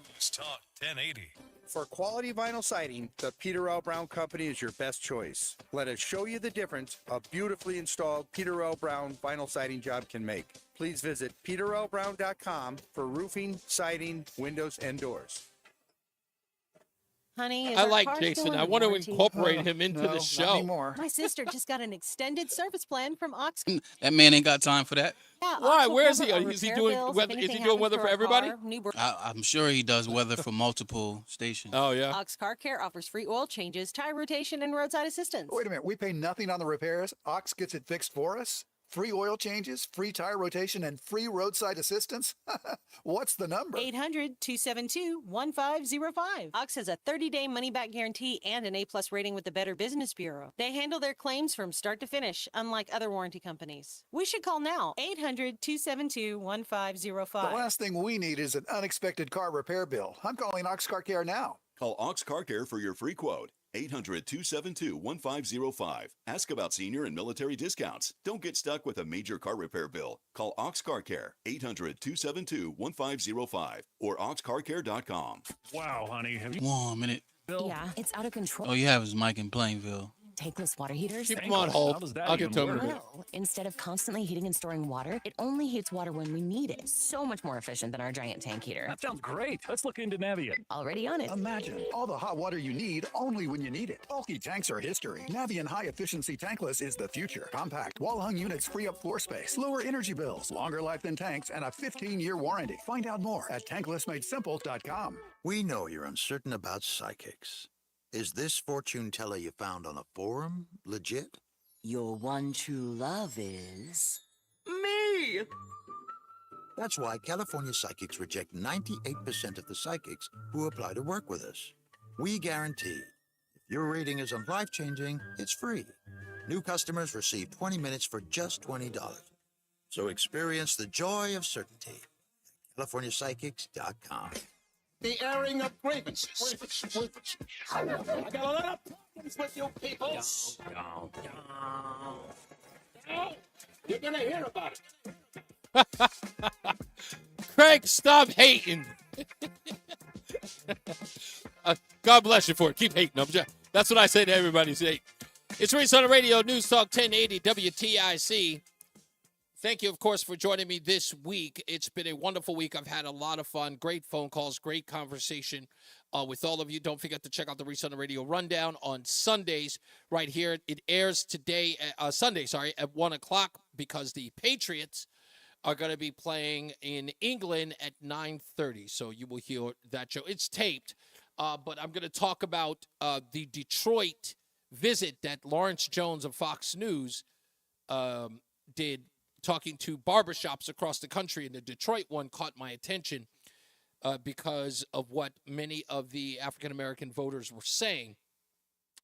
News Talk 1080. For quality vinyl siding, the Peter L. Brown Company is your best choice. Let us show you the difference a beautifully installed Peter L. Brown vinyl siding job can make. Please visit peterlbrown.com for roofing, siding, windows, and doors. Honey, is I our like car Jason. still I in want to warranty? incorporate him into the show. My sister just got an extended service plan from Ox. That man ain't got time for that. Yeah, Why? Ox will Where is cover he? our Is he repair doing bills if weather? Is anything he doing happens weather to for our everybody? car, new I'm sure he does weather for multiple stations. Oh, yeah. Ox Car Care offers free oil changes, tire rotation, and roadside assistance. Wait a minute, we pay nothing on the repairs? Ox gets it fixed for us? Free oil changes, free tire rotation, and free roadside assistance? What's the number? 800-272-1505. Ox has a 30-day money-back guarantee and an A-plus rating with the Better Business Bureau. They handle their claims from start to finish, unlike other warranty companies. We should call now, 800-272-1505. The last thing we need is an unexpected car repair bill. I'm calling Ox Car Care now. Call Ox Car Care for your free quote. 800-272-1505. Ask about senior and military discounts. Don't get stuck with a major car repair bill. Call Ox Car Care, 800-272-1505 or oxcarcare.com. Wow, honey. One minute. Yeah, it's out of control. All you have is Mike in Plainville. Tankless water heaters. Keep him on hold. I'll get to him in a minute. Well, instead of constantly heating and storing water, it only heats water when we need it. So much more efficient than our giant tank heater. That sounds great. Let's look into Navient. Already on it. Imagine all the hot water you need only when you need it. Bulky tanks are history. Navient High Efficiency Tankless is the future. Compact, wall-hung units free up floor space, lower energy bills, longer life than tanks, and a 15-year warranty. Find out more at tanklessmadesimple.com. We know you're uncertain about psychics. Is this fortune teller you found on a forum legit? Your one true love is... Me! That's why California psychics reject 98% of the psychics who apply to work with us. We guarantee, if your reading isn't life-changing, it's free. New customers receive 20 minutes for just $20. So experience the joy of certainty. CaliforniaPsychics.com. The airing of grievances. I got a lot of problems with you people. You're gonna hear about it. Craig, stop hating. God bless you for it. Keep hating. That's what I say to everybody. Say, it's Reese on the Radio, News Talk 1080 WTIC. Thank you, of course, for joining me this week. It's been a wonderful week. I've had a lot of fun, great phone calls, great conversation with all of you. Don't forget to check out the Reese on the Radio Rundown on Sundays right here. It airs today, Sunday, at 1 o'clock because the Patriots are going to be playing in England at 9:30. So you will hear that show. It's taped, but I'm going to talk about the Detroit visit that Lawrence Jones of Fox News did, talking to barbershops across the country, and the Detroit one caught my attention because of what many of the African-American voters were saying.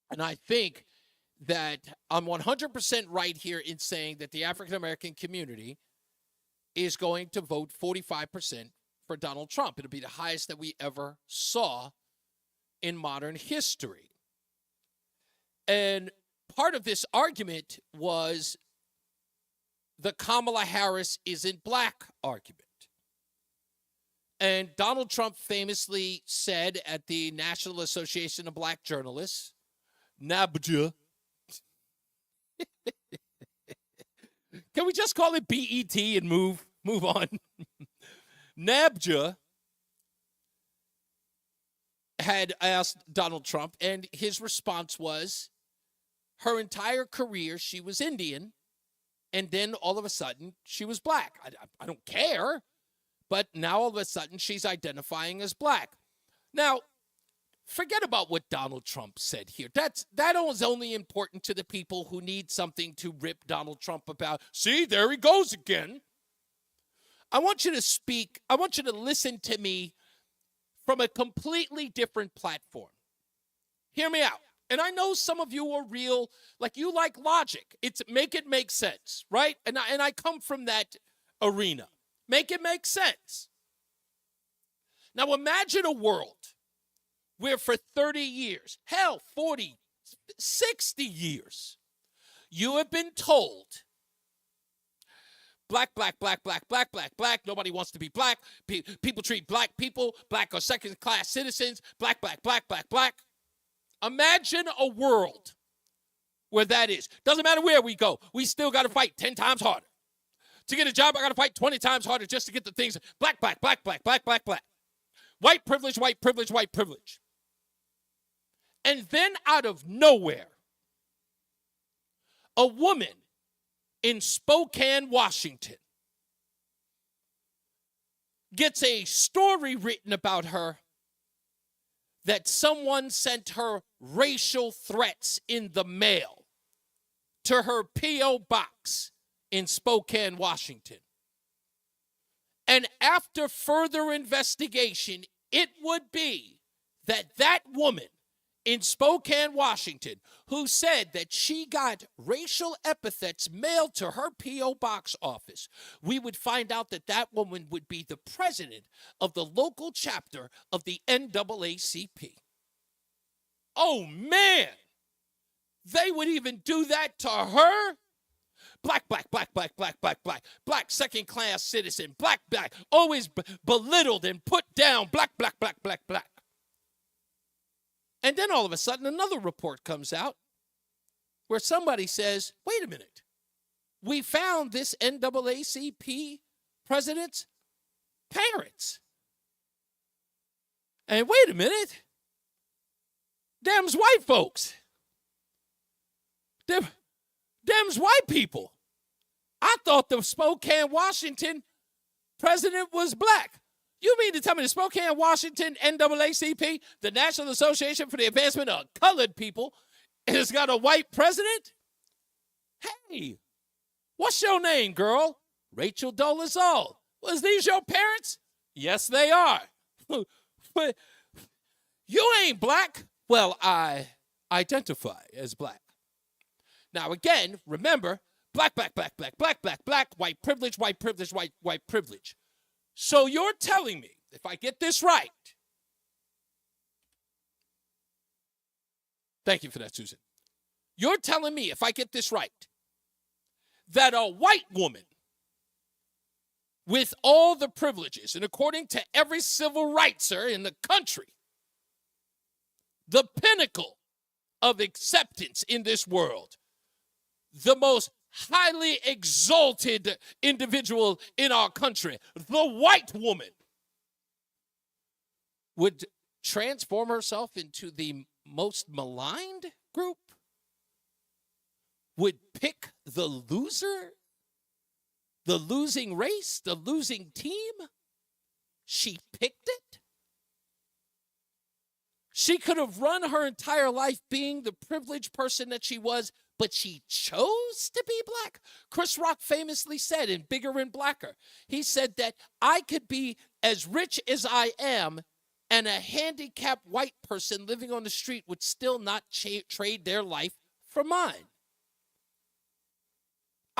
And I think that I'm 100% right here in saying that the African-American community is going to vote 45% for Donald Trump. It'll be the highest that we ever saw in modern history. And part of this argument was the Kamala Harris isn't black argument. And Donald Trump famously said at the National Association of Black Journalists, NABJA. Can we just call it BET and move on? NABJA had asked Donald Trump, and his response was, her entire career she was Indian, and then all of a sudden she was black. I don't care, but now all of a sudden she's identifying as black. Now, forget about what Donald Trump said here. That was only important to the people who need something to rip Donald Trump about. See, there he goes again. I want you to speak. I want you to listen to me from a completely different platform. Hear me out. And I know some of you are real, like you like logic. It's make it make sense, right? And I come from that arena. Make it make sense. Now imagine a world where for 30 years, hell, 40, 60 years, you have been told black, black, black, black, black, black, black. Nobody wants to be black. People treat black people. Black are second-class citizens. Black, black, black, black, black. Imagine a world where that is. Doesn't matter where we go. We still got to fight 10 times harder. To get a job, I got to fight 20 times harder just to get the things. Black, black, black, black, black, black, black. White privilege, white privilege, white privilege. And then out of nowhere, a woman in Spokane, Washington, gets a story written about her that someone sent her racial threats in the mail to her P.O. box in Spokane, Washington. And after further investigation, it would be that that woman in Spokane, Washington, who said that she got racial epithets mailed to her P.O. box office, we would find out that that woman would be the president of the local chapter of the NAACP. Oh, man. They would even do that to her? Black, black, black, black, black, black, black, black, second-class citizen, black, black, always belittled and put down, black, black, black, black, black. And then all of a sudden, another report comes out where somebody says, wait a minute, we found this NAACP president's parents. And wait a minute, them's white folks. Them's white people. I thought the Spokane, Washington president was black. You mean to tell me the Spokane, Washington NAACP, the National Association for the Advancement of Colored People, has got a white president? Hey, what's your name, girl? Rachel Dolezal. Was these your parents? Yes, they are. But you ain't black. Well, I identify as black. Now, again, remember, black, black, black, black, black, black, black, white privilege, white privilege, white privilege. So you're telling me, if I get this right, thank you for that, Susan. You're telling me, if I get this right, that a white woman with all the privileges, and according to every civil rightser in the country, the pinnacle of acceptance in this world, the most highly exalted individual in our country, the white woman, would transform herself into the most maligned group, would pick the loser, the losing race, the losing team. She picked it. She could have run her entire life being the privileged person that she was, but she chose to be black. Chris Rock famously said in Bigger and Blacker, he said that I could be as rich as I am, and a handicapped white person living on the street would still not trade their life for mine.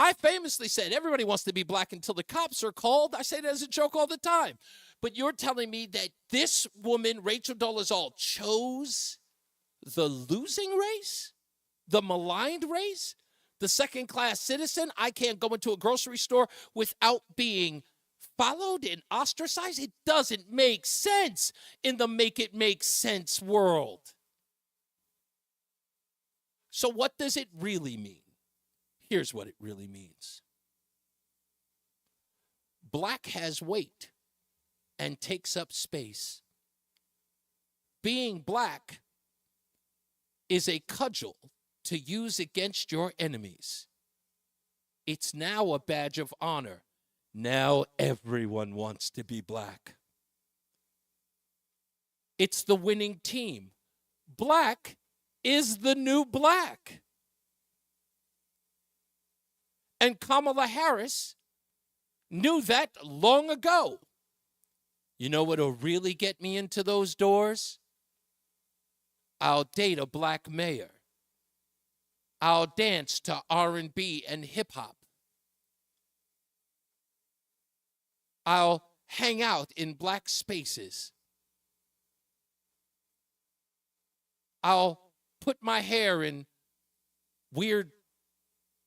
I famously said everybody wants to be black until the cops are called. I say that as a joke all the time. But you're telling me that this woman, Rachel Dolezal, chose the losing race? The maligned race? The second-class citizen? I can't go into a grocery store without being followed and ostracized? It doesn't make sense in the make it make sense world. So what does it really mean? Here's what it really means. Black has weight and takes up space. Being black is a cudgel to use against your enemies. It's now a badge of honor. Now everyone wants to be black. It's the winning team. Black is the new black. And Kamala Harris knew that long ago. You know what'll really get me into those doors? I'll date a black mayor. I'll dance to R&B and hip hop. I'll hang out in black spaces. I'll put my hair in weird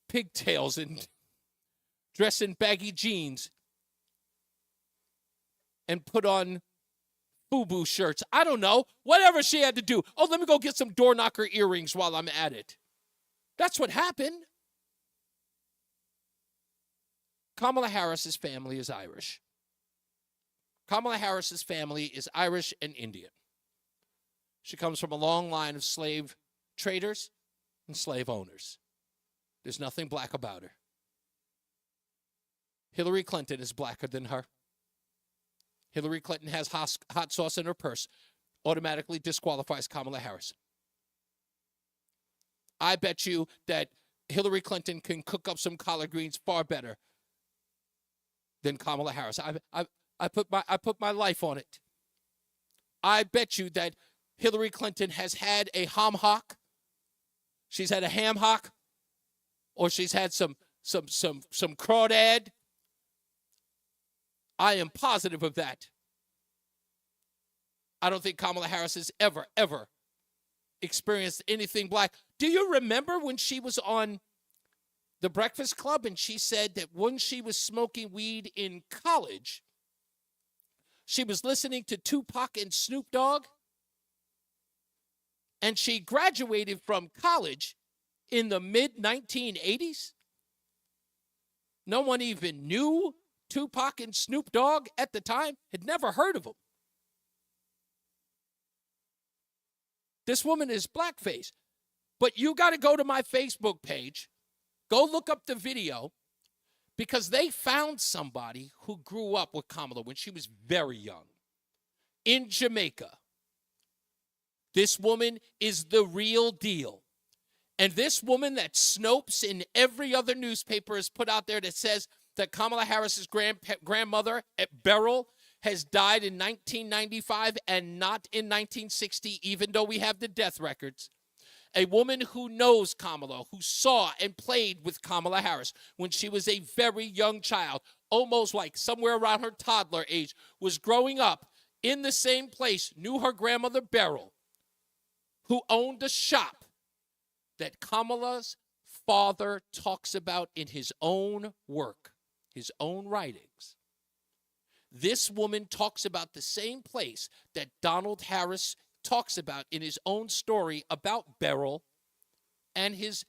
pigtails and dress in baggy jeans and put on FUBU shirts. I don't know. Whatever she had to do. Oh, let me go get some door knocker earrings while I'm at it. That's what happened. Kamala Harris's family is Irish. Kamala Harris's family is Irish and Indian. She comes from a long line of slave traders and slave owners. There's nothing black about her. Hillary Clinton is blacker than her. Hillary Clinton has hot sauce in her purse. Automatically disqualifies Kamala Harris. I bet you that Hillary Clinton can cook up some collard greens far better than Kamala Harris. I put my life on it. I bet you that Hillary Clinton has had a ham hock. She's had a ham hock, or she's had some crawdad. I am positive of that. I don't think Kamala Harris has ever experienced anything black. Do you remember when she was on The Breakfast Club and she said that when she was smoking weed in college, she was listening to Tupac and Snoop Dogg? And she graduated from college in the mid-1980s? No one even knew Tupac and Snoop Dogg at the time, had never heard of them. This woman is blackface. But you got to go to my Facebook page, go look up the video, because they found somebody who grew up with Kamala when she was very young in Jamaica. This woman is the real deal. And this woman that Snopes in every other newspaper has put out there that says that Kamala Harris's grandmother at Beryl has died in 1995 and not in 1960, even though we have the death records. A woman who knows Kamala, who saw and played with Kamala Harris when she was a very young child, almost like somewhere around her toddler age, was growing up in the same place, knew her grandmother Beryl, who owned a shop that Kamala's father talks about in his own work, his own writings. This woman talks about the same place that Donald Harris talks about in his own story about Beryl and his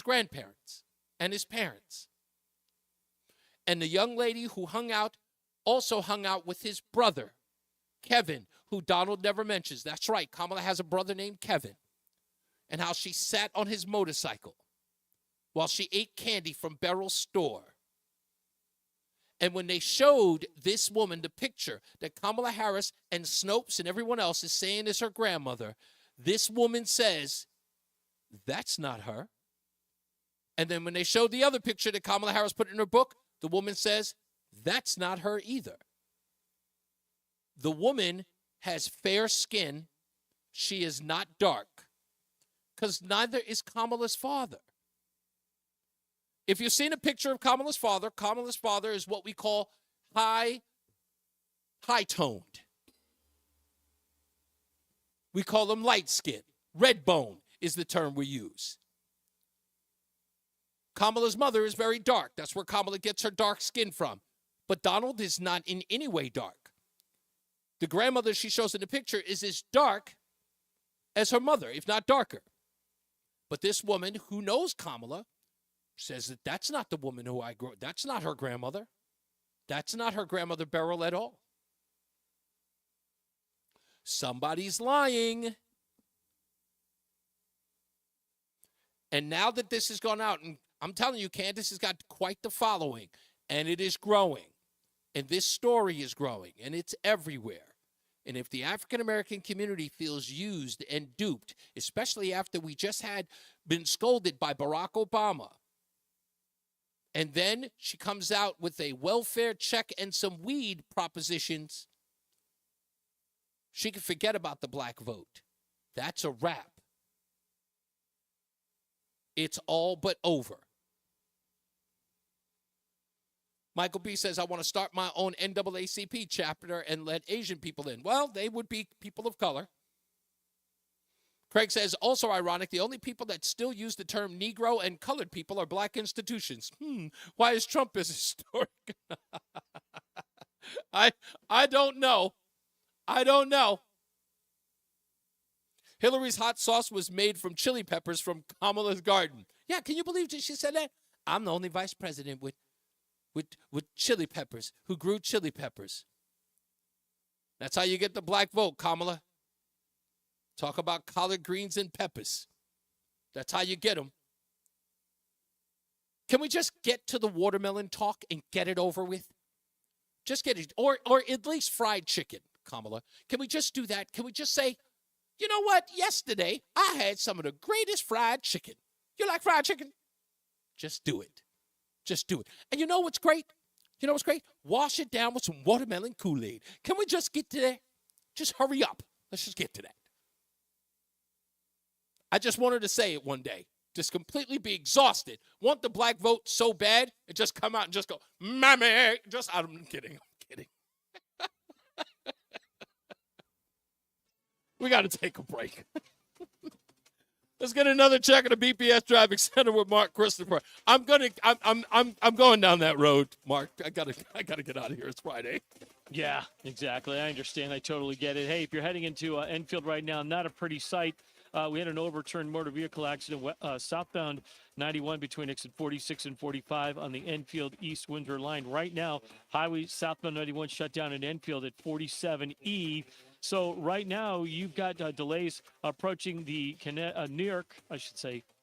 grandparents and his parents. And the young lady who also hung out with his brother, Kevin, who Donald never mentions. That's right, Kamala has a brother named Kevin. And how she sat on his motorcycle while she ate candy from Beryl's store. And when they showed this woman the picture that Kamala Harris and Snopes and everyone else is saying is her grandmother, this woman says, that's not her. And then when they showed the other picture that Kamala Harris put in her book, the woman says, that's not her either. The woman has fair skin. She is not dark. Because neither is Kamala's father. If you've seen a picture of Kamala's father is what we call high-toned. We call him light skin. Red bone is the term we use. Kamala's mother is very dark. That's where Kamala gets her dark skin from. But Donald is not in any way dark. The grandmother she shows in the picture is as dark as her mother, if not darker. But this woman who knows Kamala says that that's not the woman who I grew. That's not her grandmother. That's not her grandmother Beryl at all. Somebody's lying. And now that this has gone out, and I'm telling you, Candace has got quite the following, and it is growing. And this story is growing, and it's everywhere. And if the African-American community feels used and duped, especially after we just had been scolded by Barack Obama, and then she comes out with a welfare check and some weed propositions, she can forget about the black vote. That's a wrap. It's all but over. Michael B. says, I want to start my own NAACP chapter and let Asian people in. Well, they would be people of color. Craig says, also ironic, the only people that still use the term Negro and colored people are black institutions. Why is Trump as historic? I don't know. I don't know. Hillary's hot sauce was made from chili peppers from Kamala's garden. Yeah, can you believe that she said that? I'm the only vice president with chili peppers, who grew chili peppers. That's how you get the black vote, Kamala. Talk about collard greens and peppers. That's how you get them. Can we just get to the watermelon talk and get it over with? Just get it, or at least fried chicken, Kamala. Can we just do that? Can we just say, you know what? Yesterday, I had some of the greatest fried chicken. You like fried chicken? Just do it. Just do it. And you know what's great? You know what's great? Wash it down with some watermelon Kool-Aid. Can we just get to that? Just hurry up. Let's just get to that. I just wanted to say it one day. Just completely be exhausted. Want the black vote so bad, and just come out and just go, Mammy. I'm kidding. We got to take a break. Let's get another check at the BPS Traffic Center with Mark Christopher. I'm going down that road, Mark. I gotta get out of here. It's Friday. Yeah, exactly. I understand. I totally get it. Hey, if you're heading into Enfield right now, not a pretty sight. We had an overturned motor vehicle accident southbound 91 between exit 46 and 45 on the Enfield East Windsor line. Right now, highway southbound 91 shut down in Enfield at 47E. So right now, you've got delays approaching the New York,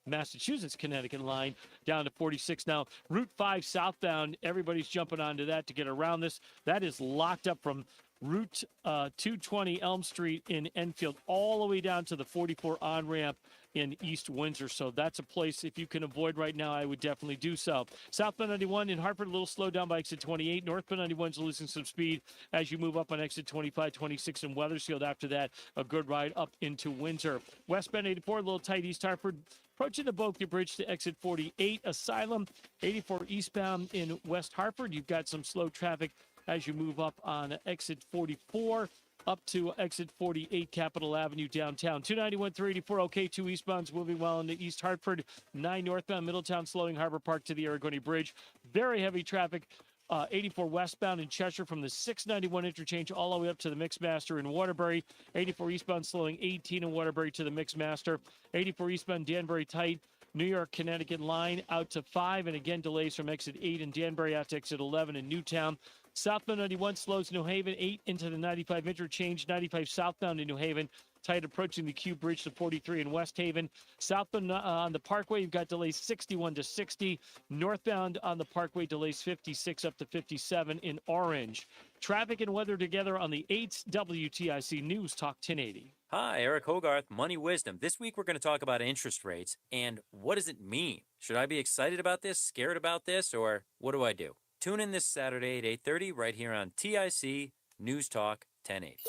Massachusetts, Connecticut line down to 46. Now, Route 5 southbound, everybody's jumping onto that to get around this. That is locked up from Route 220 Elm Street in Enfield all the way down to the 44 on-ramp in East Windsor. So that's a place, if you can avoid right now, I would definitely do so. Southbound 91 in Hartford, a little slowed down by exit 28. Northbound 91 is losing some speed as you move up on exit 25, 26 in Wethersfield. After that, a good ride up into Windsor. Westbound 84, a little tight East Hartford. Approaching the Boca Bridge to exit 48. Asylum, 84 eastbound in West Hartford. You've got some slow traffic as you move up on exit 44 up to exit 48 Capitol Avenue downtown. 291, 384, okay, 2 eastbounds moving well into East Hartford. 9 northbound Middletown slowing Harbor Park to the Aragoni Bridge. Very heavy traffic. 84 westbound in Cheshire from the 691 interchange all the way up to the Mixmaster in Waterbury. 84 eastbound slowing 18 in Waterbury to the Mixmaster. 84 eastbound Danbury tight. New York, Connecticut line out to 5, and again delays from exit 8 in Danbury out to exit 11 in Newtown. Southbound 91 slows New Haven, 8 into the 95 interchange. 95 southbound in New Haven, tight approaching the Q Bridge to 43 in West Haven. Southbound on the Parkway, you've got delays 61 to 60. Northbound on the Parkway, delays 56 up to 57 in Orange. Traffic and weather together on the 8th WTIC News Talk 1080. Hi, Eric Hogarth, Money Wisdom. This week we're going to talk about interest rates and what does it mean? Should I be excited about this, scared about this, or what do I do? Tune in this Saturday at 8:30 right here on TIC News Talk 1080.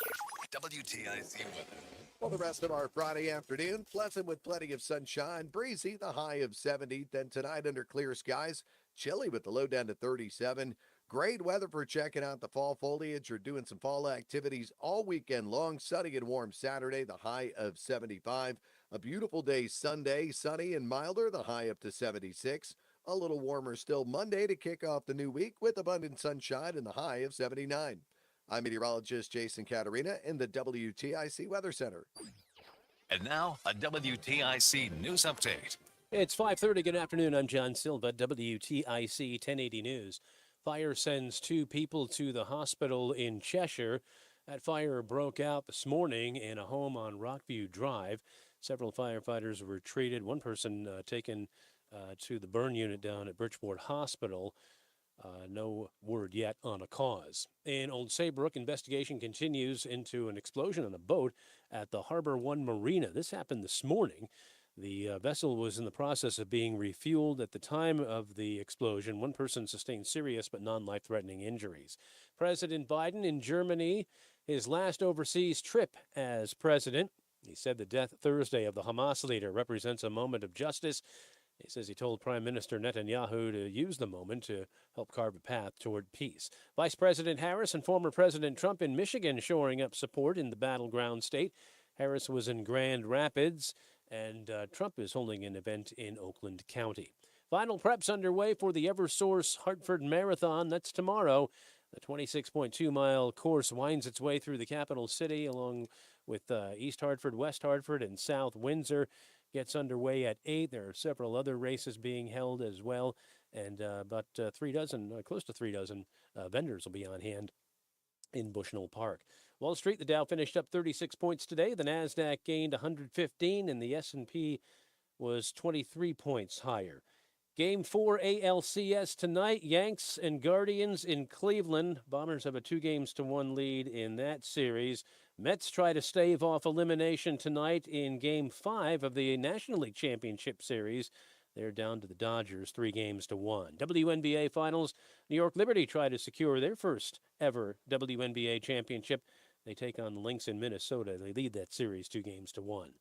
WTIC weather. Well, the rest of our Friday afternoon, pleasant with plenty of sunshine, breezy, the high of 70. Then tonight under clear skies, chilly with the low down to 37. Great weather for checking out the fall foliage or doing some fall activities all weekend long. Sunny and warm Saturday, the high of 75. A beautiful day Sunday, sunny and milder, the high up to 76. A little warmer still Monday to kick off the new week with abundant sunshine and the high of 79. I'm meteorologist Jason Caterina in the WTIC Weather Center. And now, a WTIC news update. It's 5:30. Good afternoon. I'm John Silva, WTIC 1080 News. Fire sends 2 people to the hospital in Cheshire. That fire broke out this morning in a home on Rockview Drive. Several firefighters were treated. One person taken to the burn unit down at Birchport Hospital. No word yet on a cause. In Old Saybrook, investigation continues into an explosion on a boat at the Harbor One Marina. This happened this morning. The vessel was in the process of being refueled at the time of the explosion. One person sustained serious but non-life-threatening injuries. President Biden in Germany, his last overseas trip as president. He said the death Thursday of the Hamas leader represents a moment of justice. He says he told Prime Minister Netanyahu to use the moment to help carve a path toward peace. Vice President Harris and former President Trump in Michigan shoring up support in the battleground state. Harris was in Grand Rapids, and Trump is holding an event in Oakland County. Final preps underway for the Eversource Hartford Marathon. That's tomorrow. The 26.2-mile course winds its way through the capital city along with East Hartford, West Hartford, and South Windsor. Gets underway at 8. There are several other races being held as well, and about 3 dozen, close to 3 dozen vendors will be on hand in Bushnell Park. Wall Street, the Dow finished up 36 points today. The Nasdaq gained 115, and the S&P was 23 points higher. Game 4 ALCS tonight, Yanks and Guardians in Cleveland. Bombers have a 2-1 lead in that series. Mets try to stave off elimination tonight in Game 5 of the National League Championship Series. They're down to the Dodgers 3-1. WNBA Finals, New York Liberty try to secure their first ever WNBA championship. They take on the Lynx in Minnesota. They lead that series 2-1.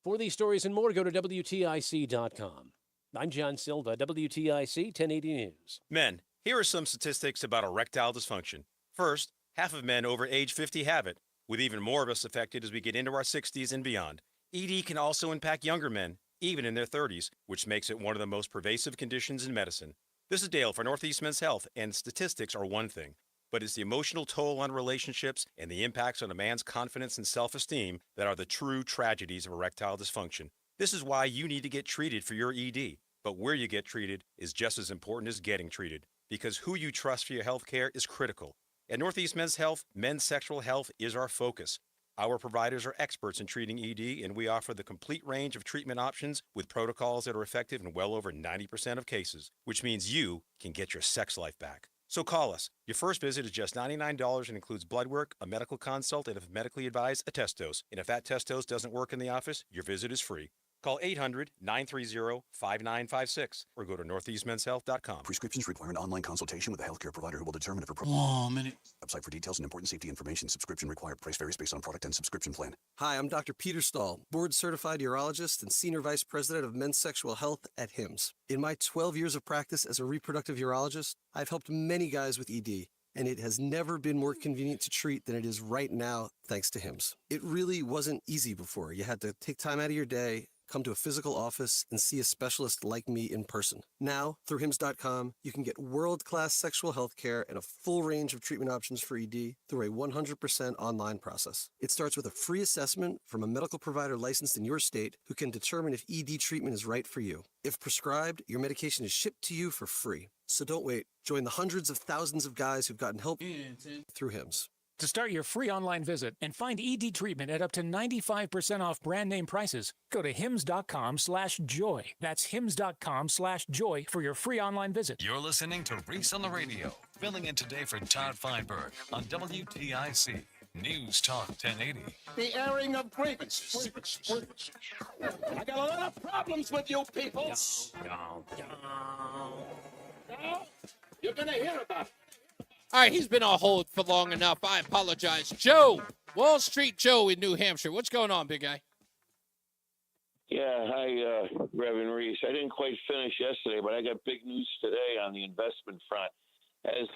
For these stories and more, go to WTIC.com. I'm John Silva, WTIC 1080 News. Men, here are some statistics about erectile dysfunction. First, half of men over age 50 have it, with even more of us affected as we get into our 60s and beyond. ED can also impact younger men, even in their 30s, which makes it one of the most pervasive conditions in medicine. This is Dale for Northeast Men's Health, and statistics are one thing, but it's the emotional toll on relationships and the impacts on a man's confidence and self-esteem that are the true tragedies of erectile dysfunction. This is why you need to get treated for your ED. But where you get treated is just as important as getting treated, because who you trust for your health care is critical. At Northeast Men's Health, men's sexual health is our focus. Our providers are experts in treating ED, and we offer the complete range of treatment options with protocols that are effective in well over 90% of cases, which means you can get your sex life back. So call us. Your first visit is just $99 and includes blood work, a medical consult, and if medically advised, a test dose. And if that test dose doesn't work in the office, your visit is free. Call 800-930-5956 or go to northeastmenshealth.com. Prescriptions require an online consultation with a healthcare provider who will determine if a website for details and important safety information. Subscription required. Price varies based on product and subscription plan. Hi, I'm Dr. Peter Stahl, board-certified urologist and senior vice president of men's sexual health at HIMSS. In my 12 years of practice as a reproductive urologist, I've helped many guys with ED, and it has never been more convenient to treat than it is right now, thanks to HIMSS. It really wasn't easy before. You had to take time out of your day, come to a physical office, and see a specialist like me in person. Now, through HIMSS.com, you can get world-class sexual health care and a full range of treatment options for ED through a 100% online process. It starts with a free assessment from a medical provider licensed in your state who can determine if ED treatment is right for you. If prescribed, your medication is shipped to you for free. So don't wait. Join the hundreds of thousands of guys who've gotten help through HIMSS. To start your free online visit and find ED treatment at up to 95% off brand name prices, go to hims.com/joy. That's hims.com/joy for your free online visit. You're listening to Reese on the Radio, filling in today for Todd Feinberg on WTIC News Talk 1080. The airing of grievances. I got a lot of problems with you people. You're going to hear about it. All right, he's been on hold for long enough. I apologize. Joe, Wall Street Joe in New Hampshire. What's going on, big guy? Yeah, hi, Reverend Reese. I didn't quite finish yesterday, but I got big news today on the investment front. Has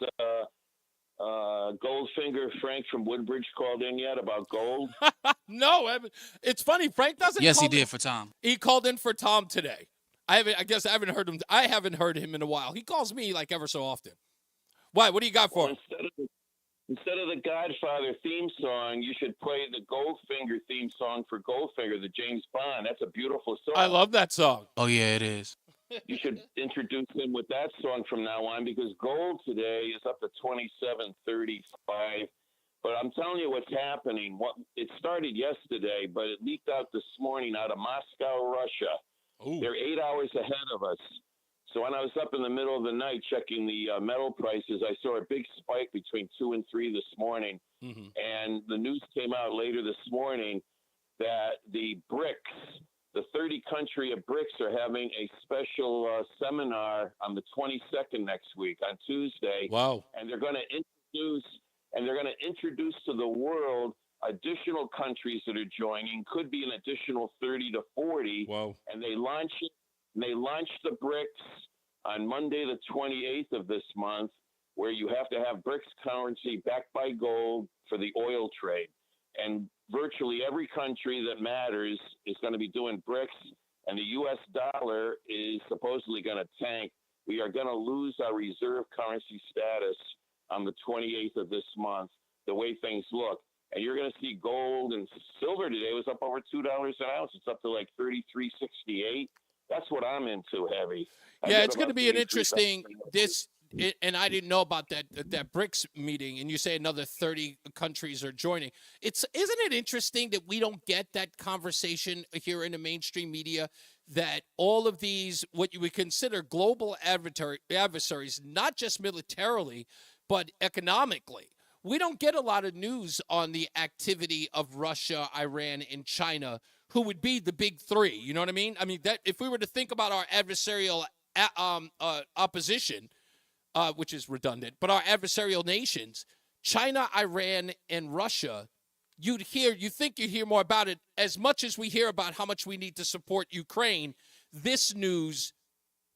Goldfinger Frank from Woodbridge called in yet about gold? No, it's funny. Frank doesn't. Yes, he call in- did for Tom. He called in for Tom today. I haven't heard him. I haven't heard him in a while. He calls me like ever so often. Why? What do you got for him? Instead of the Godfather theme song, you should play the Goldfinger theme song for Goldfinger, the James Bond. That's a beautiful song. I love that song. Oh yeah, it is. You should introduce him with that song from now on because gold today is up to $27.35. But I'm telling you what's happening. It started yesterday, but it leaked out this morning out of Moscow, Russia. Ooh. They're 8 hours ahead of us. So when I was up in the middle of the night checking the metal prices, I saw a big spike between 2 and 3 this morning. Mm-hmm. And the news came out later this morning that the BRICS, the 30 country of BRICS, are having a special seminar on the 22nd next week on Tuesday. Wow. And they're going to introduce to the world additional countries that are joining, could be an additional 30 to 40. Wow. And they launched the BRICS on Monday, the 28th of this month, where you have to have BRICS currency backed by gold for the oil trade. And virtually every country that matters is going to be doing BRICS, and the U.S. dollar is supposedly going to tank. We are going to lose our reserve currency status on the 28th of this month, the way things look. And you're going to see gold and silver today was up over $2 an ounce. It's up to like $33.68. That's what I'm into, heavy. Yeah, it's going to be an interesting and I didn't know about that BRICS meeting. And you say another 30 countries are joining. Isn't it interesting that we don't get that conversation here in the mainstream media? That all of these, what you would consider global adversaries, not just militarily, but economically. We don't get a lot of news on the activity of Russia, Iran, and China, who would be the big three. You know what I mean? I mean, that if we were to think about our adversarial opposition, which is redundant, but our adversarial nations, China, Iran, and Russia, you think you hear more about it. As much as we hear about how much we need to support Ukraine, this news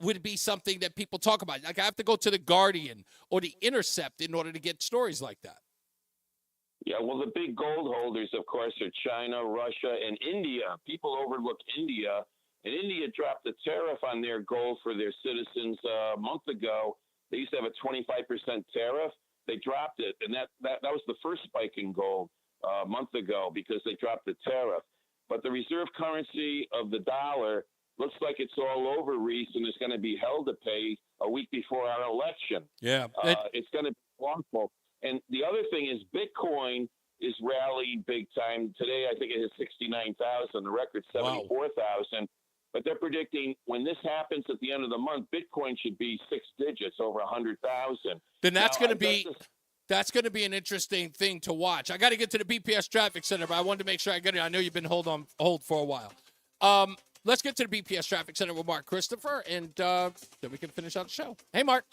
would be something that people talk about. Like I have to go to The Guardian or The Intercept in order to get stories like that. Yeah, well, the big gold holders, of course, are China, Russia, and India. People overlook India, and India dropped the tariff on their gold for their citizens a month ago. They used to have a 25% tariff. They dropped it, and that was the first spike in gold a month ago because they dropped the tariff. But the reserve currency of the dollar looks like it's all over, Reese, and it's going to be held to pay a week before our election. Yeah. It's going to be awful. And the other thing is Bitcoin is rallying big time. Today, I think it hit 69,000, the record 74,000. But they're predicting when this happens at the end of the month, Bitcoin should be 6 digits, over 100,000. Then that's going to be an interesting thing to watch. I got to get to the BPS Traffic Center, but I wanted to make sure I get it. I know you've been hold for a while. Let's get to the BPS Traffic Center with Mark Christopher, and then we can finish out the show. Hey, Mark.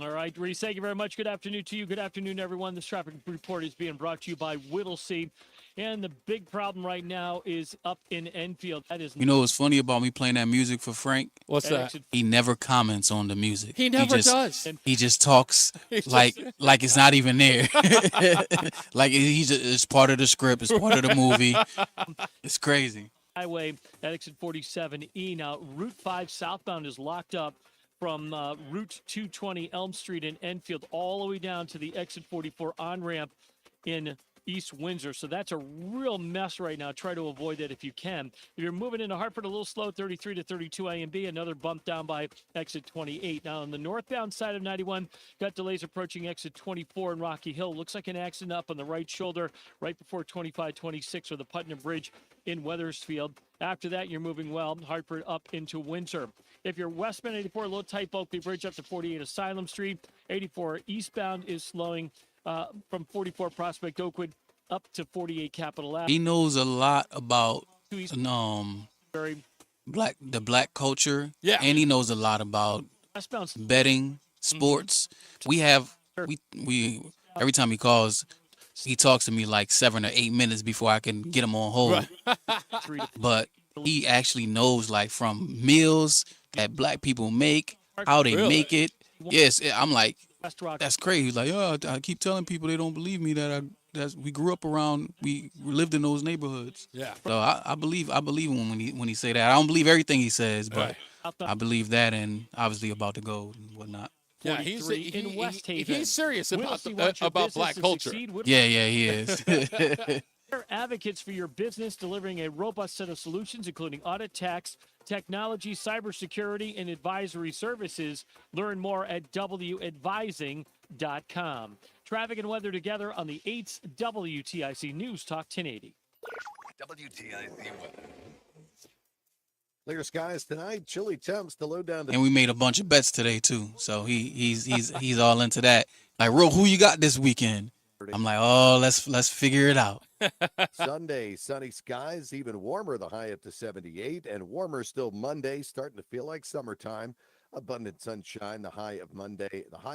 All right, Reese, thank you very much. Good afternoon to you. Good afternoon, everyone. This traffic report is being brought to you by Whittlesey. And the big problem right now is up in Enfield. That is, You know what's funny about me playing that music for Frank? What's that? He never comments on the music. He never does. He just talks like it's not even there. Like it's part of the script. It's part of the movie. It's crazy. Highway at exit 47E. Now, Route 5 southbound is locked up from Route 220 Elm Street in Enfield all the way down to the exit 44 on-ramp in East Windsor. So that's a real mess right now. Try to avoid that if you can. If you're moving into Hartford, a little slow, 33 to 32 A and B. Another bump down by exit 28. Now, on the northbound side of 91, got delays approaching exit 24 in Rocky Hill. Looks like an accident up on the right shoulder right before 25-26 or the Putnam Bridge in Wethersfield. After that, you're moving well. Hartford up into Windsor. If you're westbound 84, a little tight Oakley Bridge up to 48 Asylum Street. 84 eastbound is slowing from 44 Prospect Oakwood up to 48 Capitol Ave. He knows a lot about Very the black culture. Yeah. And he knows a lot about betting, sports. We every time he calls, He talks to me like 7 or 8 minutes before I can get him on hold. But he actually knows, like, from meals that black people make, how they make it. Yes, I'm like, that's crazy. He's like, oh, I keep telling people, they don't believe me that we grew up around, we lived in those neighborhoods. Yeah. So I believe him when he say that. I don't believe everything he says, but I believe that, and obviously about the gold and whatnot. Yeah, he's serious about We'll see about black culture. Yeah, he is. They're advocates for your business, delivering a robust set of solutions, including audit, tax, technology, cybersecurity, and advisory services. Learn more at wadvising.com. Traffic and weather together on the 8th WTIC News Talk 1080. WTIC weather. Clear skies tonight, chilly temps, the low down to... And we made a bunch of bets today too, so he's all into that. Like, Ro, who you got this weekend? I'm like, oh, let's figure it out. Sunday, sunny skies, even warmer, the high up to 78, and warmer still Monday, starting to feel like summertime. Abundant sunshine, the high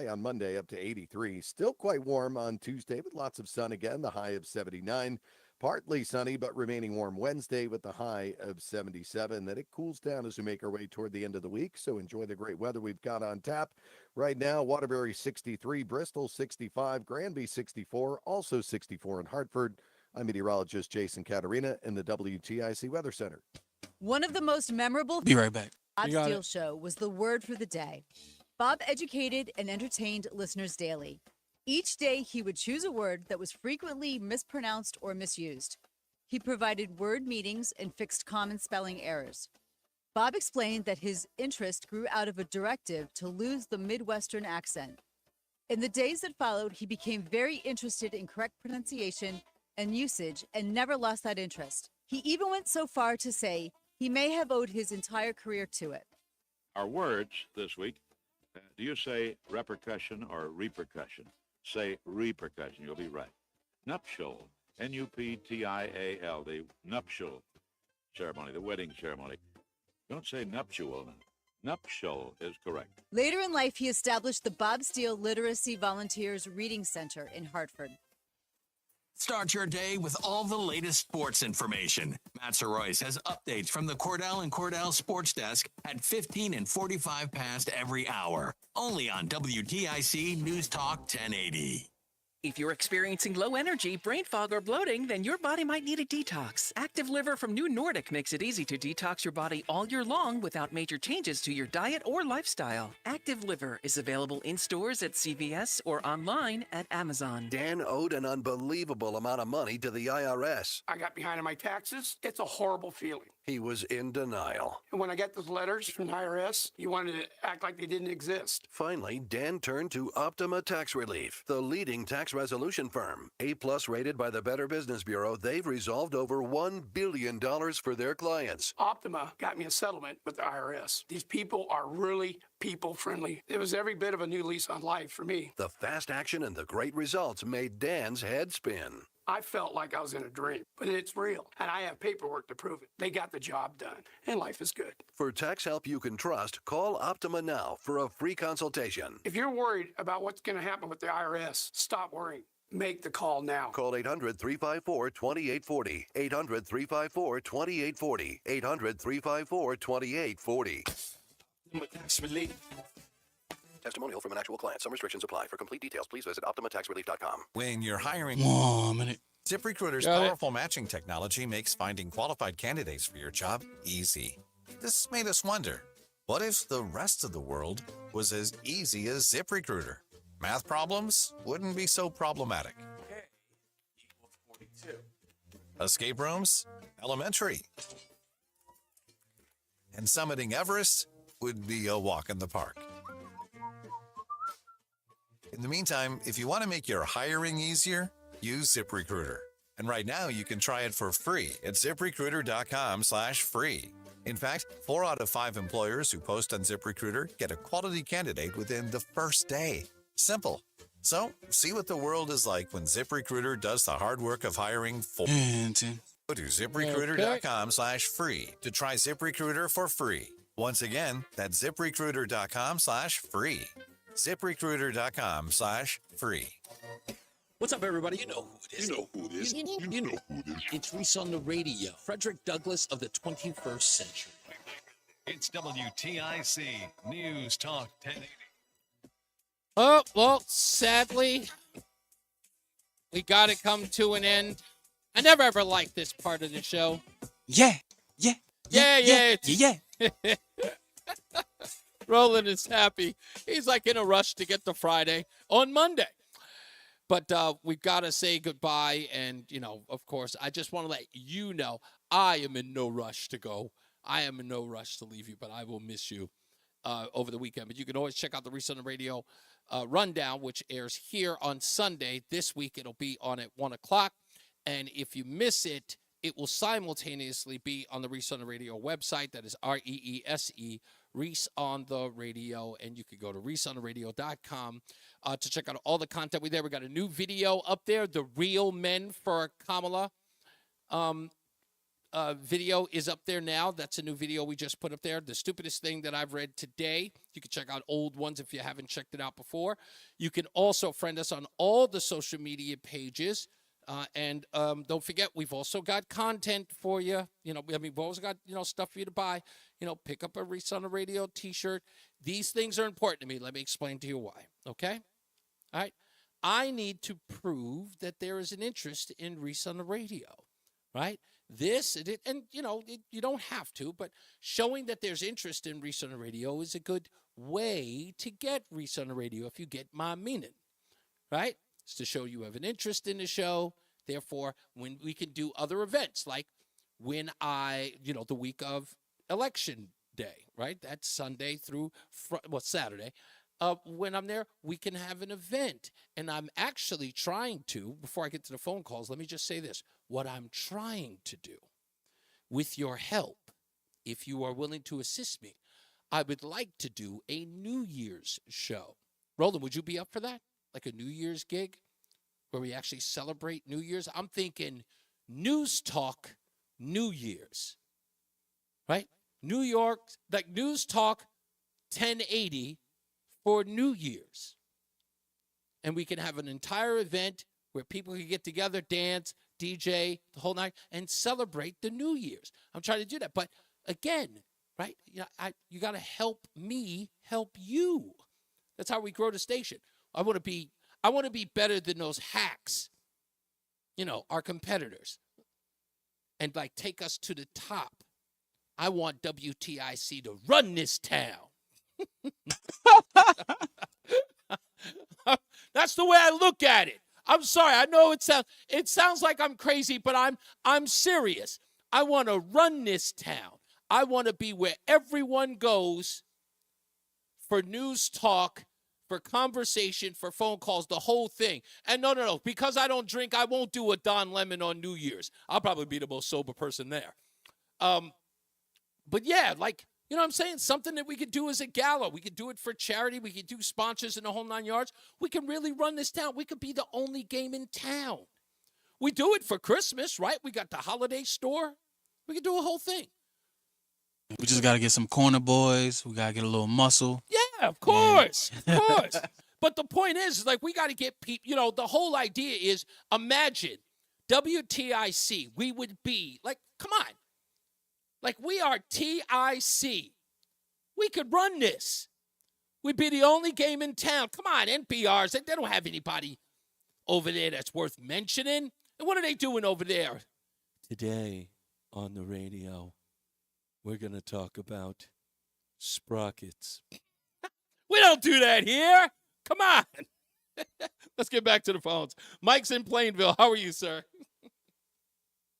on Monday up to 83. Still quite warm on Tuesday with lots of sun again, the high of 79. Partly sunny, but remaining warm Wednesday with the high of 77. Then it cools down as we make our way toward the end of the week. So enjoy the great weather we've got on tap. Right now, Waterbury 63, Bristol 65, Granby 64, also 64 in Hartford. I'm meteorologist Jason Caterina in the WTIC Weather Center. One of the most memorable Be right back. Bob Steele Show was the word for the day. Bob educated and entertained listeners daily. Each day, he would choose a word that was frequently mispronounced or misused. He provided word meanings and fixed common spelling errors. Bob explained that his interest grew out of a directive to lose the Midwestern accent. In the days that followed, he became very interested in correct pronunciation and usage and never lost that interest. He even went so far to say he may have owed his entire career to it. Our words this week, do you say repercussion or repercussion? Say repercussion, you'll be right. Nuptial, N-U-P-T-I-A-L, the nuptial ceremony, the wedding ceremony. Don't say nuptial. Nuptial is correct. Later in life, he established the Bob Steele Literacy Volunteers Reading Center in Hartford. Start your day with all the latest sports information. Matt Soroyce has updates from the Cordell & Cordell Sports Desk at 15 and 45 past every hour. Only on WTIC News Talk 1080. If you're experiencing low energy, brain fog, or bloating, then your body might need a detox. Active Liver from New Nordic makes it easy to detox your body all year long without major changes to your diet or lifestyle. Active Liver is available in stores at CVS or online at Amazon. Dan owed an unbelievable amount of money to the IRS. I got behind on my taxes. It's a horrible feeling. He was in denial. And when I got those letters from the IRS, you wanted to act like they didn't exist. Finally, Dan turned to Optima Tax Relief, the leading tax resolution firm. A-plus rated by the Better Business Bureau, they've resolved over $1 billion for their clients. Optima got me a settlement with the IRS. These people are really people-friendly. It was every bit of a new lease on life for me. The fast action and the great results made Dan's head spin. I felt like I was in a dream, but it's real, and I have paperwork to prove it. They got the job done, and life is good. For tax help you can trust, call Optima now for a free consultation. If you're worried about what's going to happen with the IRS, stop worrying. Make the call now. Call 800-354-2840. 800-354-2840. 800-354-2840. Tax relief. Testimonial from an actual client. Some restrictions apply. For complete details, please visit OptimaTaxRelief.com. When you're hiring... 1 minute. ZipRecruiter's powerful matching technology makes finding qualified candidates for your job easy. This made us wonder, what if the rest of the world was as easy as ZipRecruiter? Math problems wouldn't be so problematic. Okay. Equals 42. Escape rooms? Elementary. And summiting Everest would be a walk in the park. In the meantime, if you want to make your hiring easier, use ZipRecruiter. And right now, you can try it for free at ZipRecruiter.com/free. In fact, 4 out of 5 employers who post on ZipRecruiter get a quality candidate within the first day. Simple. So, see what the world is like when ZipRecruiter does the hard work of hiring for... Go to ZipRecruiter.com/free to try ZipRecruiter for free. Once again, that's ZipRecruiter.com/free. ZipRecruiter.com/free. What's up, everybody? You know who it is. You know who it is. You know who it is. It's Reese on the Radio. Frederick Douglass of the 21st century. It's WTIC News Talk 1080. Oh, well, sadly, we got to come to an end. I never ever liked this part of the show. Yeah. Roland is happy. He's like in a rush to get to Friday on Monday. But we've got to say goodbye. And, of course, I just want to let you know I am in no rush to go. I am in no rush to leave you, but I will miss you over the weekend. But you can always check out the Reese on the Radio rundown, which airs here on Sunday. This week, it'll be on at 1 o'clock. And if you miss it, it will simultaneously be on the Reese on the Radio website. That is REESE, Reese on the Radio. And you can go to reeseontheradio.com to check out all the content we there. We got a new video up there, The Real Men for Kamala. Video is up there now. That's a new video we just put up there. The stupidest thing that I've read today. You can check out old ones if you haven't checked it out before. You can also friend us on all the social media pages. And don't forget, we've also got content for you. We've always got, stuff for you to buy. Pick up a Reese on the Radio t-shirt. These things are important to me. Let me explain to you why. Okay? All right. I need to prove that there is an interest in Reese on the Radio. Right? You don't have to, but showing that there's interest in Reese on the Radio is a good way to get Reese on the Radio, if you get my meaning. Right? It's to show you have an interest in the show. Therefore, when we can do other events, like when the week of Election Day, right? That's Sunday through Saturday. When I'm there, we can have an event. And I'm actually trying to, before I get to the phone calls, let me just say this. What I'm trying to do, with your help, if you are willing to assist me, I would like to do a New Year's show. Roland, would you be up for that? Like a New Year's gig where we actually celebrate New Year's? I'm thinking NewsTalk New Year's, right? New York, like NewsTalk 1080 for New Year's. And we can have an entire event where people can get together, dance, DJ the whole night, and celebrate the New Year's. I'm trying to do that. But again, right, you got to help me help you. That's how we grow the station. I want to be better than those hacks, our competitors, and take us to the top. I want WTIC to run this town. That's the way I look at it. I'm sorry. I know it sounds like I'm crazy, but I'm serious. I want to run this town. I want to be where everyone goes for news talk, for conversation, for phone calls, the whole thing. And no. Because I don't drink, I won't do a Don Lemon on New Year's. I'll probably be the most sober person there. But yeah, you know what I'm saying? Something that we could do as a gala. We could do it for charity. We could do sponsors in the whole 9 yards. We can really run this town. We could be the only game in town. We do it for Christmas, right? We got the holiday store. We could do a whole thing. We just got to get some corner boys. We got to get a little muscle. Yeah, of course. Of course. But the point is we got to get people, the whole idea is, imagine WTIC. We would be come on. We are TIC. We could run this. We'd be the only game in town. Come on, NPRs. They don't have anybody over there that's worth mentioning. And what are they doing over there? Today on the radio, we're going to talk about sprockets. We don't do that here. Come on. Let's get back to the phones. Mike's in Plainville. How are you, sir?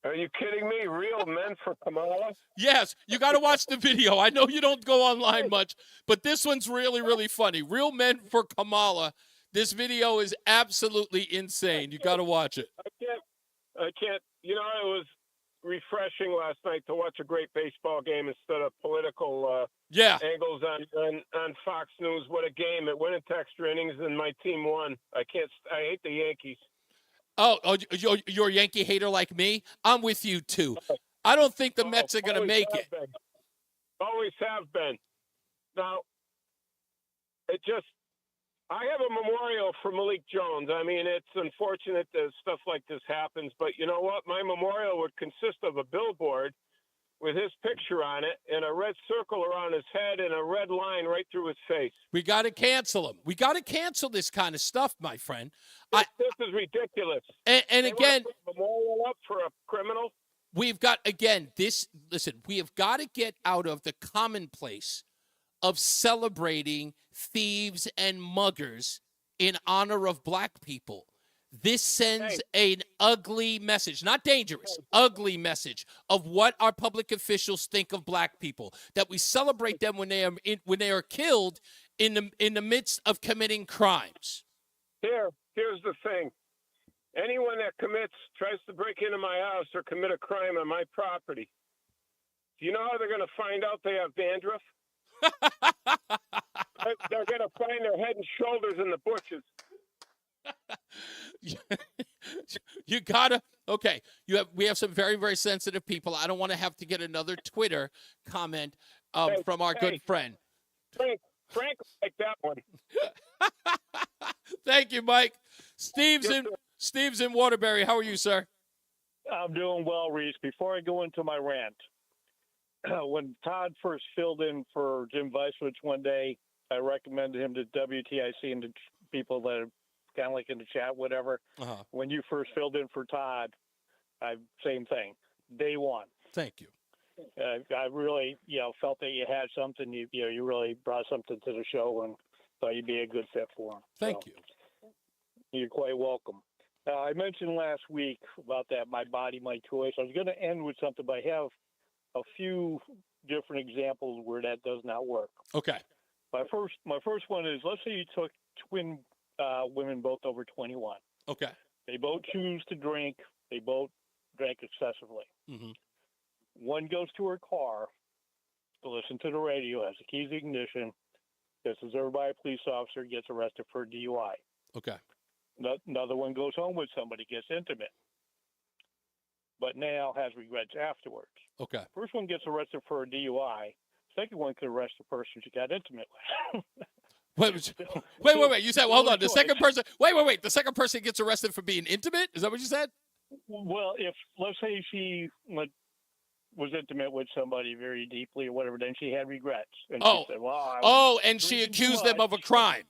Are you kidding me? Real Men for Kamala? Yes, you got to watch the video. I know you don't go online much, but this one's really, really funny. Real Men for Kamala. This video is absolutely insane. You got to watch it. I can't. It was refreshing last night to watch a great baseball game instead of political angles on Fox News. What a game. It went into extra innings and my team won. I hate the Yankees. Oh, you're a Yankee hater like me? I'm with you, too. I don't think the Mets are going to make it. Always have been. Now, I have a memorial for Malik Jones. I mean, it's unfortunate that stuff like this happens, but you know what? My memorial would consist of a billboard with his picture on it and a red circle around his head and a red line right through his face. We got to cancel him. We got to cancel this kind of stuff, my friend. This is ridiculous. And They again, want to put a memorial up for a criminal. we've got, again, listen, we have got to get out of the commonplace of celebrating thieves and muggers in honor of black people. This sends an ugly message, not dangerous, ugly message of what our public officials think of black people. That we celebrate them when they are killed in the midst of committing crimes. Here's the thing. Anyone that tries to break into my house or commit a crime on my property, do you know how they're going to find out they have dandruff? They're going to find their head and shoulders in the bushes. You gotta we have some very, very sensitive people. I don't want to have to get another Twitter comment from our good friend. Frank like that one. Thank you, Mike. Steve's in Waterbury. How are you, sir? I'm doing well, Reese. Before I go into my rant, when Todd first filled in for Jim Weisswich one day, I recommended him to WTIC and to people that are kind of like in the chat, whatever. When you first filled in for Todd, same thing. Day one. Thank you. I really, felt that you had something. You really brought something to the show, and thought you'd be a good fit for him. Thank you. You're quite welcome. I mentioned last week about that my body, my choice. I was going to end with something, but I have a few different examples where that does not work. Okay. My first one is, let's say you took twin women both over 21. Okay. They both choose to drink. They both drank excessively. Mm-hmm. One goes to her car to listen to the radio, has the keys to ignition, gets observed by a police officer, gets arrested for DUI. Okay. Another one goes home with somebody, gets intimate, but now has regrets afterwards. Okay. First one gets arrested for a DUI. Second one could arrest the person she got intimate with. Wait. You said, well, hold on. The second person. Wait. The second person gets arrested for being intimate? Is that what you said? Well, if let's say she was intimate with somebody very deeply or whatever, then she had regrets. And she said, well, and she accused them of a crime.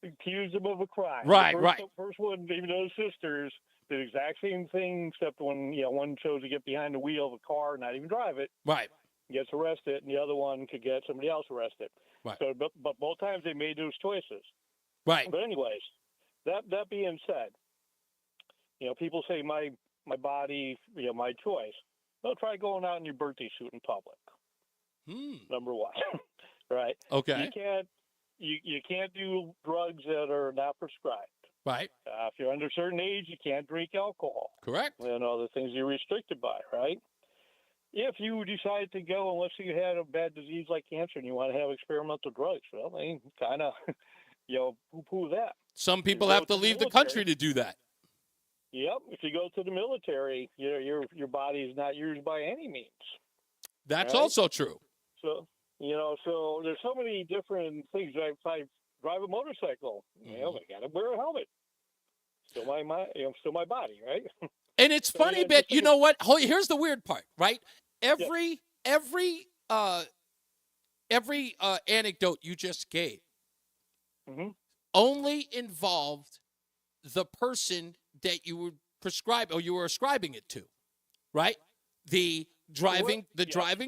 Accused them of a crime. Right. The first one, even those sisters, did the exact same thing, except when one chose to get behind the wheel of a car and not even drive it. Right. Gets arrested, and the other one could get somebody else arrested. Right. So, but both times they made those choices. Right. But anyways, that being said, people say my body, my choice. Well, try going out in your birthday suit in public. Number one, right? Okay. You can't do drugs that are not prescribed. Right. If you're under a certain age, you can't drink alcohol. Correct. And all the things you're restricted by, right? If you decide to go, unless you had a bad disease like cancer and you want to have experimental drugs, well, they kind of, poo-poo that. Some people have to leave the country to do that. Yep. If you go to the military, your body is not used by any means. That's right? also true. So, so there's so many different things. If I drive a motorcycle, I got to wear a helmet. Still my body, right? And it's funny, but you know what? Here's the weird part, right? Every anecdote you just gave only involved the person that you were ascribing it to, right? The driving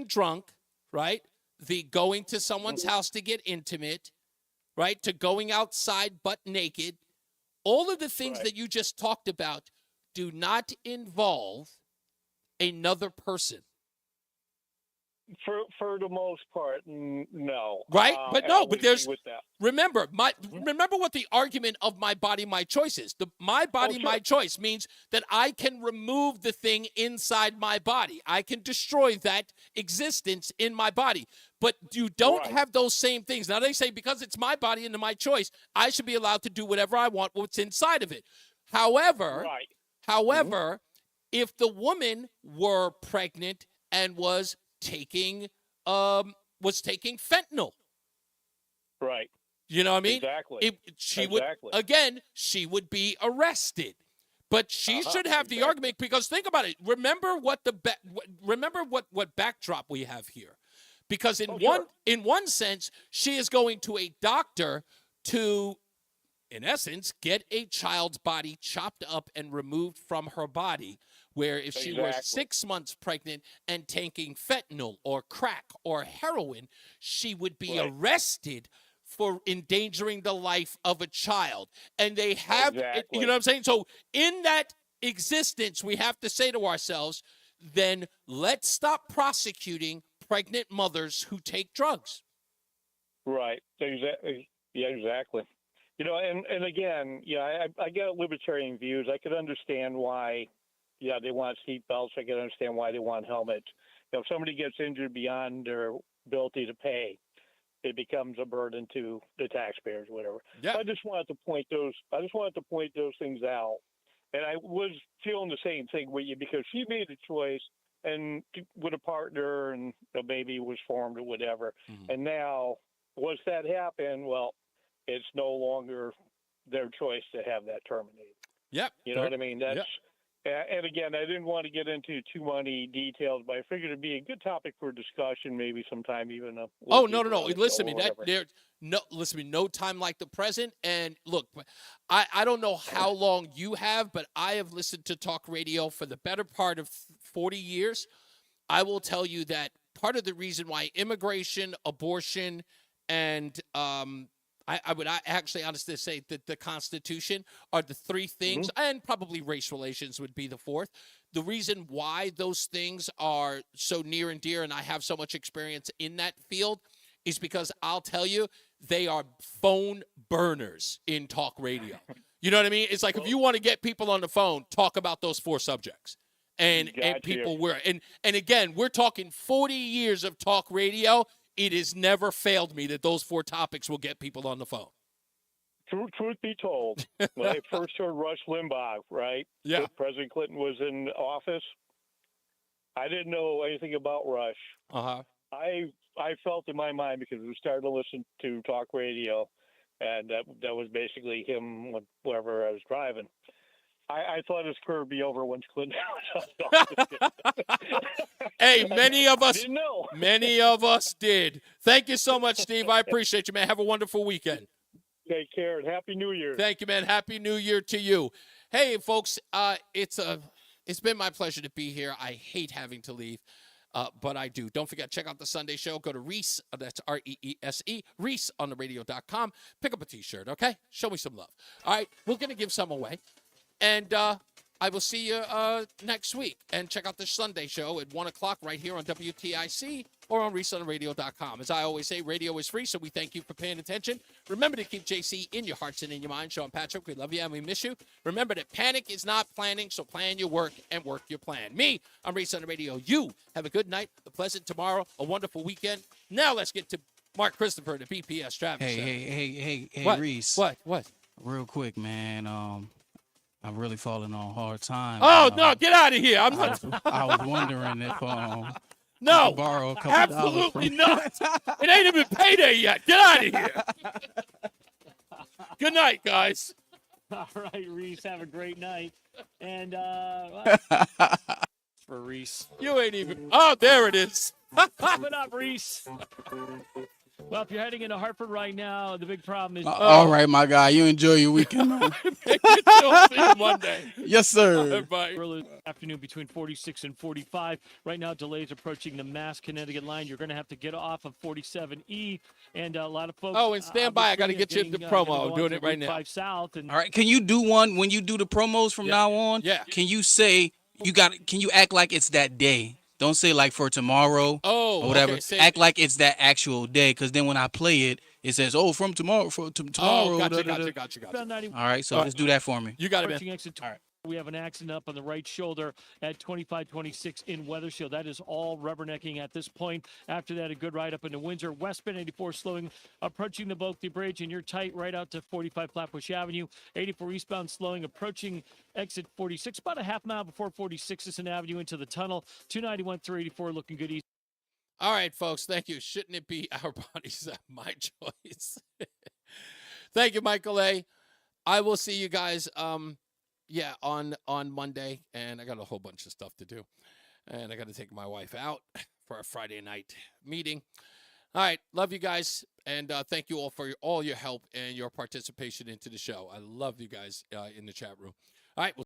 drunk, right? The going to someone's house to get intimate, right? To going outside butt naked. All of the things that you just talked about do not involve another person. For the most part, no. Right? But there's remember Mm-hmm. what the argument of my body, my choice is. My body, my choice means that I can remove the thing inside my body. I can destroy that existence in my body. But you don't have those same things. Now they say because it's my body and my choice, I should be allowed to do whatever I want, what's inside of it. However, if the woman were pregnant and was taking fentanyl. Right. You know what I mean? Exactly. She would be arrested. But she should have the argument, because think about it. Remember what what backdrop we have here. Because in one sense, she is going to a doctor to, in essence, get a child's body chopped up and removed from her body, where if she was 6 months pregnant and taking fentanyl or crack or heroin, she would be arrested for endangering the life of a child. And they have, you know what I'm saying? So in that existence, we have to say to ourselves, then let's stop prosecuting pregnant mothers who take drugs. Right. Exactly. Yeah, exactly. You know, and again, I get libertarian views. I could understand why, they want seat belts. I could understand why they want helmets. If somebody gets injured beyond their ability to pay, it becomes a burden to the taxpayers, whatever. Yeah. I just wanted to point those things out. And I was feeling the same thing with you, because she made a choice and with a partner, and a baby was formed or whatever. Mm-hmm. And now, once that happened, well, it's no longer their choice to have that terminated. Yep. You know what I mean? That's and again, I didn't want to get into too many details, but I figured it'd be a good topic for discussion, maybe sometime even. No. Listen to me. Listen to me. No time like the present. And look, I don't know how long you have, but I have listened to talk radio for the better part of 40 years. I will tell you that part of the reason why immigration, abortion, and I would actually honestly say that the Constitution are the three things, and probably race relations would be the fourth. The reason why those things are so near and dear, and I have so much experience in that field, is because I'll tell you, they are phone burners in talk radio. You know what I mean? It's like, if you want to get people on the phone, talk about those four subjects. And people were. And again, we're talking 40 years of talk radio. It has never failed me that those four topics will get people on the phone. Truth be told, when I first heard Rush Limbaugh, right? Yeah. President Clinton was in office. I didn't know anything about Rush. Uh-huh. I felt in my mind, because we started to listen to talk radio, and that was basically him wherever I was driving. I thought his career would be over once Clinton was. Hey, many of us didn't know. Many of us did. Thank you so much, Steve. I appreciate you, man. Have a wonderful weekend. Take care, and Happy New Year. Thank you, man. Happy New Year to you. Hey, folks, it's been my pleasure to be here. I hate having to leave, but I do. Don't forget, check out the Sunday show. Go to Reese, that's R-E-E-S-E, ReeseOnTheRadio.com. Pick up a T-shirt, okay? Show me some love. All right, we're going to give some away. And I will see you next week. And check out the Sunday show at 1 o'clock right here on WTIC or on ReeseOnTheRadio.com. As I always say, radio is free, so we thank you for paying attention. Remember to keep JC in your hearts and in your mind. Sean Patrick, we love you and we miss you. Remember that panic is not planning, so plan your work and work your plan. Me, I'm Reese on the Radio. You have a good night, a pleasant tomorrow, a wonderful weekend. Now let's get to Mark Christopher, the BPS traffic. Hey, what? Reese. What? Real quick, man. I'm really falling on hard times. Oh, no, get out of here. I was wondering if no, I could borrow a couple absolutely dollars from not. It ain't even payday yet. Get out of here. Good night, guys. All right, Reese, have a great night. And for Reese. You ain't even. Oh, there it is. Coming up, Reese. Well, if you're heading into Hartford right now, the big problem is... all right, my guy. You enjoy your weekend, man. See you Monday. Yes, sir. Bye. Early afternoon between 46 and 45. Right now, delays approaching the Mass Connecticut line. You're going to have to get off of 47E. And a lot of folks... Oh, and stand by. I got to get you the promo. I'm doing it right now. 5 South. And all right. Can you do one when you do the promos from now on? Yeah. Can you say... Can you act like it's that day? Don't say like for tomorrow or whatever. Okay, act like it's that actual day, because then when I play it, it says, from tomorrow, tomorrow. Oh, gotcha. All right, so just do that for me. You got it, man. All right. We have an accident up on the right shoulder at 2526 in Wethersfield. That is all rubbernecking at this point. After that, a good ride up into Windsor. Westbound 84 slowing, approaching the Bulkley Bridge, and you're tight right out to 45 Flatbush Avenue. 84 eastbound slowing, approaching exit 46, about a half mile before 46th Avenue into the tunnel. 291 through 84 looking good east. All right, folks, thank you. Shouldn't it be our bodies, my choice? Thank you, Michael A. I will see you guys, on Monday, and I got a whole bunch of stuff to do, and I got to take my wife out for a Friday night meeting. All right, love you guys, and thank you all for all your help and your participation into the show. I love you guys in the chat room. All right.